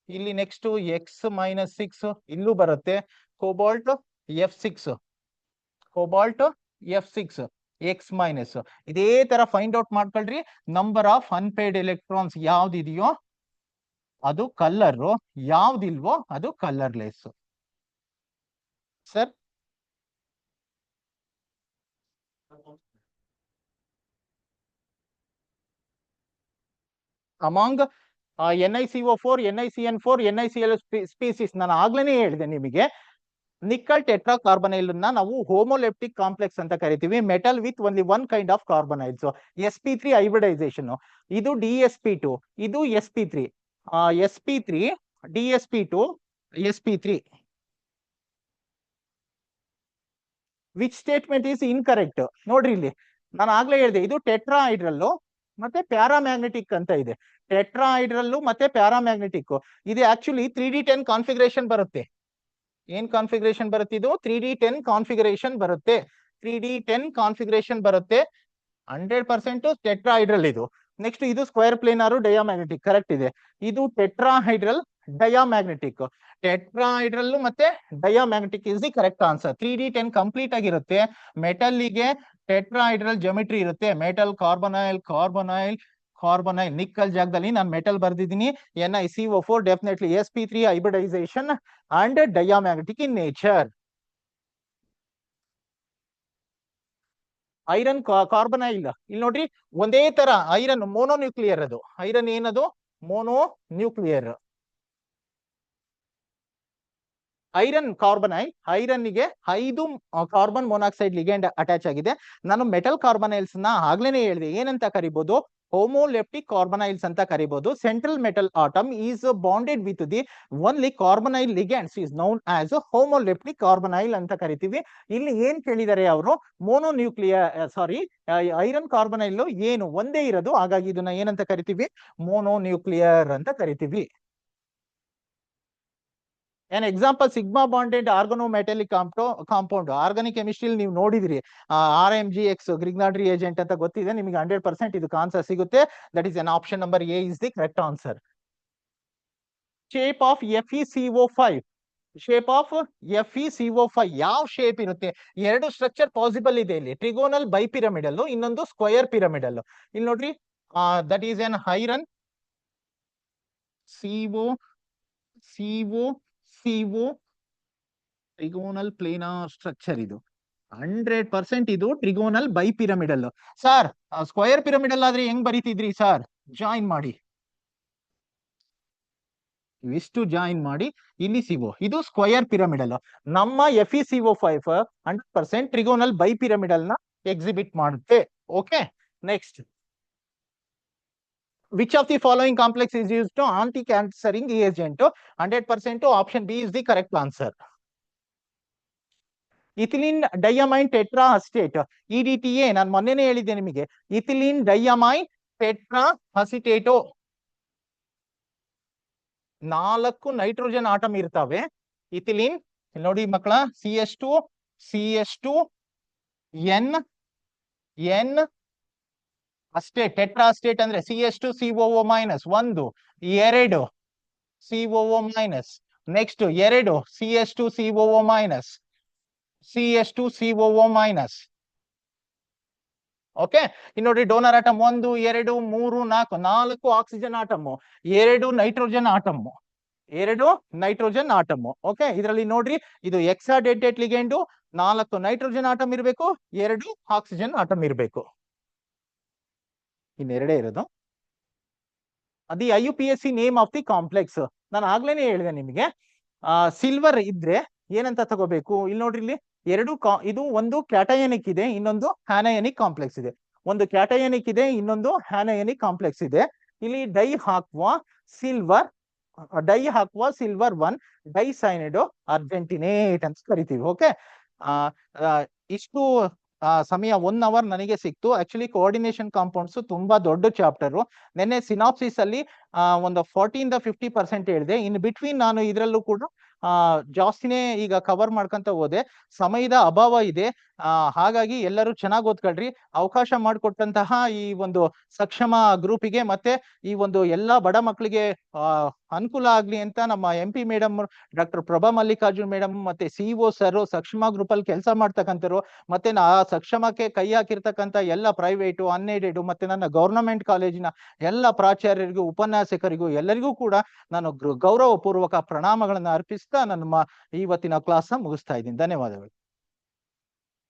[SPEAKER 1] ಇಲ್ಲಿ ನೆಕ್ಸ್ಟ್ x - 6 ಇಲ್ಲೂ ಬರುತ್ತೆ. Cobalt F6, cobalt F6 x-. ಇದೇ ತರ ಫೈಂಡ್ ಔಟ್ ಮಾಡ್ಕೊಳ್ರಿ. ನಂಬರ್ ಆಫ್ ಅನ್ಪೇಡ್ ಎಲೆಕ್ಟ್ರಾನ್ಸ್ ಯಾವ್ದಿದೆಯೋ ಅದು ಕಲರ್, ಯಾವ್ದಿಲ್ವೋ ಅದು colourless. Sir, among NiCO4, NiCN4, NiCl species ನಾನು ಆಗ್ಲೇನೆ ಹೇಳಿದೆ ನಿಮಗೆ. ನಿಕ್ಕಲ್ ಟೆಟ್ರಾ ಕಾರ್ಬನೈಲ್ ನಾವು ಹೋಮೋಲೆಪ್ಟಿಕ್ ಕಾಂಪ್ಲೆಕ್ಸ್ ಅಂತ ಕರಿತೀವಿ. Metal with only one kind of carbonyls. sp3 hybridisation. ಇದು DsP2, ಇದು sp3. sp3 DsP2 sp3. Which statement is incorrect? ನೋಡ್ರಿ, ಇಲ್ಲಿ ನಾನು ಆಗ್ಲೇ ಹೇಳಿದೆ, ಇದು ಟೆಟ್ರಾಹೈಡ್ರಲ್ಲು ಮತ್ತೆ ಪ್ಯಾರಾಮ್ಯಾಗ್ನೆಟಿಕ್ ಅಂತ ಇದೆ. ಟೆಟ್ರಾಹೈಡ್ರಲ್ಲು ಮತ್ತೆ ಪ್ಯಾರಾಮ್ಯಾಗ್ನೆಟಿಕ್. ಇದು ಆಕ್ಚುಲಿ 3D10 ಕಾನ್ಫಿಗರೇಷನ್ ಬರುತ್ತೆ. ಏನ್ ಕಾನ್ಫಿಗರೇಷನ್ ಬರುತ್ತೆ? ಇದು 3D10 ಕಾನ್ಫಿಗರೇಷನ್ ಬರುತ್ತೆ. 3D10 ಕಾನ್ಫಿಗರೇಷನ್ ಬರುತ್ತೆ. 100% ಟೆಟ್ರಾಹೈಡ್ರಲ್ ಇದು. ನೆಕ್ಸ್ಟ್ ಇದು ಸ್ಕ್ವೇರ್ ಪ್ಲೇನಾರು ಡಯಾಮ್ಯಾಗ್ನೆಟಿಕ್, ಕರೆಕ್ಟ್ ಇದೆ. ಇದು ಟೆಟ್ರಾಹೈಡ್ರಲ್ ಡಯಾಮ್ಯಾಗ್ನೆಟಿಕ್. ಟೆಟ್ರಾಹೈಡ್ರಲ್ ಮತ್ತೆ diamagnetic is the correct answer. 3D10 complete ಆಗಿರುತ್ತೆ. ಮೆಟಲ್ಗೆ ಟೆಟ್ರಾಹೈಡ್ರಲ್ ಜೊಮೆಟ್ರಿ ಇರುತ್ತೆ. Metal, carbonyl, carbonyl, carbonyl. Nickel ಜಾಗದಲ್ಲಿ ನಾನು ಮೆಟಲ್ ಬರ್ದಿದ್ದೀನಿ. NiCO4 definitely sp3 hybridisation and diamagnetic in nature. Iron, carbonyl. ಇಲ್ಲಿ ನೋಡ್ರಿ, ಒಂದೇ ತರ ಐರನ್ ಮೋನೋನ್ಯೂಕ್ಲಿಯರ್. ಅದು ಐರನ್ ಏನದು? ಮೋನೋನ್ಯೂಕ್ಲಿಯರ್. ಐರನ್ ಕಾರ್ಬನೈಲ್, ಐರನ್ಗೆ 5 ಕಾರ್ಬನ್ ಮೊನಾಕ್ಸೈಡ್ ಲಿಗೆಂಡ್ ಅಟ್ಯಾಚ್ ಆಗಿದೆ. ನಾನು ಮೆಟಲ್ ಕಾರ್ಬನೈಲ್ಸ್ ನ ಆಗ್ಲೇನೆ ಹೇಳಿದೆ, ಏನಂತ ಕರಿಬಹುದು? ಹೋಮೋಲೆಪ್ಟಿಕ್ ಕಾರ್ಬನೈಲ್ಸ್ ಅಂತ ಕರಿಬಹುದು. Central metal atom is bonded with the only carbonyl ligands is known as homoleptic carbonyl ಅಂತ ಕರಿತೀವಿ. ಇಲ್ಲಿ ಏನ್ ಕೇಳಿದರೆ ಅವರು? ಮೋನೋನ್ಯೂಕ್ಲಿಯರ್, ಸಾರಿ, ಐರನ್ ಕಾರ್ಬನೈಲ್ ಏನು ಒಂದೇ ಇರೋದು, ಹಾಗಾಗಿ ಇದನ್ನ ಏನಂತ ಕರಿತೀವಿ? ಮೋನೋನ್ಯೂಕ್ಲಿಯರ್ ಅಂತ ಕರಿತೀವಿ. An example, sigma bonded organometallic compound. Organic chemistry ನೀವು ನೋಡಿದಿರಿ, RMGX ಗ್ರಿಗ್ನಾರ್ಡ್ ರಿಯೇಜೆಂಟ್ ಅಂತ ಗೊತ್ತಿದೆ ನಿಮಗೆ. 100% ಇದಕ್ಕೆ ಆನ್ಸರ್ ಸಿಗುತ್ತೆ. That is an option number A is the correct answer. Shape of FeCO5. Shape of FeCO5 ಯಾವ ಶೇಪ್ ಇರುತ್ತೆ? ಎರಡು ಸ್ಟ್ರಕ್ಚರ್ ಪಾಸಿಬಲ್ ಇದೆ ಇಲ್ಲಿ, ಟ್ರಿಗೋನಲ್ ಬೈಪಿರಮಿಡಲ್, ಇನ್ನೊಂದು ಸ್ಕ್ವಯರ್ ಪಿರಮಿಡಲ್. ಇಲ್ಲಿ ನೋಡ್ರಿ, that is an iron CO trigonal planar structure. ಇದು 100% ಇದು trigonal bipyramidal. Sir square pyramidal ಆದ್ರೆ ಹೆಂಗ್ ಬರೀತಿದ್ರಿ ಸರ್? ಜಾಯಿನ್ ಮಾಡಿ, ಇಷ್ಟು ಜಾಯಿನ್ ಮಾಡಿ. ಇಲ್ಲಿ ಸಿಒ, ಇದು ಸ್ಕ್ವಯರ್ ಪಿರಮಿಡಲ್. ನಮ್ಮ FeCO5 100% ಟ್ರಿಗೋನಲ್ ಬೈಪಿರಮಿಡಲ್ ನ ಎಕ್ಸಿಬಿಟ್ ಮಾಡುತ್ತೆ. Okay, next. Which of the following complex is used to anti-cancering agent? 100% option B is the correct answer. Ethylene diamine tetra acetate, EDTA. ನಾನು ಮೊನ್ನೆನೇ ಹೇಳಿದ್ದೆ ನಿಮಗೆ, ethylene diamine tetra acetato 4 nitrogen atom ಇರ್ತವೆ. Ethylene ನೋಡಿ ಮಕ್ಕಳ, CH2 N ಅಸ್ಟೇಟ್, tetra ಅಸ್ಟೇಟ್ ಅಂದ್ರೆ CH2 COO minus, 1 2 COO minus, next 2 CH2 COO minus, CH2 COO minus. Okay, ಇನ್ನು ನೋಡಿ donor atom 1 2 3 4, 4 oxygen atom, 2 nitrogen atom, 2 nitrogen atom. Okay, ಇದರಲ್ಲಿ ನೋಡ್ರಿ, ಇದು ಎಕ್ಸಾಡೆಟೆಡ್ ಲಿಗೆಂಡ್, 4 nitrogen atom ಇರಬೇಕು, 2 ಆಕ್ಸಿಜನ್ ಆಟಮ್ ಇರಬೇಕು. ಇನ್ನೆರಡೇ ಇರೋದು. ಅದು IUPAC name of the complex. ನಾನು ಆಗ್ಲೇನೆ ಹೇಳಿದೆ ನಿಮಗೆ, ಸಿಲ್ವರ್ ಇದ್ರೆ ಏನಂತ ತಗೋಬೇಕು. ಇಲ್ಲಿ ನೋಡ್ರಿ, ಇಲ್ಲಿ ಇದು ಒಂದು ಕ್ಯಾಟಯನಿಕ್ ಇದೆ, ಇನ್ನೊಂದು ಹ್ಯಾನಯನಿಕ್ ಕಾಂಪ್ಲೆಕ್ಸ್ ಇದೆ. ಒಂದು ಕ್ಯಾಟಯನಿಕ್ ಇದೆ, ಇನ್ನೊಂದು ಹ್ಯಾನಯನಿಕ್ ಕಾಂಪ್ಲೆಕ್ಸ್ ಇದೆ. ಇಲ್ಲಿ ಡೈ ಹಾಕುವ ಸಿಲ್ವರ್ 1 ಡೈಸೈನೈಡ್ ಅರ್ಜೆಂಟಿನೇಟ್ ಅಂತ ಕರಿತೀವಿ. ಓಕೆ, ಇಷ್ಟು ಸಮಯ 1 ಅವರ್ ನನಗೆ ಸಿಕ್ತು. ಆಕ್ಚುಲಿ ಕೋಆರ್ಡಿನೇಷನ್ ಕಾಂಪೌಂಡ್ಸ್ ತುಂಬಾ ದೊಡ್ಡ ಚಾಪ್ಟರ್. ನೆನ್ನೆ ಸಿನಾಪ್ಸಿಸ್ ಅಲ್ಲಿ ಒಂದು 40-50% ಹೇಳಿದೆ. ಇನ್ ಬಿಟ್ವೀನ್ ನಾನು ಇದರಲ್ಲೂ ಕೂಡ ಜಾಸ್ತಿನೇ ಈಗ ಕವರ್ ಮಾಡ್ಕೊಂತ ಹೋದೆ. ಸಮಯದ ಅಭಾವ ಇದೆ, ಹಾಗಾಗಿ ಎಲ್ಲರೂ ಚೆನ್ನಾಗಿ ಓದ್ಕೊಳ್ರಿ. ಅವಕಾಶ ಮಾಡಿಕೊಟ್ಟಂತಹ ಈ ಒಂದು ಸಕ್ಷಮ ಗ್ರೂಪಿಗೆ ಮತ್ತೆ ಈ ಒಂದು ಎಲ್ಲಾ ಬಡ ಮಕ್ಕಳಿಗೆ ಅನುಕೂಲ ಆಗ್ಲಿ ಅಂತ ನಮ್ಮ MP madam doctor Prabha Mallikarjun madam ಮತ್ತೆ CEO ಸರ್ ಸಕ್ಷಮ ಗ್ರೂಪ್ ಅಲ್ಲಿ ಕೆಲಸ ಮಾಡ್ತಕ್ಕಂಥವ್ರು, ಮತ್ತೆ ಆ ಸಕ್ಷಮಕ್ಕೆ ಕೈ ಹಾಕಿರ್ತಕ್ಕಂಥ ಎಲ್ಲ ಪ್ರೈವೇಟು, ಅನ್ಎಡೆಡ್ ಮತ್ತೆ ನನ್ನ ಗವರ್ನಮೆಂಟ್ ಕಾಲೇಜಿನ ಎಲ್ಲ ಪ್ರಾಚಾರ್ಯರಿಗೂ, ಉಪನ್ಯಾಸಕರಿಗೂ ಎಲ್ಲರಿಗೂ ಕೂಡ ನಾನು ಗೌರವ ಪೂರ್ವಕ ಪ್ರಣಾಮಗಳನ್ನ ಅರ್ಪಿಸ್ತಾ ನನ್ನ ಇವತ್ತಿನ ಕ್ಲಾಸ್ ಮುಗಿಸ್ತಾ ಇದ್ದೀನಿ. ಧನ್ಯವಾದಗಳು.